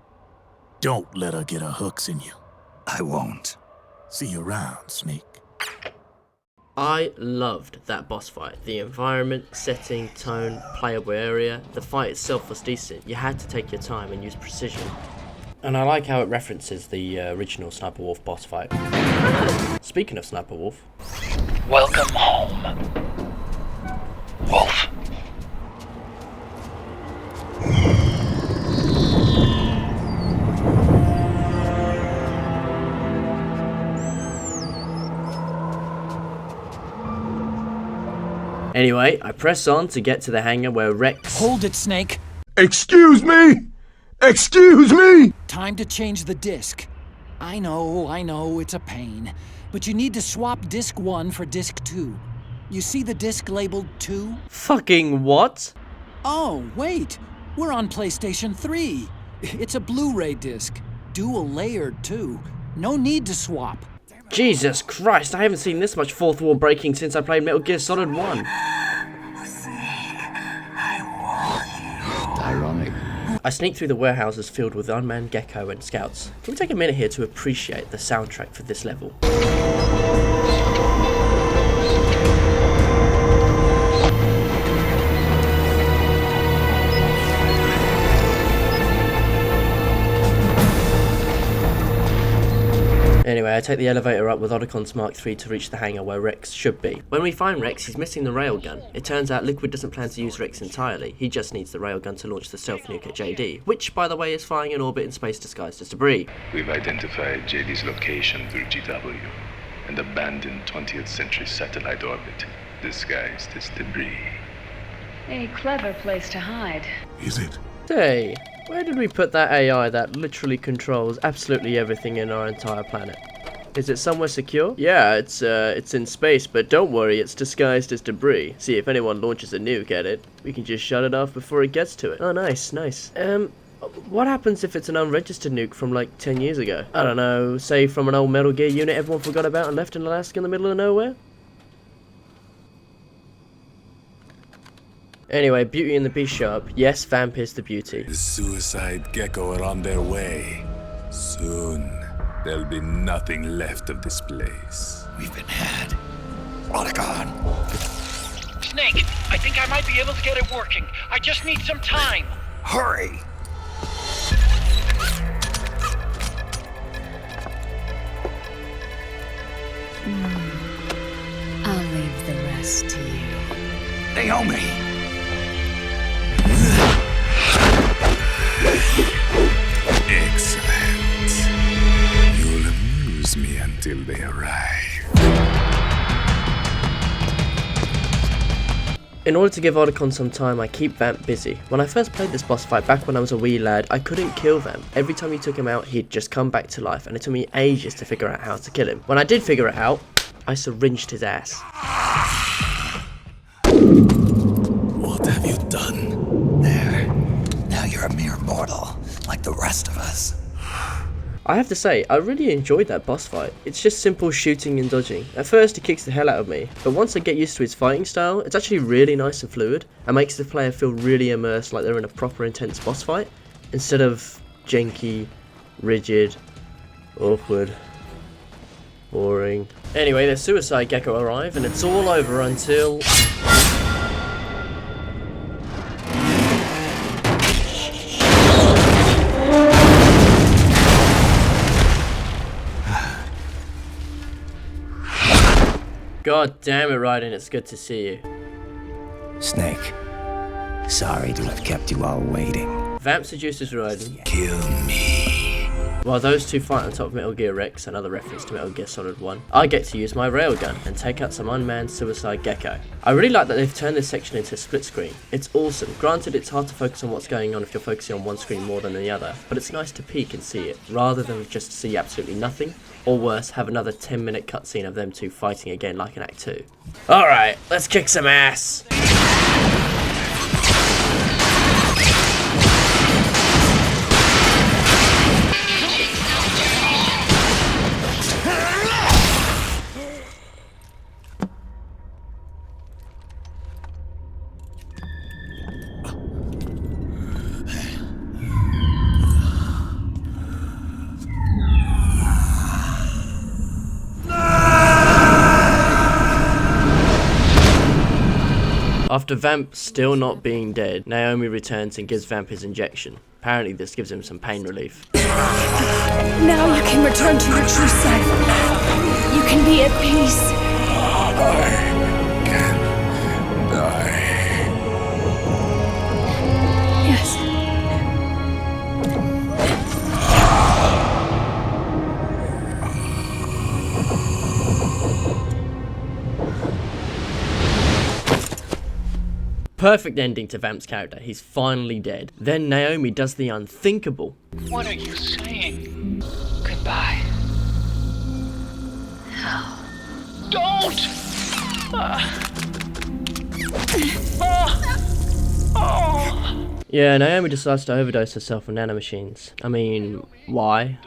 Don't let her get her hooks in you. I won't. See you around, Snake. I loved that boss fight. The environment, setting, tone, playable area. The fight itself was decent. You had to take your time and use precision. And I like how it references the original Sniper Wolf boss fight. Speaking of Sniper Wolf. Welcome home, Wolf. Anyway, I press on to get to the hangar where Rex... Hold it, Snake. Excuse me! Excuse me! Time to change the disc. I know, it's a pain. But you need to swap disc 1 for disc 2. You see the disc labeled 2? Fucking what? Oh, wait. We're on PlayStation 3. It's a Blu-ray disc. Dual layered, too. No need to swap. Jesus Christ, I haven't seen this much fourth wall breaking since I played Metal Gear Solid 1. Ironic. I sneak through the warehouses filled with unmanned gecko and scouts. Can we take a minute here to appreciate the soundtrack for this level? Anyway, I take the elevator up with Odocon's Mark III to reach the hangar where Rex should be. When we find Rex, he's missing the railgun. It turns out Liquid doesn't plan to use Rex entirely, he just needs the railgun to launch the stealth nuke at JD, which, by the way, is flying in orbit in space disguised as debris. We've identified JD's location through GW, an abandoned 20th century satellite orbit, disguised as debris. A clever place to hide. Is it? Hey, where did we put that AI that literally controls absolutely everything in our entire planet? Is it somewhere secure? Yeah, it's in space, but don't worry, it's disguised as debris. See, if anyone launches a nuke at it, we can just shut it off before it gets to it. Oh, nice. What happens if it's an unregistered nuke from like 10 years ago? I don't know, say from an old Metal Gear unit everyone forgot about and left in Alaska in the middle of nowhere? Anyway, Beauty and the Beast show up. Yes, Vamp is the Beauty. The suicide gecko are on their way. Soon. there'll be nothing left of this place. We've been had. Otacon! Snake, I think I might be able to get it working. I just need some time. Hurry! I'll leave the rest to you. Naomi! Excellent. You'll amuse me until they arrive. In order to give Otacon some time, I keep Vamp busy. When I first played this boss fight back when I was a wee lad, I couldn't kill Vamp. Every time you took him out, he'd just come back to life, and it took me ages to figure out how to kill him. When I did figure it out, I syringed his ass. What have you done? There. Now you're a mere mortal, like the rest of us. I have to say, I really enjoyed that boss fight. It's just simple shooting and dodging. At first, he kicks the hell out of me, but once I get used to his fighting style, it's actually really nice and fluid, and makes the player feel really immersed like they're in a proper intense boss fight, instead of janky, rigid, awkward, boring. Anyway, the Suicide Gecko arrive, and it's all over until... God damn it, Raiden, it's good to see you. Snake, sorry to have kept you all waiting. Vamp seduces Raiden. Kill me. While those two fight on top of Metal Gear Rex, another reference to Metal Gear Solid 1, I get to use my railgun and take out some unmanned Suicide Gecko. I really like that they've turned this section into a split screen. It's awesome. Granted, it's hard to focus on what's going on if you're focusing on one screen more than the other, but it's nice to peek and see it, rather than just see absolutely nothing, or worse, have another 10-minute cutscene of them two fighting again like in Act 2. Alright, let's kick some ass! After Vamp still not being dead, Naomi returns and gives Vamp his injection. Apparently this gives him some pain relief. Now you can return to your true self. You can be at peace. I can die. Yes. Perfect ending to Vamp's character, he's finally dead. Then Naomi does the unthinkable. What are you saying? Goodbye. Don't! Yeah, Naomi decides to overdose herself on nanomachines. I mean, why?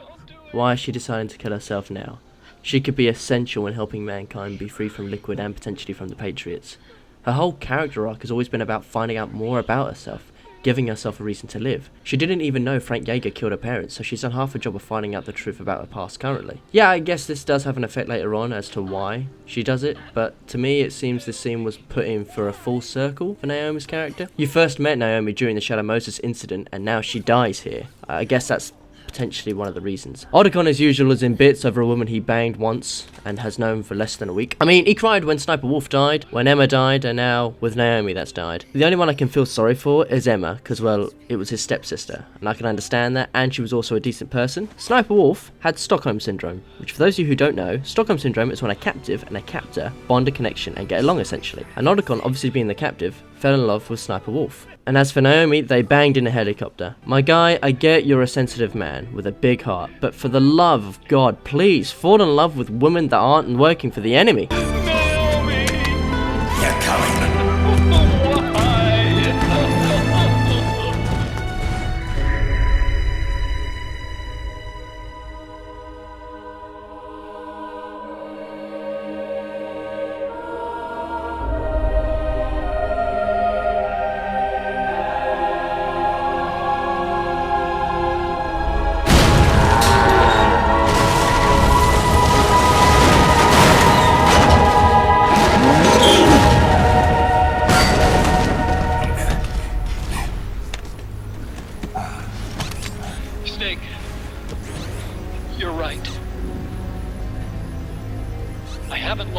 Why is she deciding to kill herself now? She could be essential in helping mankind be free from Liquid and potentially from the Patriots. Her whole character arc has always been about finding out more about herself, giving herself a reason to live. She didn't even know Frank Jaeger killed her parents, so she's done half a job of finding out the truth about her past currently. Yeah, I guess this does have an effect later on as to why she does it, but to me it seems this scene was put in for a full circle for Naomi's character. You first met Naomi during the Shadow Moses incident, and now she dies here. I guess that's potentially one of the reasons. Otacon as usual is in bits over a woman he banged once and has known for less than a week. I mean, he cried when Sniper Wolf died, when Emma died, and now with Naomi that's died. The only one I can feel sorry for is Emma, because well, it was his stepsister, and I can understand that, and she was also a decent person. Sniper Wolf had Stockholm Syndrome, which for those of you who don't know, Stockholm Syndrome is when a captive and a captor bond a connection and get along essentially. And Otacon, obviously being the captive, fell in love with Sniper Wolf. And as for Naomi, they banged in a helicopter. My guy, I get you're a sensitive man with a big heart, but for the love of God, please fall in love with women that aren't working for the enemy. You're coming.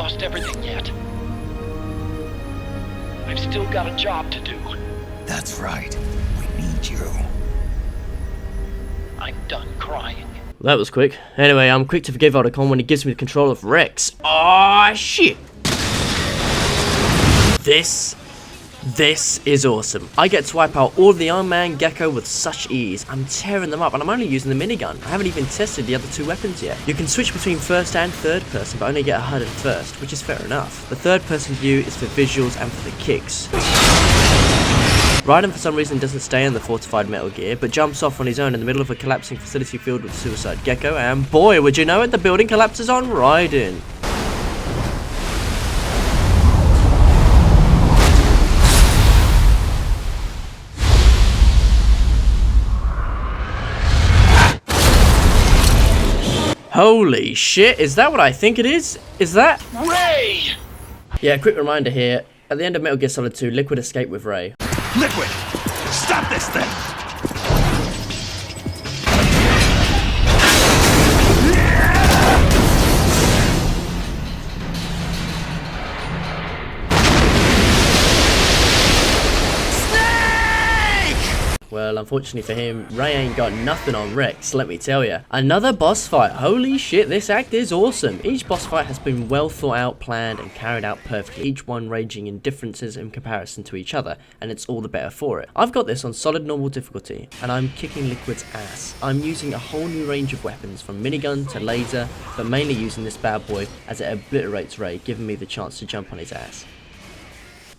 lost everything yet. I've still got a job to do. That's right. We need you. I'm done crying. That was quick. Anyway, I'm quick to forgive Otacon when he gives me the control of Rex. Oh shit! This is awesome. I get to wipe out all the Iron Man Gecko with such ease. I'm tearing them up and I'm only using the minigun. I haven't even tested the other two weapons yet. You can switch between first and third person, but only get a HUD in first, which is fair enough. The third person view is for visuals and for the kicks. Raiden for some reason doesn't stay in the fortified Metal Gear, but jumps off on his own in the middle of a collapsing facility filled with Suicide Gecko, and boy would you know it, the building collapses on Raiden. Holy shit, is that what I think it is? Is that Ray? Yeah, quick reminder here. At the end of Metal Gear Solid 2, Liquid escaped with Ray. Liquid! Stop this thing! Well, unfortunately for him, Ray ain't got nothing on Rex, let me tell ya. Another boss fight. Holy shit, this act is awesome. Each boss fight has been well thought out, planned, and carried out perfectly, each one ranging in differences in comparison to each other, and it's all the better for it. I've got this on solid normal difficulty, and I'm kicking Liquid's ass. I'm using a whole new range of weapons, from minigun to laser, but mainly using this bad boy as it obliterates Ray, giving me the chance to jump on his ass.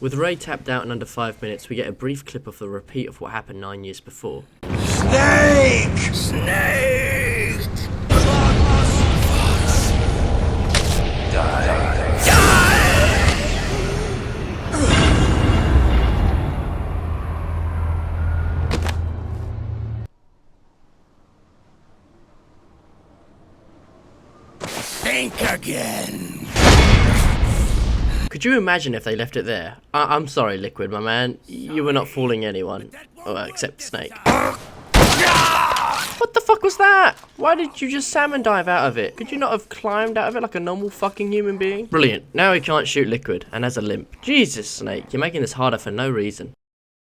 With Ray tapped out in under 5 minutes, we get a brief clip of the repeat of what happened 9 years before. Snake! Snake! Think again. Could you imagine if they left it there? I'm sorry, Liquid, my man. You were not fooling anyone. Except Snake. What the fuck was that? Why did you just salmon dive out of it? Could you not have climbed out of it like a normal fucking human being? Brilliant. Now he can't shoot Liquid, and has a limp. Jesus, Snake, you're making this harder for no reason.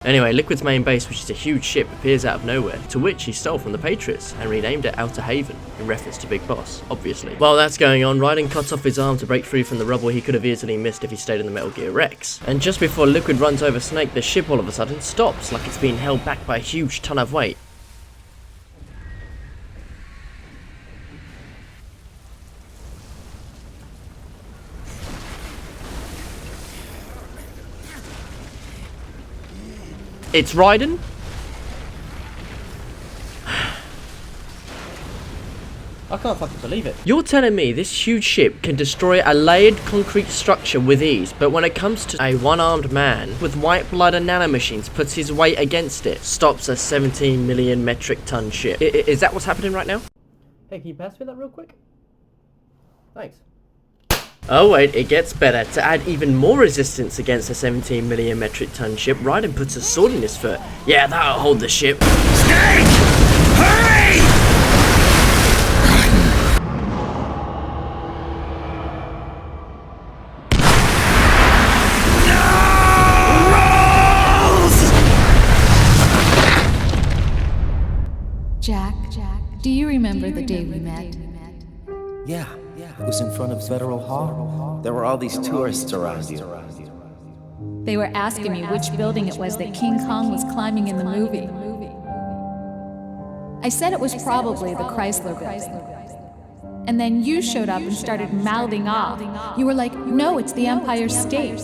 Anyway, Liquid's main base, which is a huge ship, appears out of nowhere, to which he stole from the Patriots and renamed it Outer Haven, in reference to Big Boss, obviously. While that's going on, Raiden cuts off his arm to break free from the rubble he could have easily missed if he stayed in the Metal Gear Rex. And just before Liquid runs over Snake, the ship all of a sudden stops, like it's being held back by a huge ton of weight. It's Raiden? I can't fucking believe it. You're telling me this huge ship can destroy a layered concrete structure with ease, but when it comes to a one-armed man with white blood and nanomachines puts his weight against it, stops a 17 million metric ton ship. Is that what's happening right now? Hey, can you pass me that real quick? Thanks. Oh wait, it gets better. To add even more resistance against a 17 million metric ton ship, Raiden puts a sword in his foot. Yeah, that'll hold the ship. Snake! Hurry! Jack, do you remember the day we met? Yeah, it was in front of Federal Hall. There were all these tourists around you. They were asking me which building it was that King Kong was climbing in the movie. I said it was probably the Chrysler Building. And then you showed up and started mouthing off. You were like, no, it's the Empire State.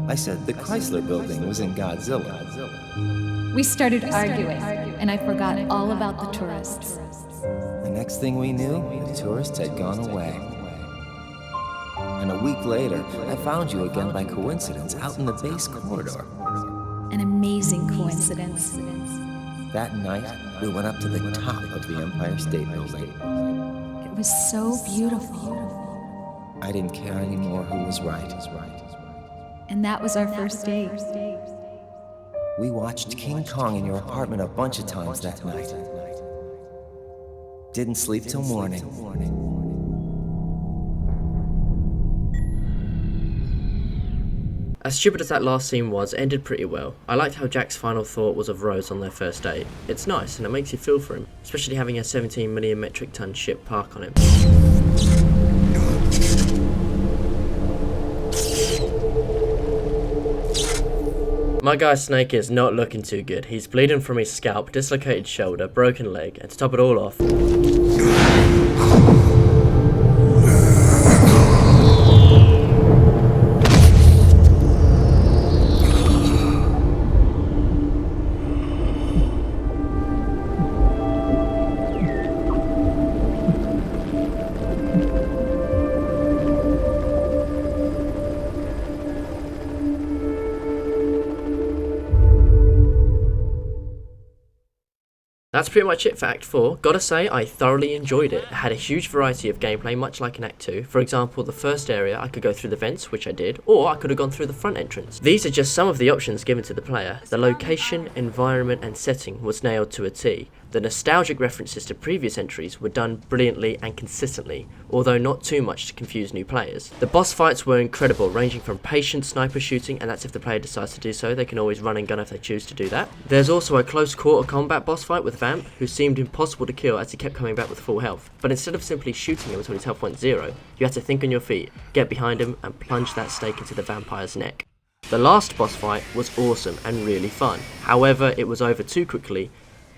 I said the Chrysler Building was in Godzilla. We started arguing, and I forgot all about the tourists. The next thing we knew, the tourists had gone away. And a week later, I found you again by coincidence out in the base corridor. An amazing coincidence. That night, we went up to the top of the Empire State Building. It was so beautiful. I didn't care anymore who was right. And that was our first date. We watched King Kong in your apartment a bunch of times that night. Didn't sleep till morning. As stupid as that last scene was, it ended pretty well. I liked how Jack's final thought was of Rose on their first date. It's nice and it makes you feel for him, especially having a 17 million metric ton ship park on him. My guy Snake is not looking too good. He's bleeding from his scalp, dislocated shoulder, broken leg, and to top it all off, that's pretty much it for Act 4. Gotta say, I thoroughly enjoyed it. It had a huge variety of gameplay, much like in Act 2. For example, the first area, I could go through the vents, which I did, or I could have gone through the front entrance. These are just some of the options given to the player. The location, environment, and setting was nailed to a T. The nostalgic references to previous entries were done brilliantly and consistently, although not too much to confuse new players. The boss fights were incredible, ranging from patient sniper shooting, and that's if the player decides to do so. They can always run and gun if they choose to do that. There's also a close quarter combat boss fight with Vamp, who seemed impossible to kill as he kept coming back with full health. But instead of simply shooting him until his health went zero, you had to think on your feet, get behind him, and plunge that stake into the vampire's neck. The last boss fight was awesome and really fun. However, it was over too quickly,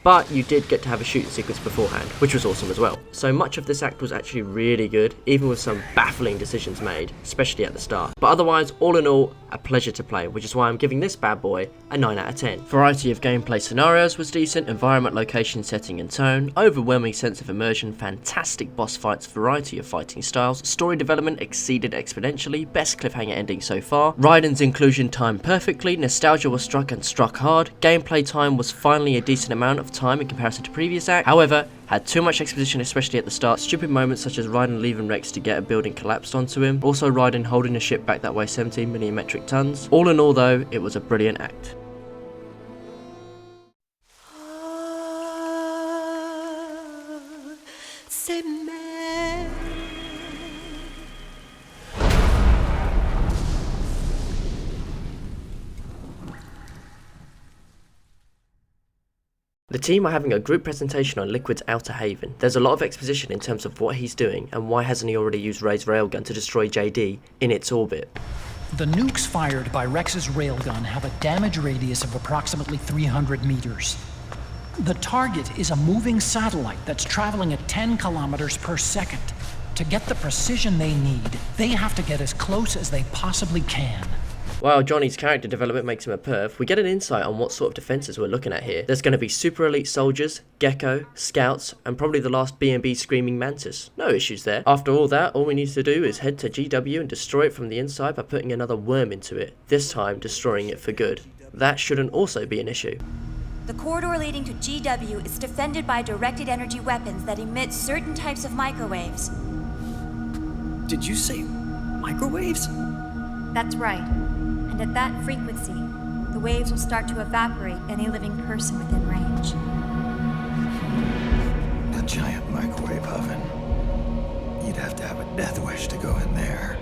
but you did get to have a shooting sequence beforehand, which was awesome as well. So much of this act was actually really good, even with some baffling decisions made, especially at the start. But otherwise, all in all, a pleasure to play, which is why I'm giving this bad boy a 9 out of 10. Variety of gameplay scenarios was decent, environment, location, setting and tone, overwhelming sense of immersion, fantastic boss fights, variety of fighting styles, story development exceeded exponentially, best cliffhanger ending so far, Raiden's inclusion timed perfectly, nostalgia was struck and struck hard, gameplay time was finally a decent amount of time in comparison to previous acts, however, had too much exposition, especially at the start. Stupid moments such as Raiden leaving Rex to get a building collapsed onto him, also Raiden holding a ship back that way 17 million metric tons. All in all though, it was a brilliant act. The team are having a group presentation on Liquid's Outer Haven. There's a lot of exposition in terms of what he's doing and why hasn't he already used Ray's railgun to destroy JD in its orbit. The nukes fired by Rex's railgun have a damage radius of approximately 300 meters. The target is a moving satellite that's traveling at 10 kilometers per second. To get the precision they need, they have to get as close as they possibly can. While Johnny's character development makes him a perv, we get an insight on what sort of defences we're looking at here. There's going to be super elite soldiers, Gecko, scouts, and probably the last B&B screaming mantis. No issues there. After all that, all we need to do is head to GW and destroy it from the inside by putting another worm into it, this time destroying it for good. That shouldn't also be an issue. The corridor leading to GW is defended by directed energy weapons that emit certain types of microwaves. Did you say microwaves? That's right. And at that frequency, the waves will start to evaporate any living person within range. A giant microwave oven. You'd have to have a death wish to go in there.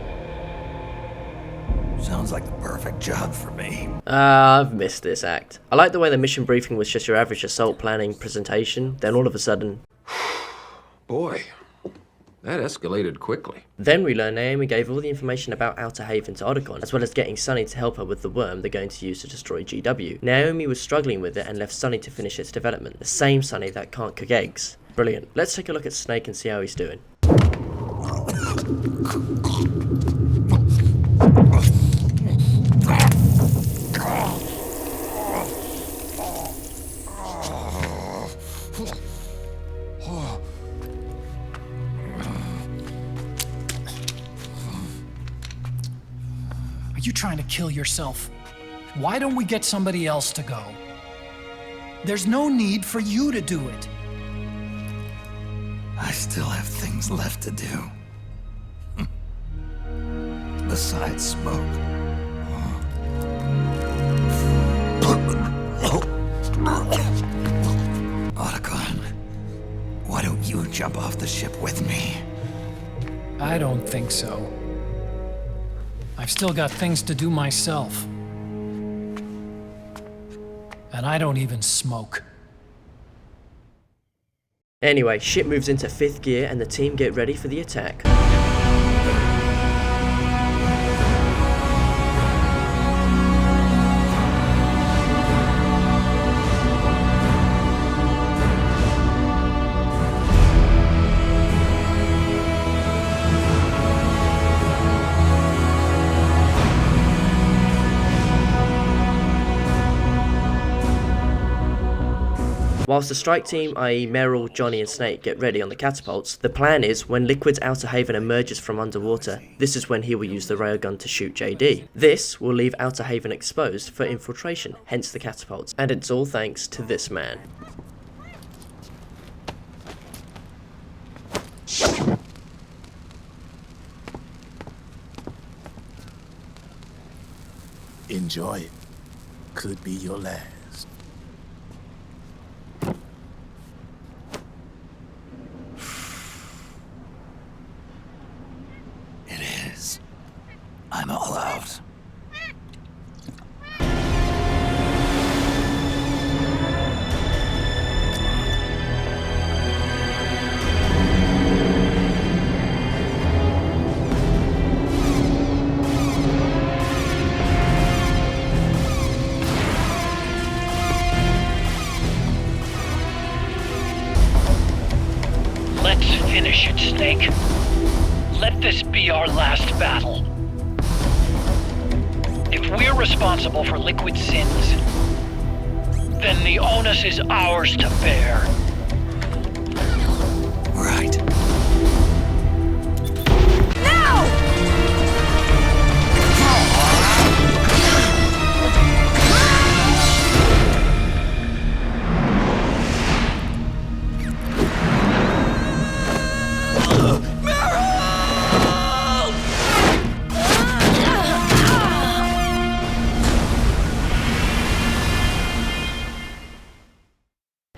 Sounds like the perfect job for me. I've missed this act. I like the way the mission briefing was just your average assault planning presentation, then all of a sudden... Boy, that escalated quickly. Then we learn Naomi gave all the information about Outer Haven to Otacon, as well as getting Sunny to help her with the worm they're going to use to destroy GW. Naomi was struggling with it and left Sunny to finish its development. The same Sunny that can't cook eggs. Brilliant. Let's take a look at Snake and see how he's doing. Are you trying to kill yourself? Why don't we get somebody else to go? There's no need for you to do it. I still have things left to do. Besides smoke. Otacon, why don't you jump off the ship with me? I don't think so. I've still got things to do myself. And I don't even smoke. Anyway, shit moves into 5th gear and the team get ready for the attack. Whilst the strike team, i.e. Meryl, Johnny and Snake, get ready on the catapults, the plan is when Liquid's outer haven emerges from underwater, this is when he will use the railgun to shoot JD. This will leave outer haven exposed for infiltration, hence the catapults, and it's all thanks to this man. Enjoy it. Could be your last. I'm all out. Let's finish it, Snake. Let this be our last battle. If we're responsible for Liquid's sins, then the onus is ours to bear. Right.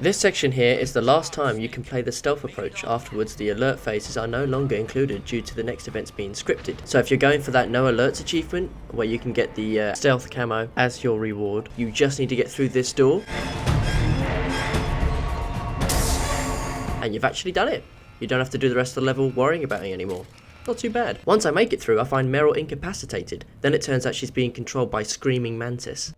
This section here is the last time you can play the stealth approach. Afterwards, the alert phases are no longer included due to the next events being scripted. So if you're going for that no alerts achievement, where you can get the stealth camo as your reward, you just need to get through this door. And you've actually done it. You don't have to do the rest of the level worrying about it anymore. Not too bad. Once I make it through, I find Meryl incapacitated. Then it turns out she's being controlled by Screaming Mantis.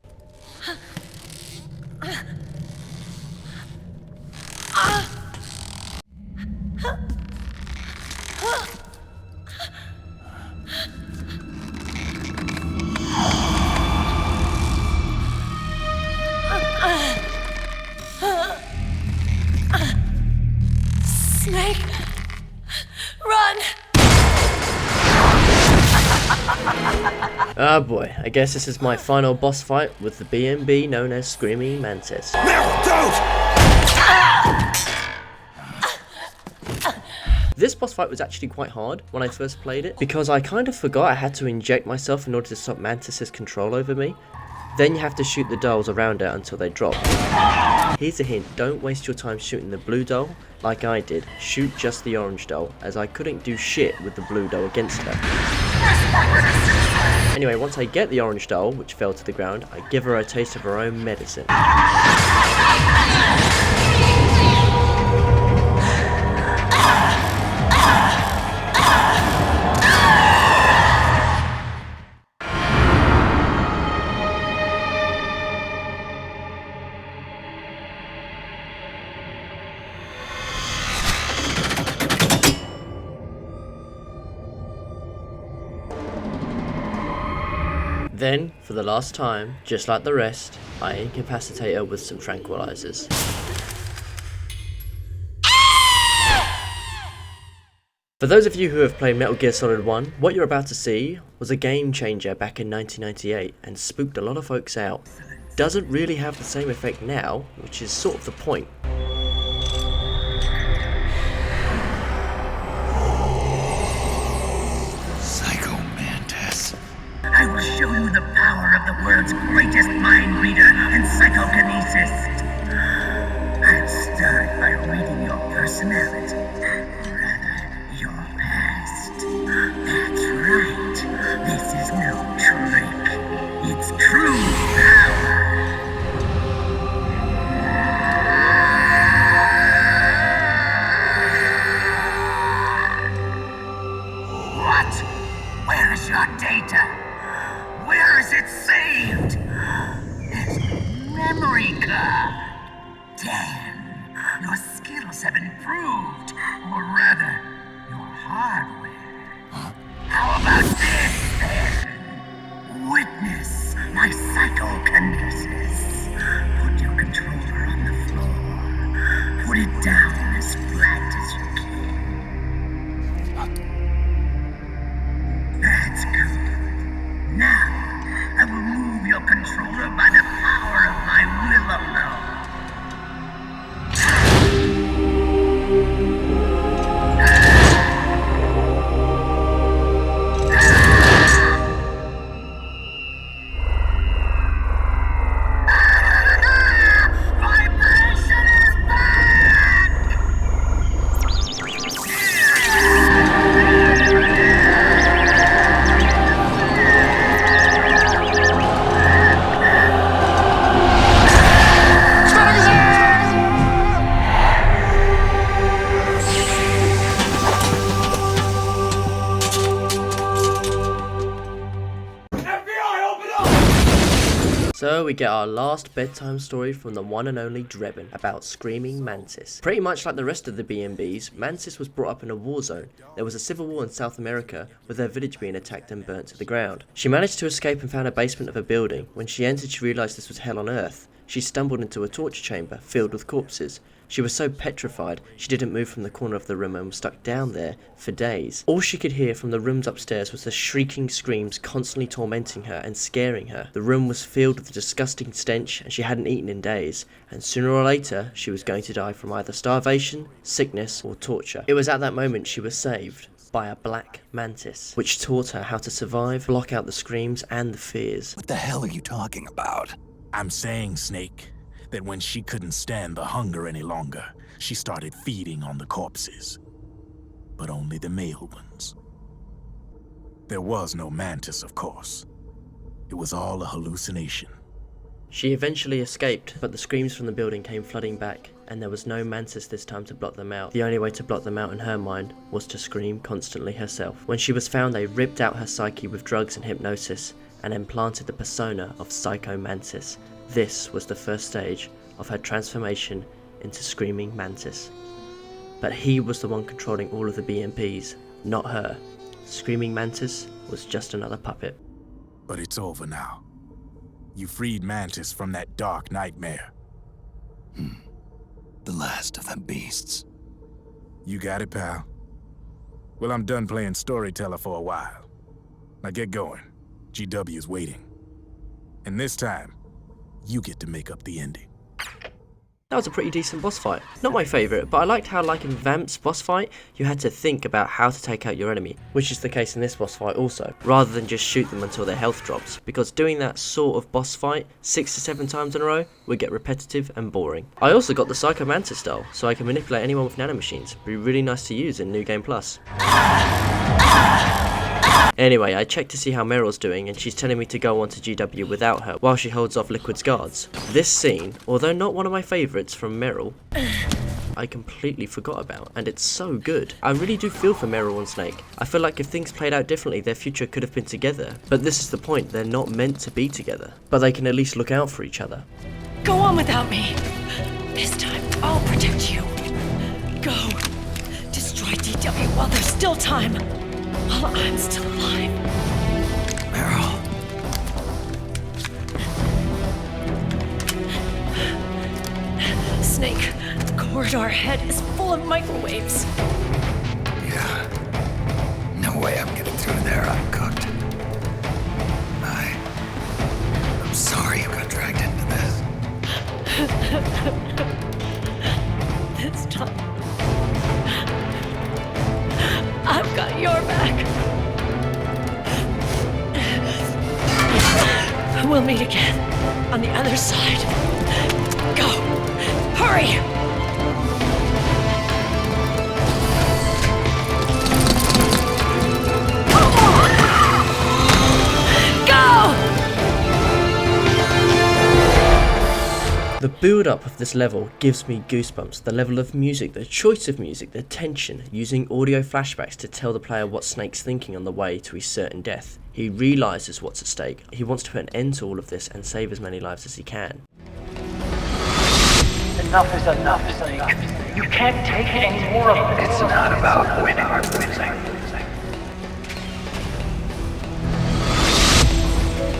Snake, run! Ah boy, I guess this is my final boss fight with the BMB known as Screaming Mantis. This boss fight was actually quite hard when I first played it, because I kind of forgot I had to inject myself in order to stop Mantis's control over me. Then you have to shoot the dolls around her until they drop. Here's a hint, don't waste your time shooting the blue doll like I did. Shoot just the orange doll, as I couldn't do shit with the blue doll against her. Anyway, once I get the orange doll, which fell to the ground, I give her a taste of her own medicine. Then, for the last time, just like the rest, I incapacitate her with some tranquilizers. For those of you who have played Metal Gear Solid 1, what you're about to see was a game changer back in 1998 and spooked a lot of folks out. Doesn't really have the same effect now, which is sort of the point. I will show you the power of the world's greatest mind reader and psychokinesis. I'll start by reading your personality, rather, your past. That's right. This is no Dan, your skills have improved, or rather, your hardware. How about this, then? Witness my psychokinesis. Put your controller on the floor. Put it down as flat as you can. That's good. Now, I will move your controller by the power of my will alone. So we get our last bedtime story from the one and only Drebin about Screaming Mantis. Pretty much like the rest of the B&Bs, Mantis was brought up in a war zone. There was a civil war in South America with their village being attacked and burnt to the ground. She managed to escape and found a basement of a building. When she entered, she realised this was hell on earth. She stumbled into a torture chamber filled with corpses. She was so petrified, she didn't move from the corner of the room and was stuck down there for days. All she could hear from the rooms upstairs was the shrieking screams constantly tormenting her and scaring her. The room was filled with a disgusting stench and she hadn't eaten in days, and sooner or later she was going to die from either starvation, sickness or torture. It was at that moment she was saved by a black mantis, which taught her how to survive, block out the screams and the fears. What the hell are you talking about? I'm saying, Snake, that when she couldn't stand the hunger any longer, she started feeding on the corpses. But only the male ones. There was no mantis, of course. It was all a hallucination. She eventually escaped, but the screams from the building came flooding back, and there was no mantis this time to block them out. The only way to block them out in her mind was to scream constantly herself. When she was found, they ripped out her psyche with drugs and hypnosis, and implanted the persona of Psycho Mantis. This was the first stage of her transformation into Screaming Mantis. But he was the one controlling all of the BMPs, not her. Screaming Mantis was just another puppet. But it's over now. You freed Mantis from that dark nightmare. The last of them beasts. You got it, pal. Well, I'm done playing storyteller for a while. Now get going. GW's waiting. And this time, you get to make up the ending. That was a pretty decent boss fight. Not my favourite, but I liked how, like in Vamp's boss fight, you had to think about how to take out your enemy, which is the case in this boss fight also, rather than just shoot them until their health drops, because doing that sort of boss fight 6 to 7 times in a row would get repetitive and boring. I also got the Psycho Mantis style, so I can manipulate anyone with nanomachines. Be really nice to use in New Game Plus. Anyway, I checked to see how Meryl's doing, and she's telling me to go on to GW without her, while she holds off Liquid's guards. This scene, although not one of my favourites from Meryl, I completely forgot about, and it's so good. I really do feel for Meryl and Snake. I feel like if things played out differently, their future could have been together. But this is the point, they're not meant to be together. But they can at least look out for each other. Go on without me. This time, I'll protect you. Go. Destroy DW while there's still time. While I'm still alive. Meryl. Snake, the corridor ahead is full of microwaves. Yeah. No way I'm getting through there uncooked. I'm sorry you got dragged into this. This time, I've got your back. We'll meet again on the other side. Go! Hurry! The build-up of this level gives me goosebumps. The level of music, the choice of music, the tension, using audio flashbacks to tell the player what Snake's thinking on the way to his certain death. He realises what's at stake. He wants to put an end to all of this and save as many lives as he can. Enough is enough, Snake. You can't take any more of this. It's not about winning or losing.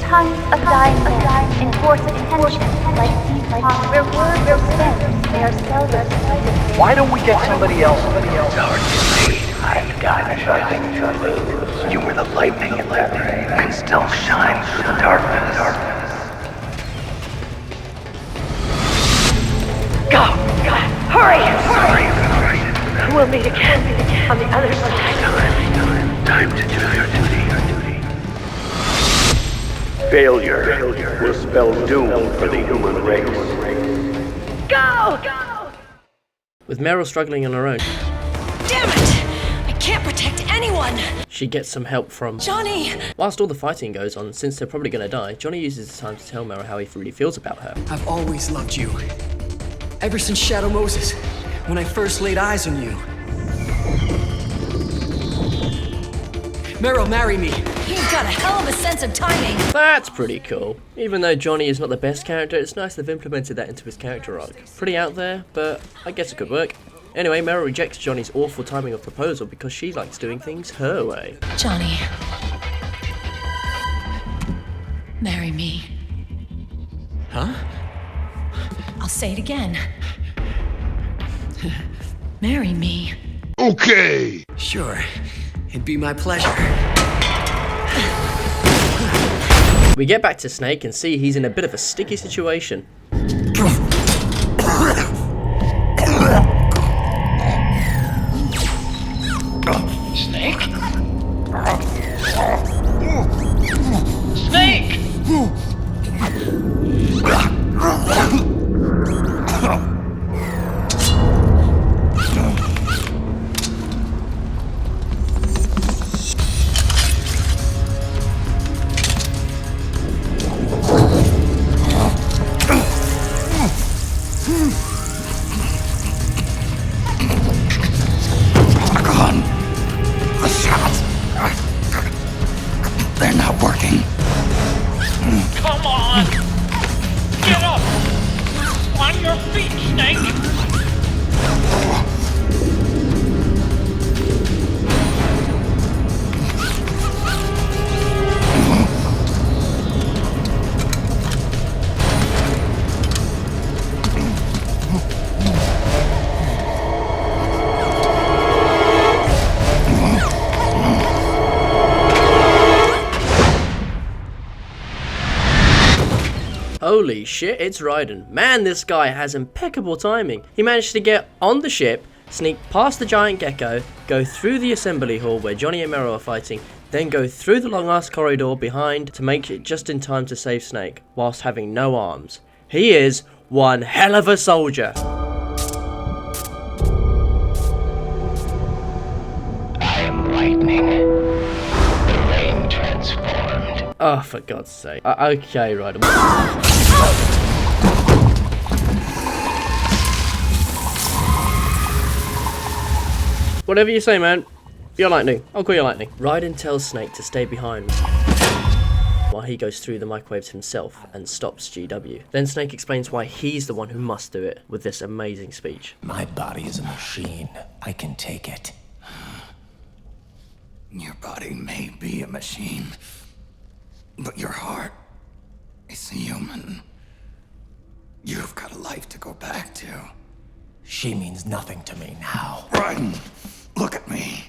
Tons of dying men enforce attention like deep pond where words are spent. They are seldom cited. Why don't we get somebody else? I've got nothing to lose. You were the lightning in that rain. I can still shine through the darkness. Go! Hurry! We'll meet again on the other side. Time to do your duty. Failure will spell doom for the human race. Go! With Meryl struggling on her own, Damn it! I can't protect anyone! she gets some help from Johnny! Whilst all the fighting goes on, since they're probably going to die, Johnny uses the time to tell Meryl how he really feels about her. I've always loved you. Ever since Shadow Moses, when I first laid eyes on you. Meryl, marry me. You've got a hell of a sense of timing. That's pretty cool. Even though Johnny is not the best character, it's nice they've implemented that into his character arc. Pretty out there, but I guess it could work. Anyway, Meryl rejects Johnny's awful timing of proposal because she likes doing things her way. Johnny. Marry me. Huh? I'll say it again. Marry me. Okay! Sure. It'd be my pleasure. We get back to Snake and see he's in a bit of a sticky situation. Snake? Snake! They're not working. Come on! Get up! On your feet, Snake! Holy shit, it's Raiden. Man, this guy has impeccable timing. He managed to get on the ship, sneak past the giant gecko, go through the assembly hall where Johnny and Meryl are fighting, then go through the long ass corridor behind to make it just in time to save Snake, whilst having no arms. He is one hell of a soldier. I am lightning. The rain transformed. Oh, for God's sake. Okay, Raiden. Whatever you say, man. You're Lightning. I'll call you Lightning. Raiden tells Snake to stay behind while he goes through the microwaves himself and stops GW. Then Snake explains why he's the one who must do it with this amazing speech. My body is a machine. I can take it. Your body may be a machine, but your heart is human. You've got a life to go back to. She means nothing to me now. Raiden, look at me.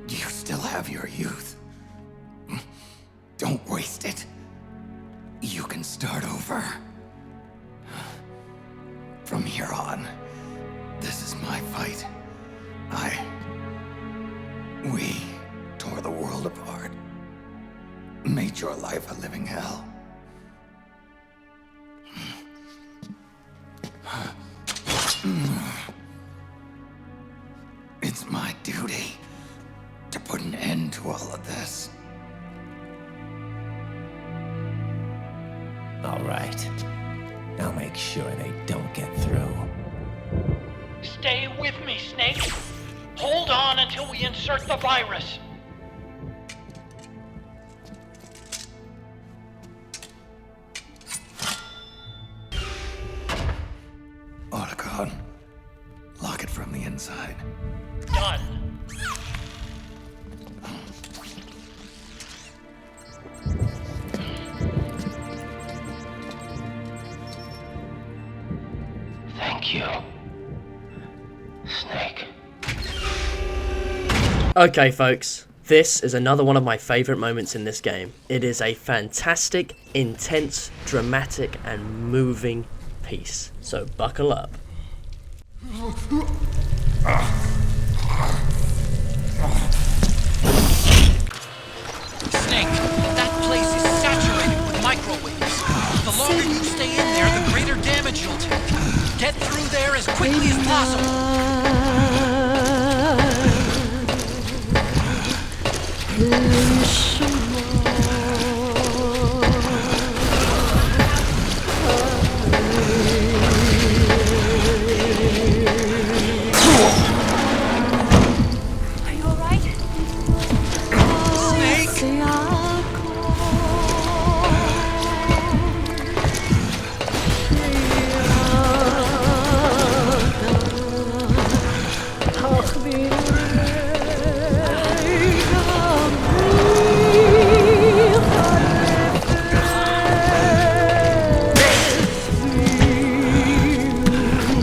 You still have your youth. Don't waste it. You can start over. From here on, this is my fight. We tore the world apart. Made your life a living hell. It's my duty to put an end to all of this. All right. I'll make sure they don't get through. Stay with me, Snake. Hold on until we insert the virus. you. Snake. Okay folks, this is another one of my favourite moments in this game. It is a fantastic, intense, dramatic and moving piece. So buckle up. Snake, that place is saturated with microwaves. The longer you stay in there, the greater damage you'll take. Get through there as quickly as Are you alright?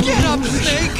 Get up, Snake!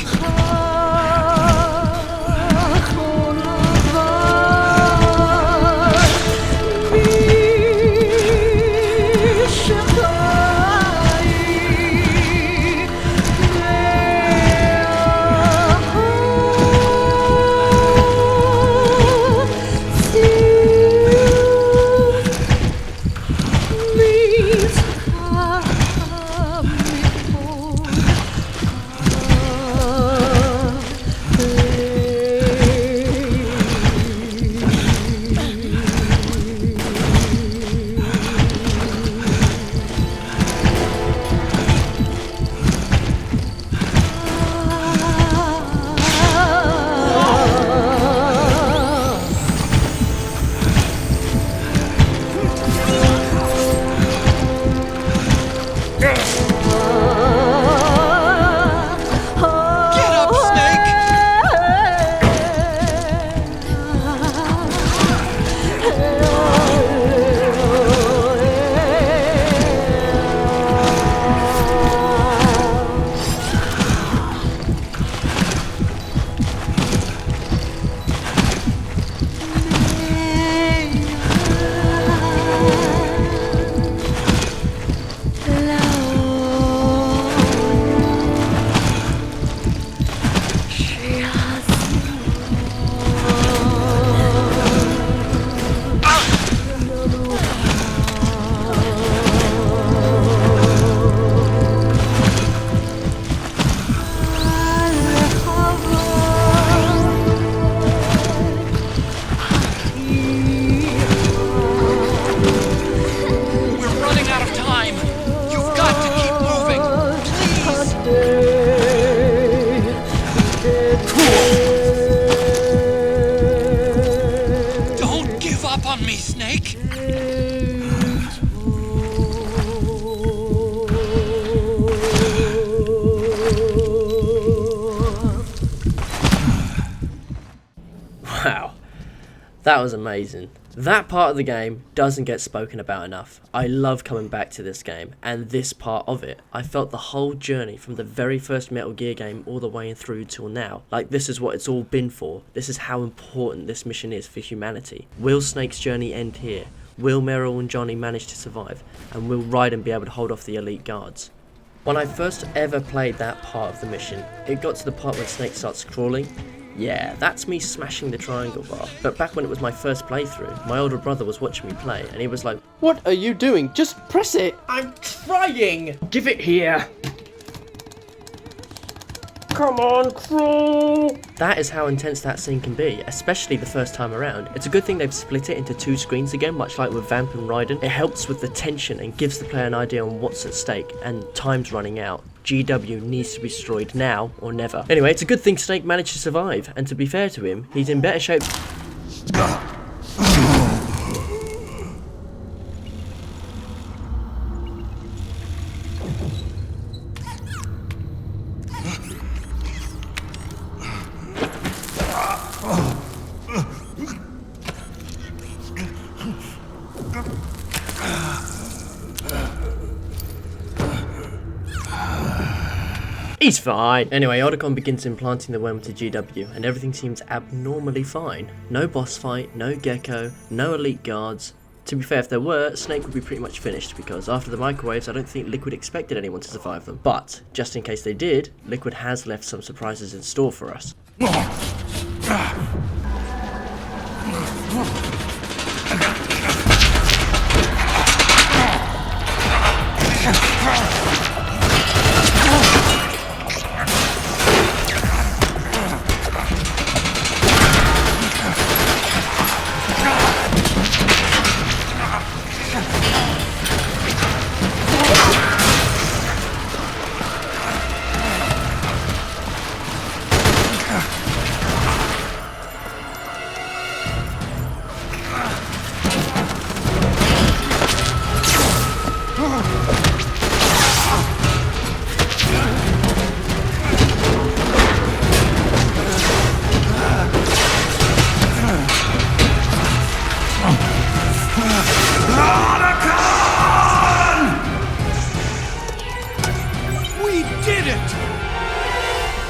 Wow, that was amazing. That part of the game doesn't get spoken about enough. I love coming back to this game, and this part of it. I felt the whole journey from the very first Metal Gear game all the way through till now. Like, this is what it's all been for. This is how important this mission is for humanity. Will Snake's journey end here? Will Meryl and Johnny manage to survive? And will Raiden be able to hold off the elite guards? When I first ever played that part of the mission, it got to the part when Snake starts crawling. Yeah, that's me smashing the triangle bar. But back when it was my first playthrough, my older brother was watching me play, and he was like, "What are you doing? Just press it!" "I'm trying!" "Give it here!" "Come on, crawl!" That is how intense that scene can be, especially the first time around. It's a good thing they've split it into 2 screens again, much like with Vamp and Raiden. It helps with the tension and gives the player an idea on what's at stake, and time's running out. GW needs to be destroyed now or never. Anyway, it's a good thing Snake managed to survive, and to be fair to him, he's in better shape. He's fine. Anyway, Otacon begins implanting the worm to GW, and everything seems abnormally fine. No boss fight, no Gecko, no elite guards. To be fair, if there were, Snake would be pretty much finished, because after the microwaves, I don't think Liquid expected anyone to survive them. But, just in case they did, Liquid has left some surprises in store for us.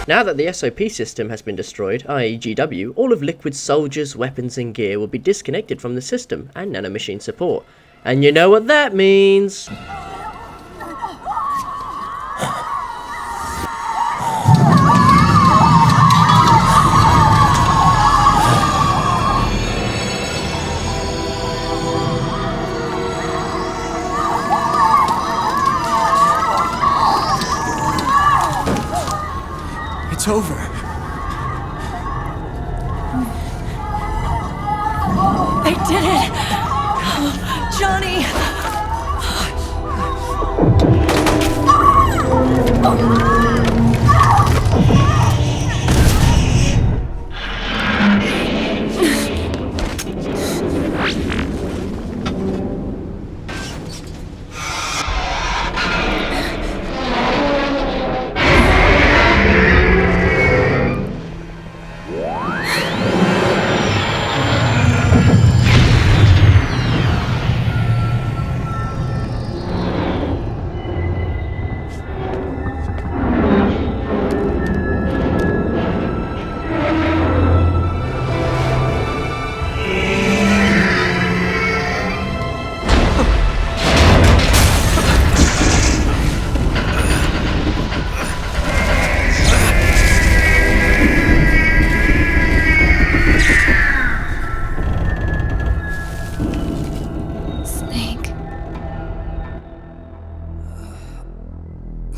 Now that the SOP system has been destroyed, i.e. GW, all of Liquid's soldiers, weapons and gear will be disconnected from the system and nanomachine support. And you know what that means! It's over. They did it! Oh, Johnny!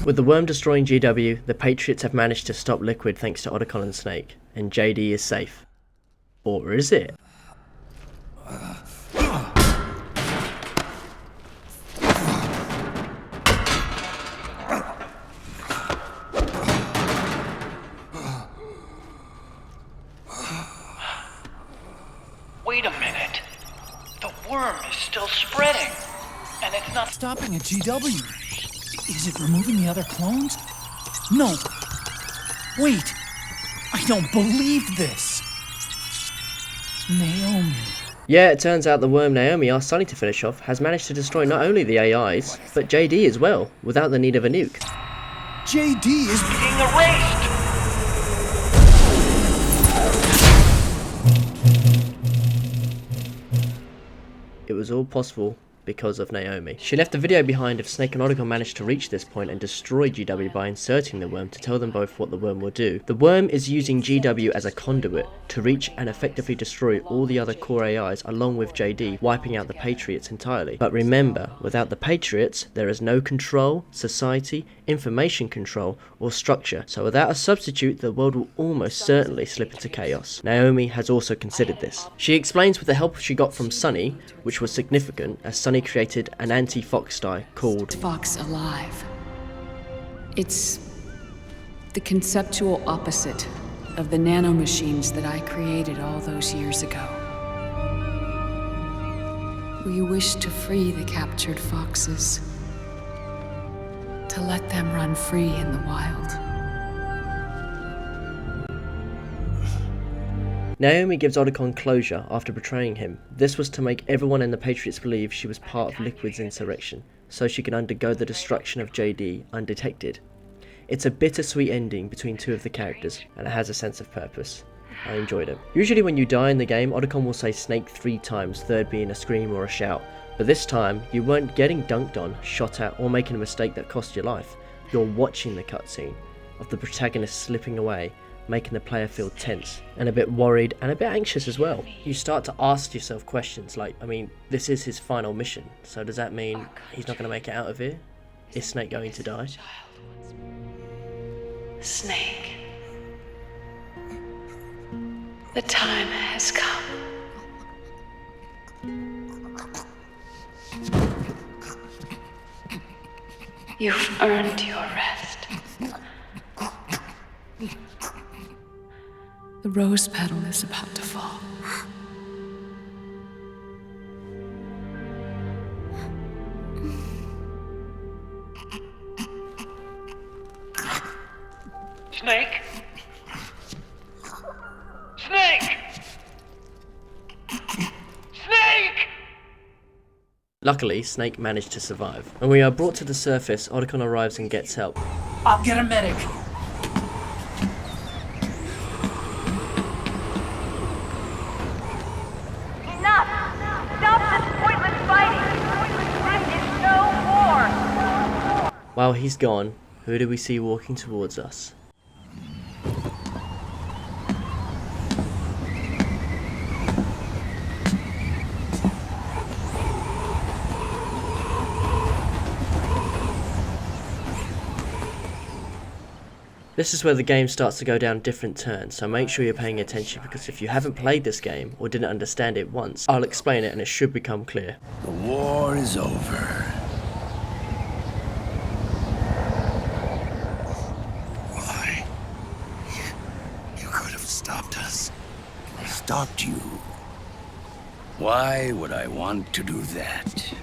With the worm destroying GW, the Patriots have managed to stop Liquid thanks to Otacon and Snake, and JD is safe. Or is it? Wait a minute. The worm is still spreading, and it's not stopping at GW. Is it removing the other clones? No. Wait. I don't believe this. Naomi. Yeah, it turns out the worm Naomi asked Sunny to finish off has managed to destroy not only the AIs, but JD as well, without the need of a nuke. JD is being erased! It was all possible because of Naomi. She left a video behind if Snake and Otacon managed to reach this point and destroy GW by inserting the worm to tell them both what the worm will do. The worm is using GW as a conduit to reach and effectively destroy all the other core AIs along with JD, wiping out the Patriots entirely. But remember, without the Patriots, there is no control, society, information control, or structure. So without a substitute, the world will almost certainly slip into chaos. Naomi has also considered this. She explains with the help she got from Sunny, which was significant, as Sunny created an anti-Fox die called Fox Alive. It's the conceptual opposite of the nanomachines that I created all those years ago. We wish to free the captured foxes, to let them run free in the wild. Naomi gives Otacon closure after betraying him. This was to make everyone in the Patriots believe she was part of Liquid's insurrection, so she could undergo the destruction of JD undetected. It's a bittersweet ending between two of the characters, and it has a sense of purpose. I enjoyed it. Usually when you die in the game, Otacon will say Snake 3 times, third being a scream or a shout, but this time you weren't getting dunked on, shot at, or making a mistake that cost your life. You're watching the cutscene of the protagonist slipping away, making the player feel tense and a bit worried and a bit anxious as well. You start to ask yourself questions like, I mean, this is his final mission, so does that mean he's not going to make it out of here? Is Snake going to die? Snake. The time has come. You've earned your rest. The rose petal is about to fall. Snake? Snake! Snake! Luckily, Snake managed to survive. When we are brought to the surface, Otacon arrives and gets help. I'll get a medic. Enough! Stop this pointless fighting! This is no war! While he's gone, who do we see walking towards us? This is where the game starts to go down different turns, so make sure you're paying attention, because if you haven't played this game or didn't understand it once, I'll explain it and it should become clear. The war is over. Why? You could have stopped us. Stopped you. Why would I want to do that?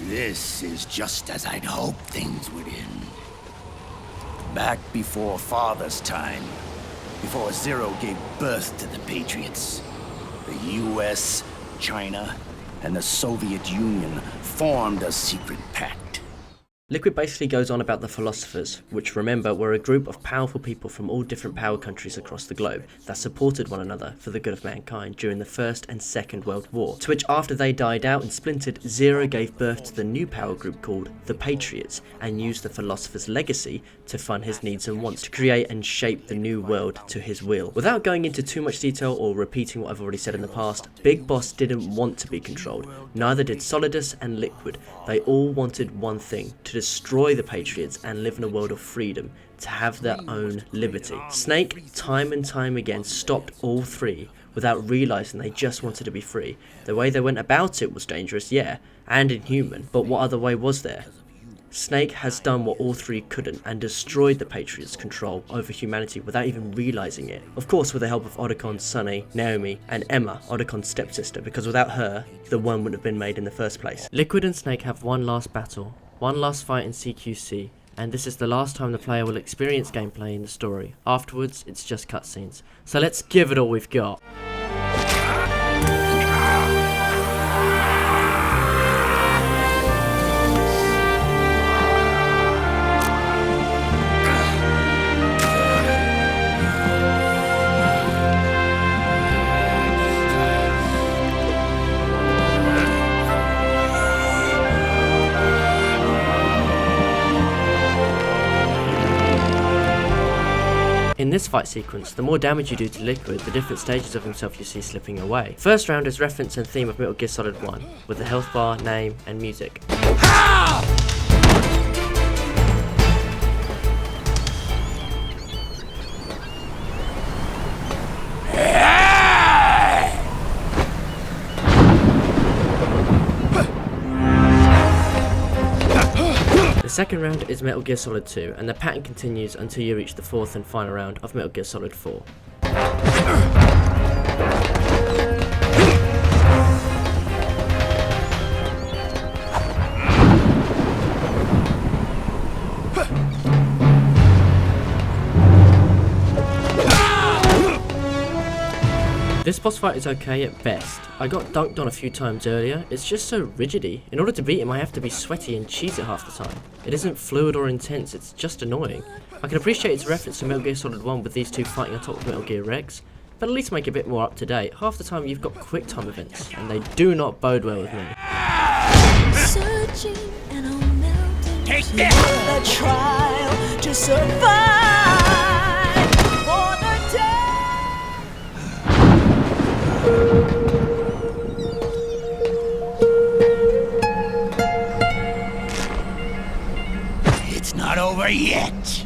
This is just as I'd hoped things would end. Back before Father's time, before Zero gave birth to the Patriots, the US, China, and the Soviet Union formed a secret pact. Liquid basically goes on about the philosophers, which, remember, were a group of powerful people from all different power countries across the globe that supported one another for the good of mankind during the First and Second World War, to which, after they died out and splintered, Zero gave birth to the new power group called the Patriots, and used the philosophers' legacy to fund his needs and wants, to create and shape the new world to his will. Without going into too much detail or repeating what I've already said in the past, Big Boss didn't want to be controlled, neither did Solidus and Liquid. They all wanted one thing: to destroy the Patriots and live in a world of freedom, to have their own liberty. Snake, time and time again, stopped all three without realising they just wanted to be free. The way they went about it was dangerous, yeah, and inhuman, but what other way was there? Snake has done what all three couldn't and destroyed the Patriots' control over humanity without even realising it. Of course with the help of Otacon, Sunny, Naomi and Emma, Otacon's stepsister, because without her, the one wouldn't have been made in the first place. Liquid and Snake have one last battle, one last fight in CQC, and this is the last time the player will experience gameplay in the story. Afterwards, it's just cutscenes. So let's give it all we've got. In this fight sequence, the more damage you do to Liquid, the different stages of himself you see slipping away. First round is reference and theme of Metal Gear Solid 1, with the health bar, name, and music. The second round is Metal Gear Solid 2, and the pattern continues until you reach the fourth and final round of Metal Gear Solid 4. This boss fight is okay at best. I got dunked on a few times earlier, it's just so rigidy. In order to beat him I have to be sweaty and cheese it half the time. It isn't fluid or intense, it's just annoying. I can appreciate its reference to Metal Gear Solid 1 with these two fighting on top of Metal Gear Rex, but at least make it a bit more up to date. Half the time you've got quick time events, and they do not bode well with me. Take that! A trial to survive for the day. It's not over yet.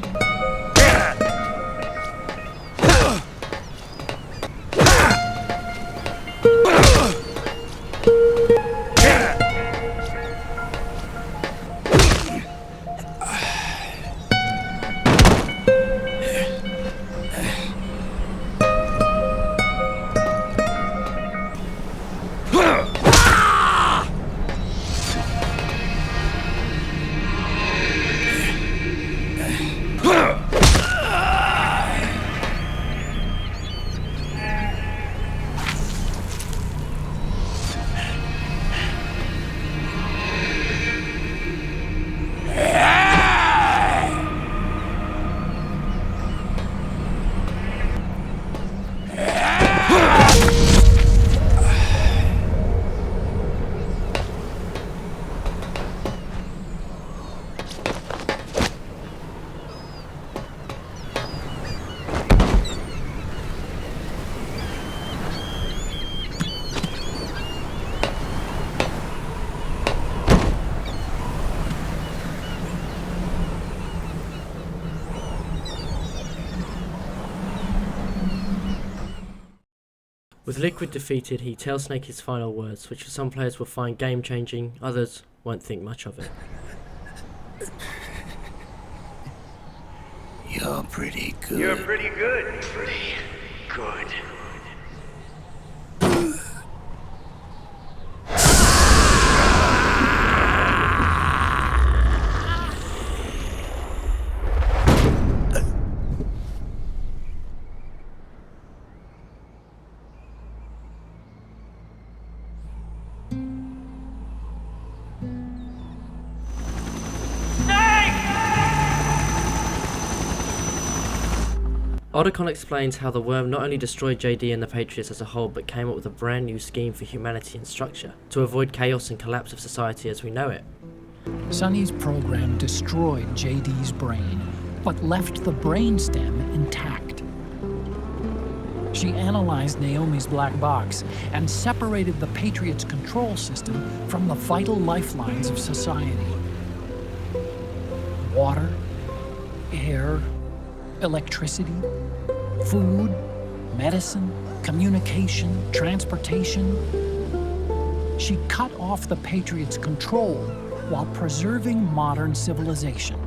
With Liquid defeated, he tells Snake his final words, which for some players will find game-changing, others won't think much of it. You're pretty good. You're pretty good. Pretty good. Otacon explains how the worm not only destroyed JD and the Patriots as a whole, but came up with a brand new scheme for humanity and structure, to avoid chaos and collapse of society as we know it. Sonny's program destroyed JD's brain, but left the brainstem intact. She analyzed Naomi's black box and separated the Patriots' control system from the vital lifelines of society. Water, air, electricity, food, medicine, communication, transportation. She cut off the Patriots' control while preserving modern civilization.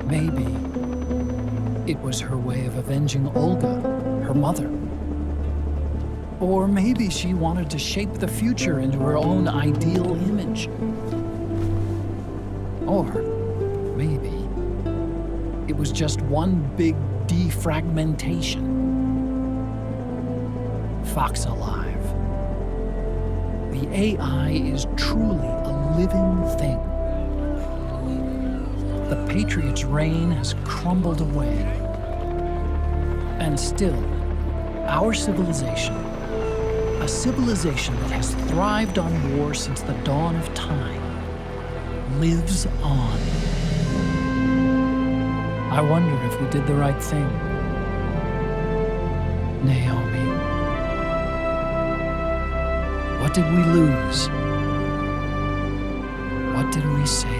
Maybe it was her way of avenging Olga, her mother. Or maybe she wanted to shape the future into her own ideal image. Or maybe it was just one big defragmentation. Fox alive. The AI is truly a living thing. The Patriots' reign has crumbled away. And still, our civilization, a civilization that has thrived on war since the dawn of time, lives on. I wonder if we did the right thing. Naomi. What did we lose? What did we save?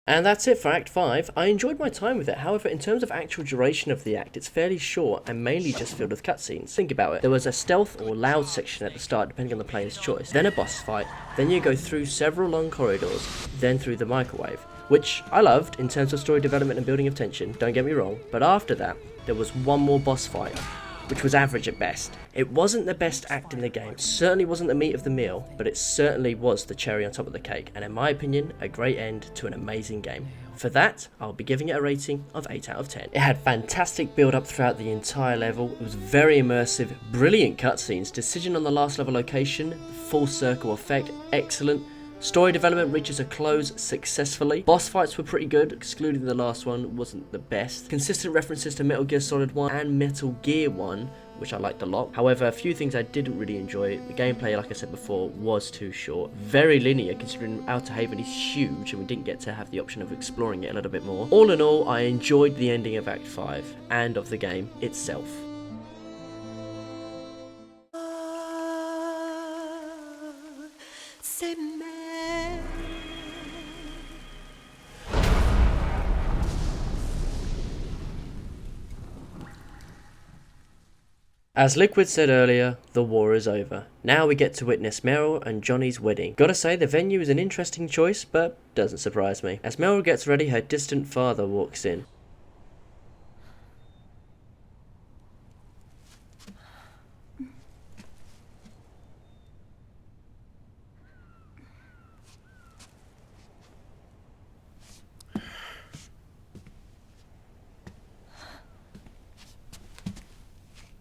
And that's it for Act 5. I enjoyed my time with it, however in terms of actual duration of the act, it's fairly short and mainly just filled with cutscenes. Think about it, there was a stealth or loud section at the start depending on the player's choice, then a boss fight, then you go through several long corridors, then through the microwave, which I loved in terms of story development and building of tension, don't get me wrong, but after that, there was one more boss fight, which was average at best. It wasn't the best act in the game, it certainly wasn't the meat of the meal, but it certainly was the cherry on top of the cake, and in my opinion, a great end to an amazing game. For that, I'll be giving it a rating of 8 out of 10. It had fantastic build up throughout the entire level, it was very immersive, brilliant cutscenes, decision on the last level location, full circle effect, excellent. Story development reaches a close successfully. Boss fights were pretty good, excluding the last one wasn't the best. Consistent references to Metal Gear Solid 1 and Metal Gear 1, which I liked a lot. However, a few things I didn't really enjoy. The gameplay, like I said before, was too short. Very linear, considering Outer Haven is huge and we didn't get to have the option of exploring it a little bit more. All in all, I enjoyed the ending of Act 5 and of the game itself. As Liquid said earlier, the war is over. Now we get to witness Meryl and Johnny's wedding. Gotta say, the venue is an interesting choice, but doesn't surprise me. As Meryl gets ready, her distant father walks in.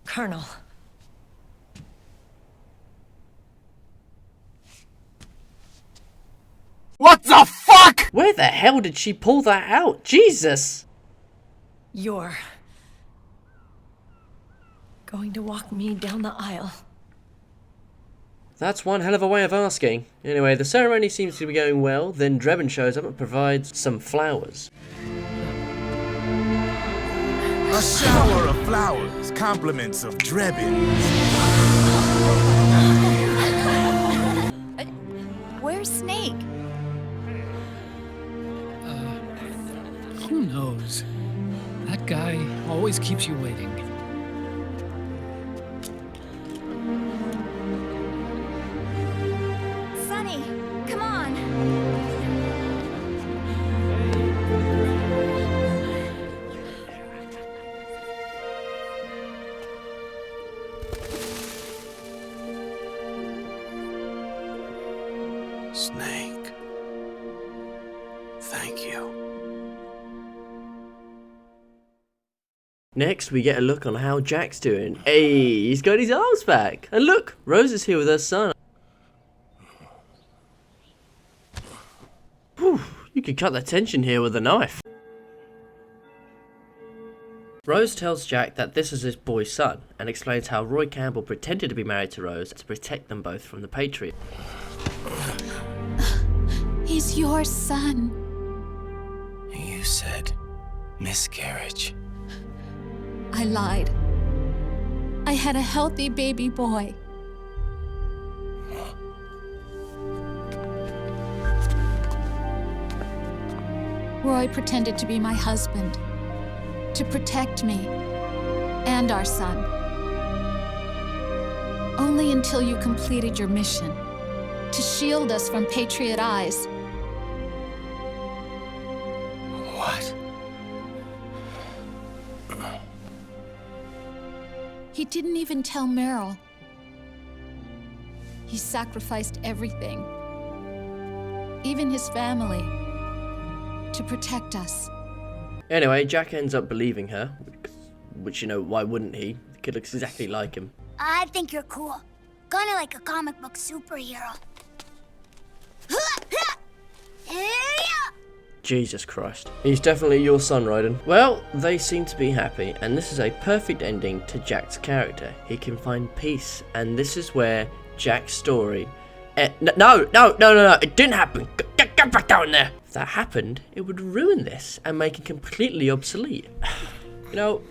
Colonel. What the fuck?! Where the hell did she pull that out? Jesus! You're going to walk me down the aisle. That's one hell of a way of asking. Anyway, the ceremony seems to be going well, then Drebin shows up and provides some flowers. A shower of flowers, compliments of Drebin. Where's Snake? Who knows? That guy always keeps you waiting. Sonny, come on. Snake. Thank you. Next, we get a look on how Jack's doing. Hey, he's got his arms back. And look, Rose is here with her son. Whew, you could cut the tension here with a knife. Rose tells Jack that this is his boy's son, and explains how Roy Campbell pretended to be married to Rose to protect them both from the Patriot. He's your son. You said miscarriage. I lied. I had a healthy baby boy. Roy pretended to be my husband, to protect me and our son. Only until you completed your mission, to shield us from Patriot eyes. What? He didn't even tell Meryl. He sacrificed everything, even his family, to protect us. Anyway, Jack ends up believing her, which, you know, why wouldn't he? The kid looks exactly like him. I think you're cool. Kinda like a comic book superhero. Jesus Christ. He's definitely your son, Raiden. Well, they seem to be happy, and this is a perfect ending to Jack's character. He can find peace, and this is where Jack's story... No, it didn't happen. Get back down there. If that happened, it would ruin this and make it completely obsolete. You know,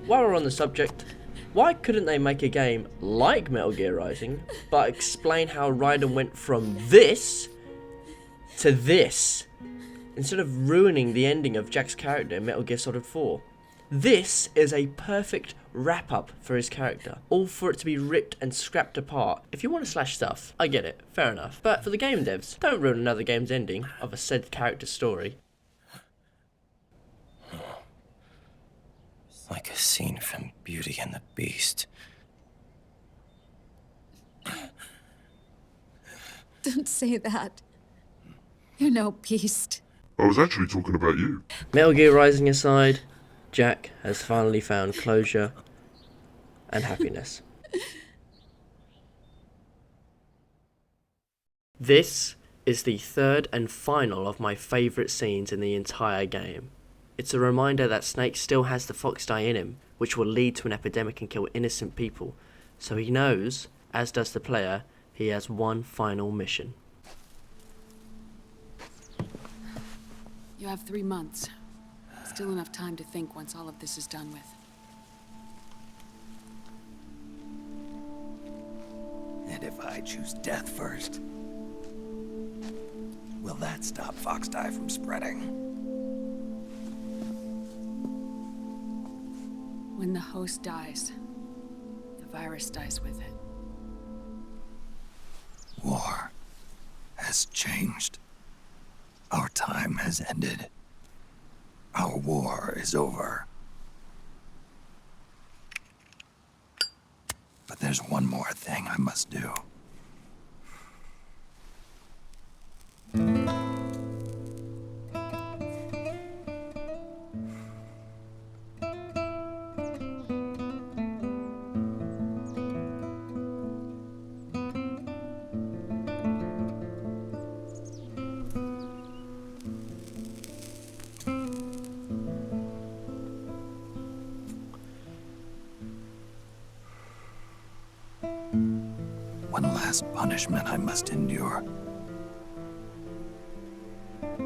while we're on the subject, why couldn't they make a game like Metal Gear Rising, but explain how Raiden went from this to this, instead of ruining the ending of Jack's character in Metal Gear Solid 4? This is a perfect wrap-up for his character, all for it to be ripped and scrapped apart. If you want to slash stuff, I get it, fair enough. But for the game devs, don't ruin another game's ending of a said character's story. Like a scene from Beauty and the Beast. Don't say that. You're no beast. I was actually talking about you. Metal Gear Rising aside, Jack has finally found closure and happiness. This is the third and final of my favourite scenes in the entire game. It's a reminder that Snake still has the fox dye in him, which will lead to an epidemic and kill innocent people. So he knows, as does the player, he has one final mission. You have 3 months. Still enough time to think once all of this is done with. And if I choose death first, will that stop fox dye from spreading? When the host dies, the virus dies with it. War has changed. Our time has ended. Our war is over. But there's one more thing I must do. One last punishment I must endure.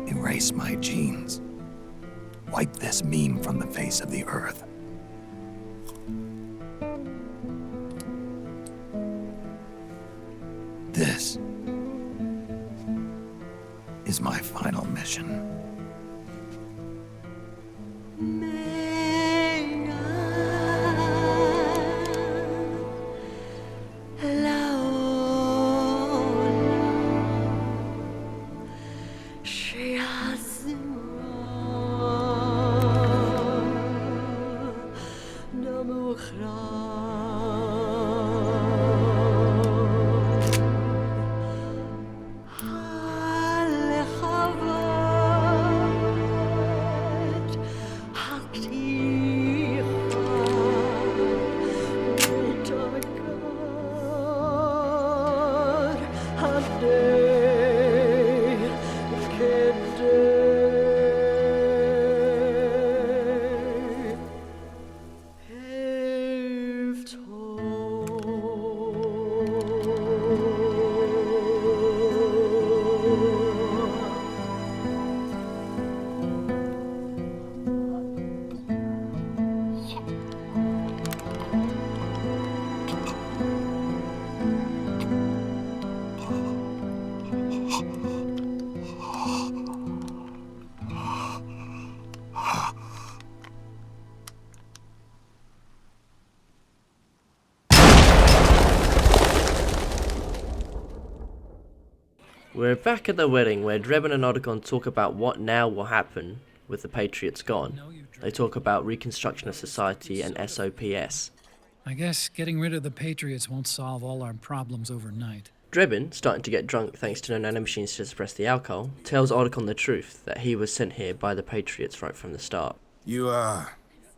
Erase my genes. Wipe this meme from the face of the earth. This is my final mission. We're back at the wedding where Drebin and Otacon talk about what now will happen with the Patriots gone. They talk about reconstruction of society and SOPS. I guess getting rid of the Patriots won't solve all our problems overnight. Drebin, starting to get drunk thanks to no nanomachines to suppress the alcohol, tells Otacon the truth, that he was sent here by the Patriots right from the start. You,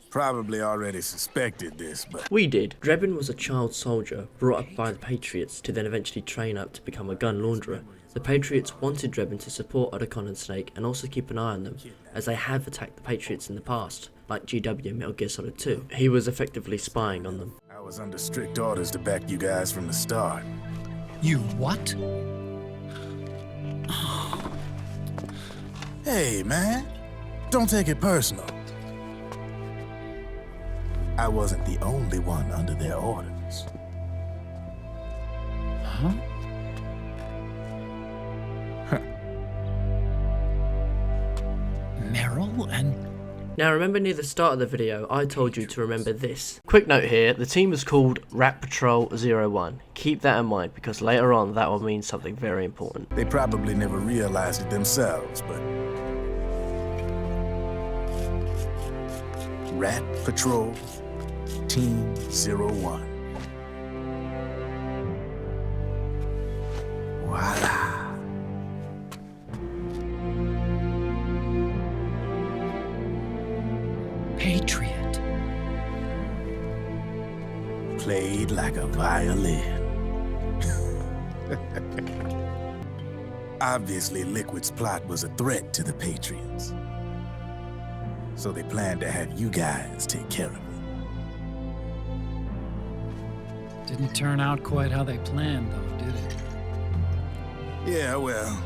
probably already suspected this, but... We did. Drebin was a child soldier, brought up by the Patriots to then eventually train up to become a gun launderer. The Patriots wanted Drebin to support Otacon and Snake and also keep an eye on them, as they have attacked the Patriots in the past, like GW and Metal Gear Solid 2. He was effectively spying on them. I was under strict orders to back you guys from the start. You what? Hey, man. Don't take it personal. I wasn't the only one under their orders. Huh? Meryl and... Now remember near the start of the video, I told you to remember this. Quick note here, the team was called Rat Patrol 01. Keep that in mind, because later on that will mean something very important. They probably never realized it themselves, but... Rat Patrol, Team 01. Voila. Patriot. Played like a violin. Obviously, Liquid's plot was a threat to the Patriots. So they planned to have you guys take care of it. Didn't turn out quite how they planned, though, did it? Yeah, well,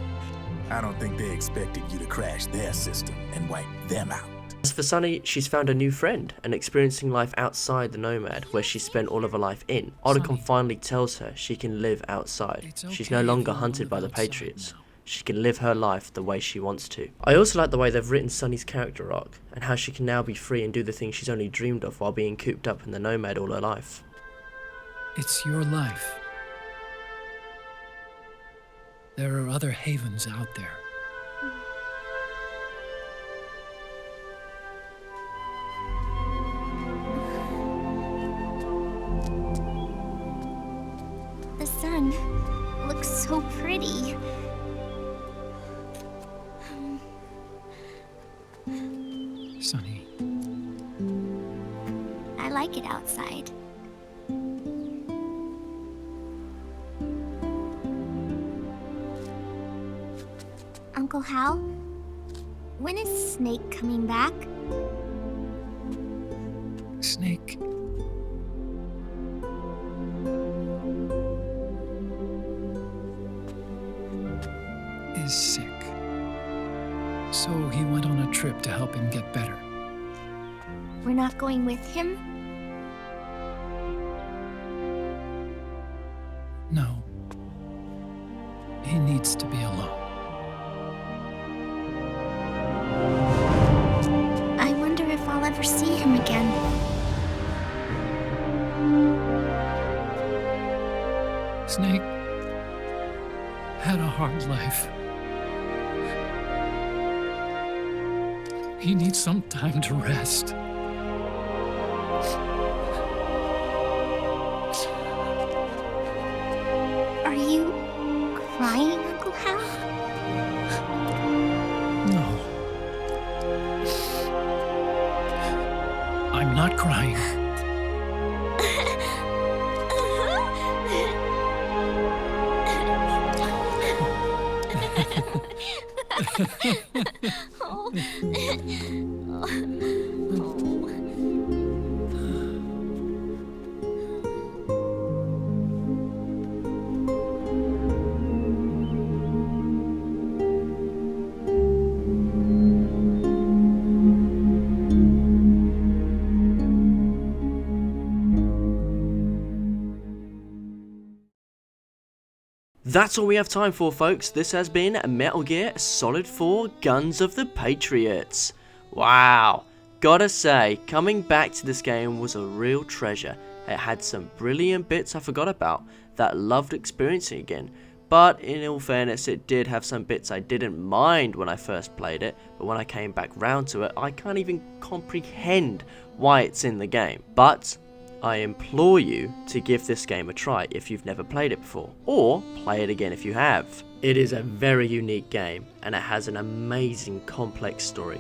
I don't think they expected you to crash their system and wipe them out. As for Sunny, she's found a new friend and experiencing life outside the Nomad, where she spent all of her life in. Otacon finally tells her she can live outside. She's no longer hunted by the Patriots. She can live her life the way she wants to. I also like the way they've written Sunny's character arc, and how she can now be free and do the things she's only dreamed of while being cooped up in the Nomad all her life. It's your life. There are other havens out there. The sun looks so pretty. Sunny. I like it outside. Uncle Hal, when is Snake coming back? Snake. Is sick. So he went on a trip to help him get better. We're not going with him? No. He needs to be alone. I wonder if I'll ever see him again. Snake had a hard life. He needs some time to rest. Are you crying, Uncle Hal? No. I'm not crying. That's all we have time for, folks. This has been Metal Gear Solid 4 Guns of the Patriots. Wow. Gotta say, coming back to this game was a real treasure. It had some brilliant bits I forgot about that I loved experiencing again. But in all fairness, it did have some bits I didn't mind when I first played it, but when I came back round to it, I can't even comprehend why it's in the game. But I implore you to give this game a try if you've never played it before, or play it again if you have. It is a very unique game, and it has an amazing complex story.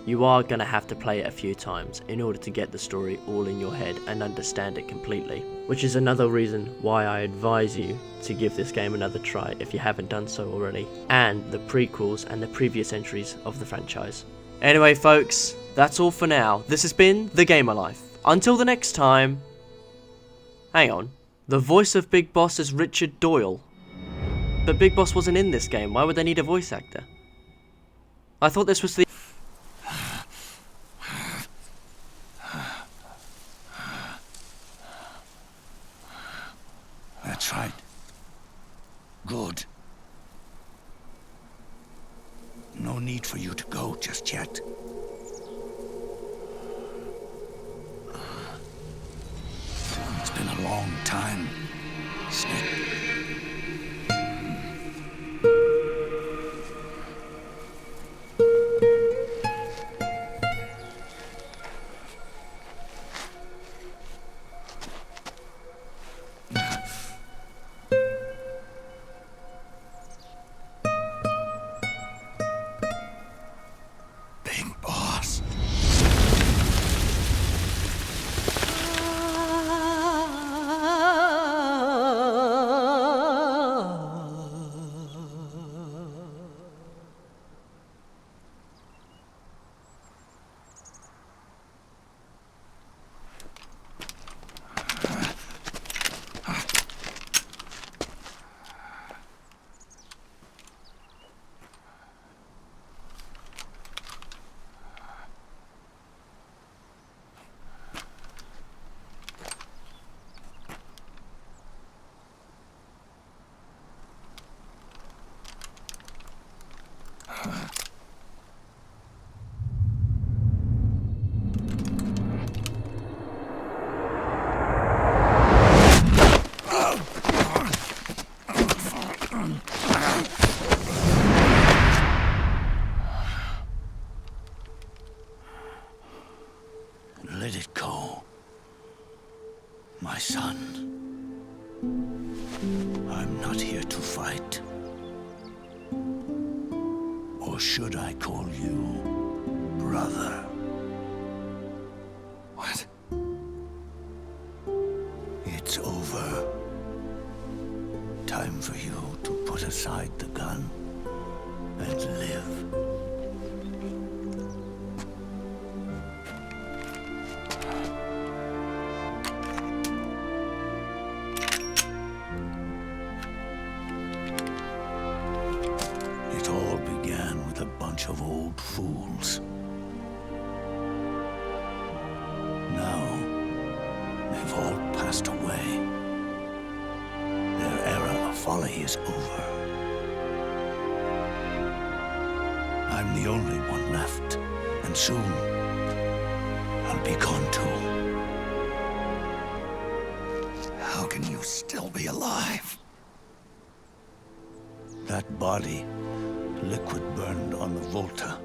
You are going to have to play it a few times in order to get the story all in your head and understand it completely, which is another reason why I advise you to give this game another try if you haven't done so already, and the prequels and the previous entries of the franchise. Anyway folks, that's all for now. This has been The Gamer Life. Until the next time... Hang on. The voice of Big Boss is Richard Doyle. But Big Boss wasn't in this game. Why would they need a voice actor? I thought this was the... That's right. Good. No need for you to go just yet. It's been a long time, Snake. My son, I'm not here to fight. Or should I call you brother? What? It's over. Time for you to put aside the gun and live. It all began with a bunch of old fools. Now, they've all passed away. Their era of folly is over. I'm the only one left, and soon I'll be gone too. How can you still be alive? That body, liquid burned on the Volta,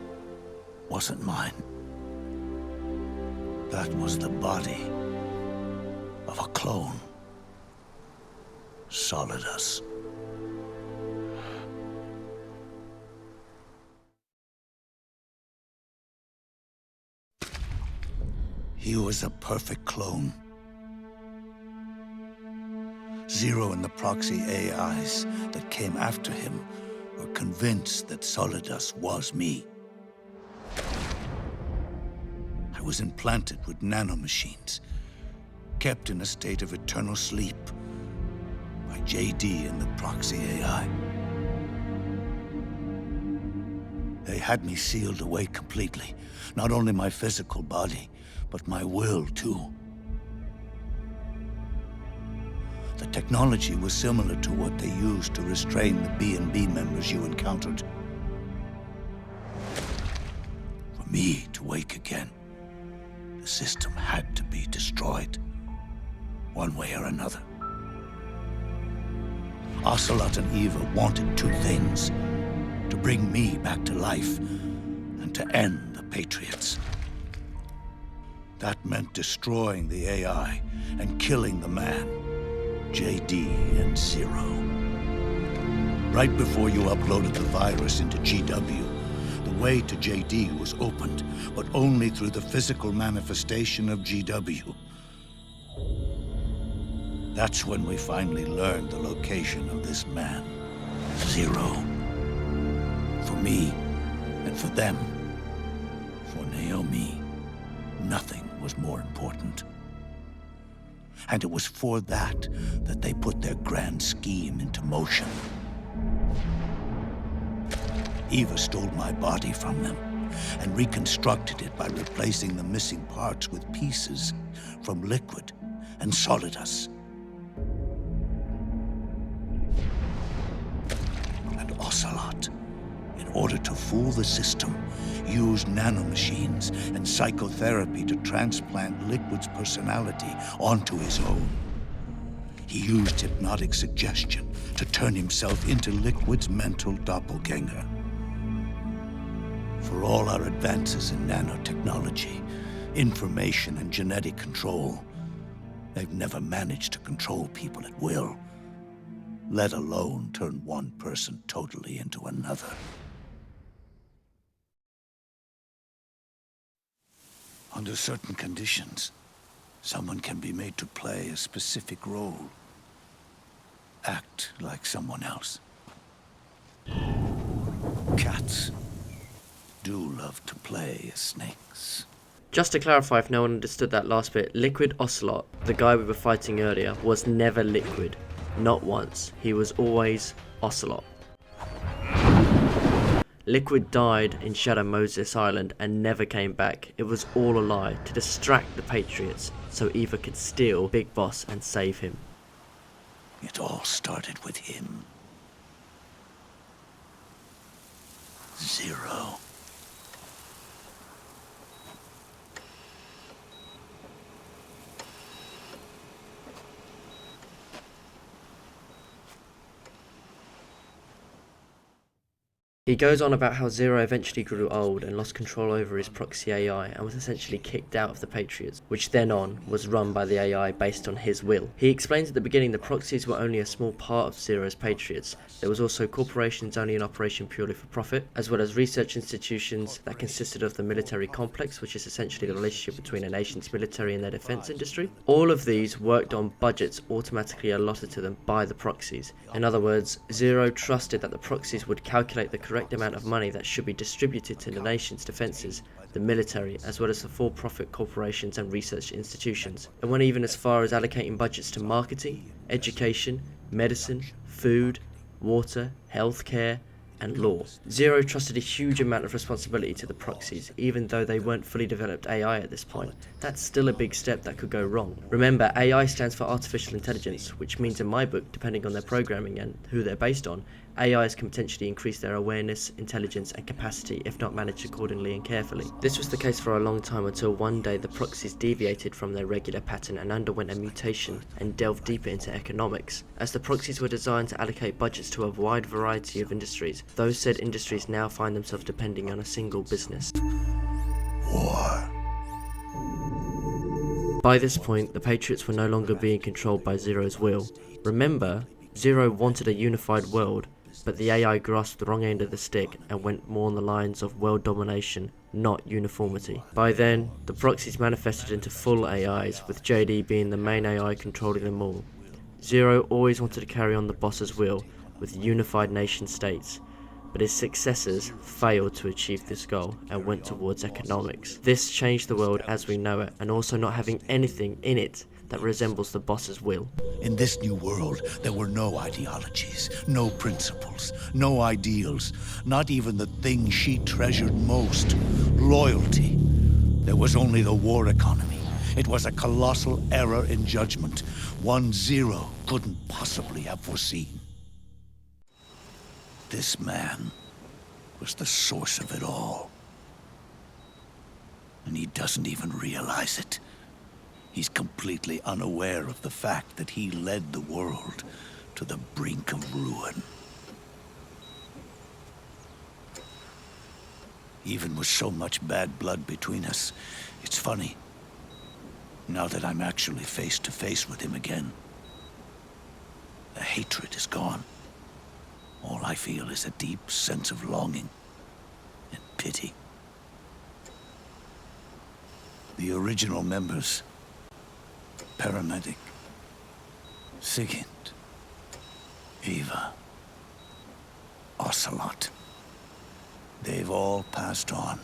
wasn't mine. That was the body of a clone. Solidus. He was a perfect clone. Zero and the proxy AIs that came after him were convinced that Solidus was me. I was implanted with nanomachines, kept in a state of eternal sleep by JD and the proxy AI. They had me sealed away completely, not only my physical body, but my will too. The technology was similar to what they used to restrain the B&B members you encountered. For me to wake again, the system had to be destroyed, one way or another. Ocelot and Eva wanted two things: to bring me back to life and to end the Patriots. That meant destroying the AI and killing the man, JD and Zero. Right before you uploaded the virus into GW, the way to JD was opened, but only through the physical manifestation of GW. That's when we finally learned the location of this man, Zero. For me, and for them, for Naomi, nothing was more important. And it was for that they put their grand scheme into motion. Eva stole my body from them and reconstructed it by replacing the missing parts with pieces from Liquid and Solidus. And Ocelot, in order to fool the system, used nanomachines and psychotherapy to transplant Liquid's personality onto his own. He used hypnotic suggestion to turn himself into Liquid's mental doppelganger. For all our advances in nanotechnology, information and genetic control, they've never managed to control people at will, let alone turn one person totally into another. Under certain conditions, someone can be made to play a specific role. Act like someone else. Cats do love to play as snakes. Just to clarify if no one understood that last bit, Liquid Ocelot, the guy we were fighting earlier, was never Liquid. Not once. He was always Ocelot. Liquid died in Shadow Moses Island and never came back. It was all a lie to distract the Patriots so Eva could steal Big Boss and save him. It all started with him. Zero. He goes on about how Zero eventually grew old and lost control over his proxy AI and was essentially kicked out of the Patriots, which then on was run by the AI based on his will. He explains at the beginning the proxies were only a small part of Zero's Patriots. There was also corporations only in operation purely for profit, as well as research institutions that consisted of the military complex, which is essentially the relationship between a nation's military and their defense industry. All of these worked on budgets automatically allotted to them by the proxies. In other words, Zero trusted that the proxies would calculate the correct amount of money that should be distributed to the nation's defences, the military, as well as the for-profit corporations and research institutions, and went even as far as allocating budgets to marketing, education, medicine, food, water, healthcare, and law. Zero trusted a huge amount of responsibility to the proxies, even though they weren't fully developed AI at this point. That's still a big step that could go wrong. Remember, AI stands for artificial intelligence, which means in my book, depending on their programming and who they're based on, AIs can potentially increase their awareness, intelligence, and capacity if not managed accordingly and carefully. This was the case for a long time until one day the proxies deviated from their regular pattern and underwent a mutation and delved deeper into economics. As the proxies were designed to allocate budgets to a wide variety of industries, those said industries now find themselves depending on a single business. War. By this point, the Patriots were no longer being controlled by Zero's will. Remember, Zero wanted a unified world, but the AI grasped the wrong end of the stick and went more on the lines of world domination, not uniformity. By then, the proxies manifested into full AIs, with JD being the main AI controlling them all. Zero always wanted to carry on the boss's will with unified nation states, but his successors failed to achieve this goal and went towards economics. This changed the world as we know it, and also not having anything in it that resembles the boss's will. In this new world, there were no ideologies, no principles, no ideals, not even the thing she treasured most, loyalty. There was only the war economy. It was a colossal error in judgment, one Zero couldn't possibly have foreseen. This man was the source of it all. And he doesn't even realize it. He's completely unaware of the fact that he led the world to the brink of ruin. Even with so much bad blood between us, it's funny. Now that I'm actually face to face with him again, the hatred is gone. All I feel is a deep sense of longing and pity. The original members, Paramedic, Sigint, Eva, Ocelot, they've all passed on.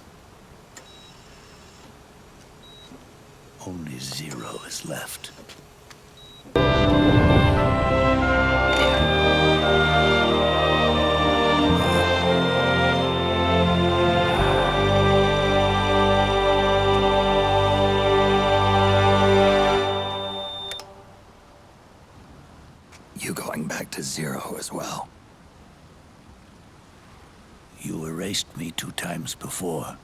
Only Zero is left. You going back to Zero as well? You erased me 2 times before.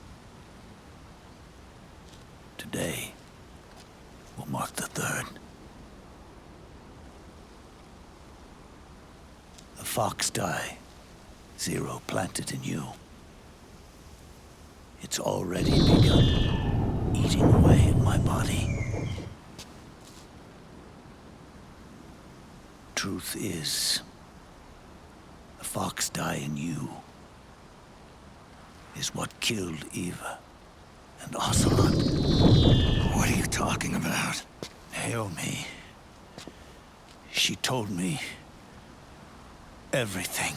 Today will mark the 3rd. The fox dye Zero planted in you. It's already begun eating away at my body. Truth is, the fox dye in you is what killed Eva and Ocelot. What are you talking about? Naomi. She told me everything.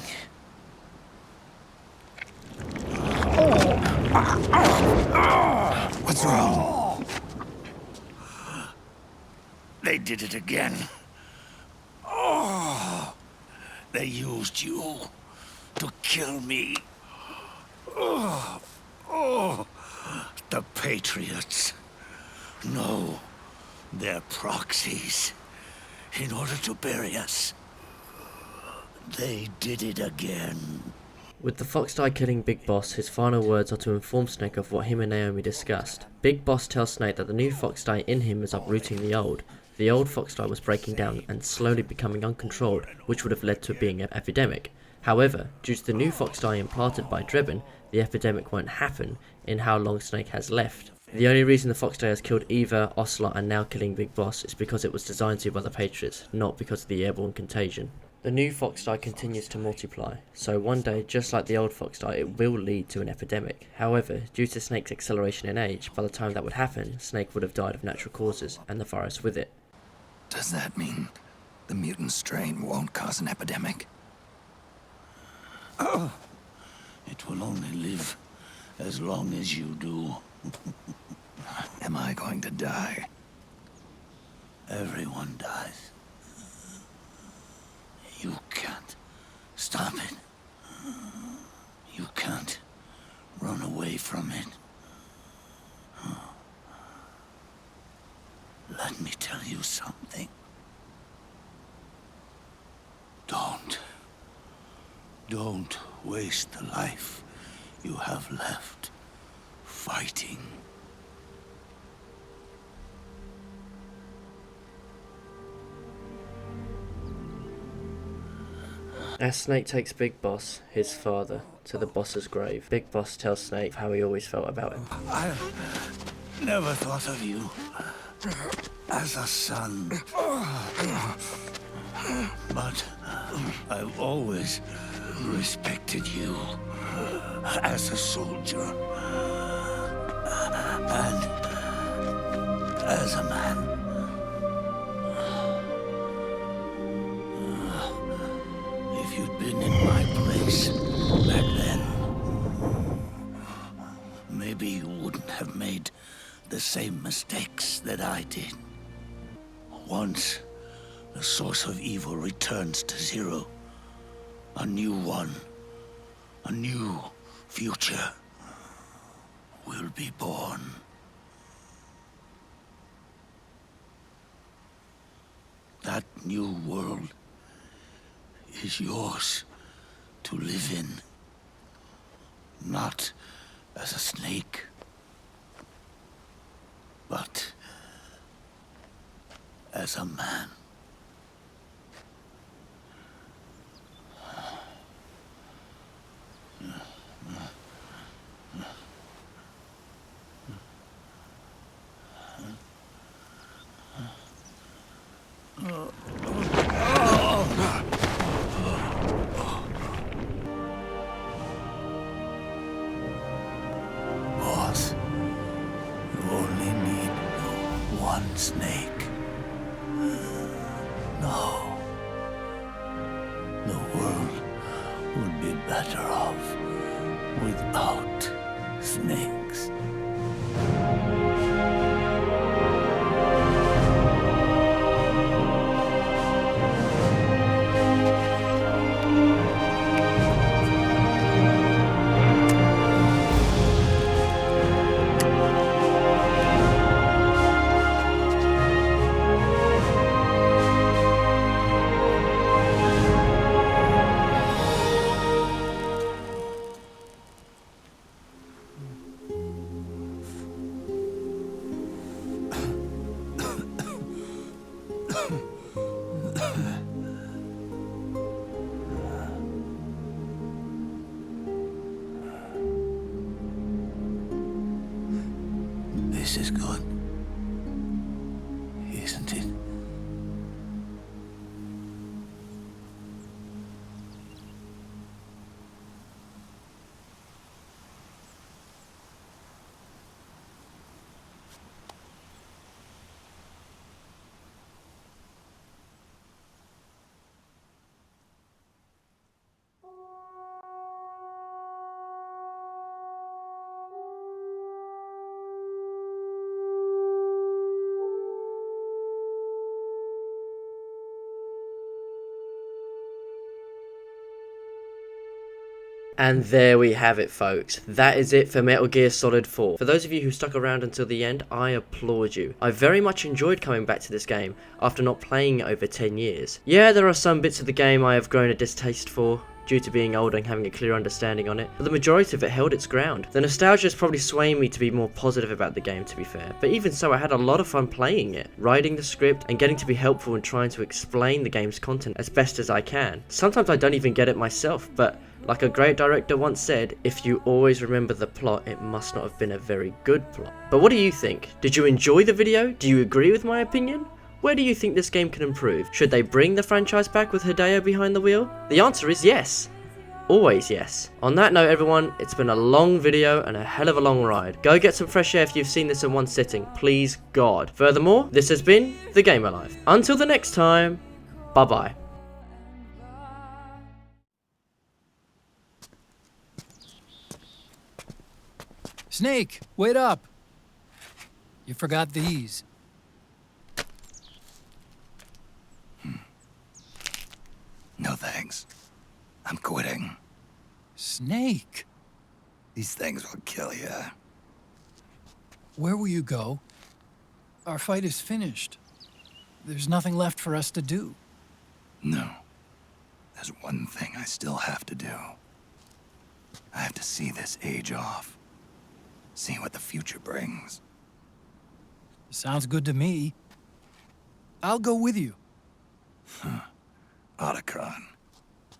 What's wrong? They did it again. They used you to kill me. The Patriots. No, they're proxies. In order to bury us. They did it again. With the Foxdie killing Big Boss, his final words are to inform Snake of what him and Naomi discussed. Big Boss tells Snake that the new Foxdie in him is uprooting the old. The old Foxdie was breaking down and slowly becoming uncontrolled, which would have led to it being an epidemic. However, due to the new fox dye implanted by Drebin, the epidemic won't happen in how long Snake has left. The only reason the fox dye has killed Eva, Ocelot and now killing Big Boss is because it was designed to by the Patriots, not because of the airborne contagion. The new fox dye continues to multiply, so one day, just like the old fox dye, it will lead to an epidemic. However, due to Snake's acceleration in age, by the time that would happen, Snake would have died of natural causes, and the virus with it. Does that mean the mutant strain won't cause an epidemic? Oh, it will only live as long as you do. Am I going to die? Everyone dies. You can't stop it. You can't run away from it. Let me tell you something. Don't waste the life you have left fighting. As Snake takes Big Boss, his father, to the boss's grave, Big Boss tells Snake how he always felt about him. I never thought of you as a son. But I've always respected you as a soldier and as a man. If you'd been in my place back then, maybe you wouldn't have made the same mistakes that I did. Once the source of evil returns to zero, a new one, a new future will be born. That new world is yours to live in, not as a snake, but as a man. Boss, you only need one snake. No. The world would be better off without snakes. This is good, isn't it? And there we have it, folks. That is it for Metal Gear Solid 4. For those of you who stuck around until the end, I applaud you. I very much enjoyed coming back to this game after not playing it over 10 years. Yeah, there are some bits of the game I have grown a distaste for, due to being older and having a clear understanding on it, but the majority of it held its ground. The nostalgia is probably swaying me to be more positive about the game, to be fair, but even so, I had a lot of fun playing it, writing the script and getting to be helpful and trying to explain the game's content as best as I can. Sometimes I don't even get it myself, but like a great director once said, if you always remember the plot, it must not have been a very good plot. But what do you think? Did you enjoy the video? Do you agree with my opinion? Where do you think this game can improve? Should they bring the franchise back with Hideo behind the wheel? The answer is yes. Always yes. On that note, everyone, it's been a long video and a hell of a long ride. Go get some fresh air if you've seen this in one sitting, please God. Furthermore, this has been The Gamer Life. Until the next time, bye bye. Snake, wait up! You forgot these. No thanks. I'm quitting. Snake! These things will kill you. Where will you go? Our fight is finished. There's nothing left for us to do. No. There's one thing I still have to do. I have to see this age off. See what the future brings. Sounds good to me. I'll go with you. Otacon,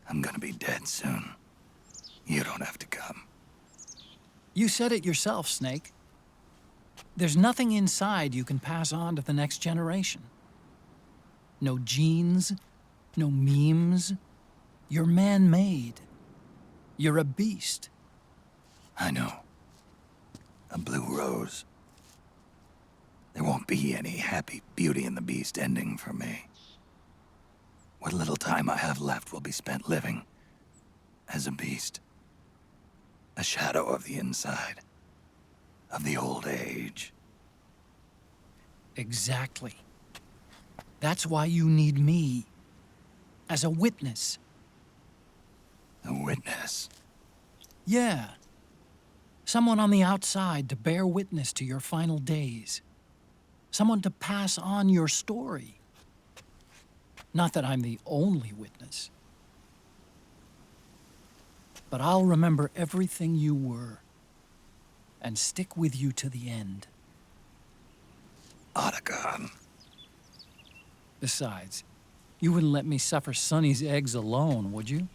I'm gonna be dead soon. You don't have to come. You said it yourself, Snake. There's nothing inside you can pass on to the next generation. No genes, no memes. You're man-made. You're a beast. I know. A blue rose. There won't be any happy Beauty and the Beast ending for me. What little time I have left will be spent living as a beast. A shadow of the inside. Of the old age. Exactly. That's why you need me. As a witness. A witness? Yeah. Someone on the outside to bear witness to your final days. Someone to pass on your story. Not that I'm the only witness. But I'll remember everything you were. And stick with you to the end. Otacon. Besides, you wouldn't let me suffer Sonny's eggs alone, would you?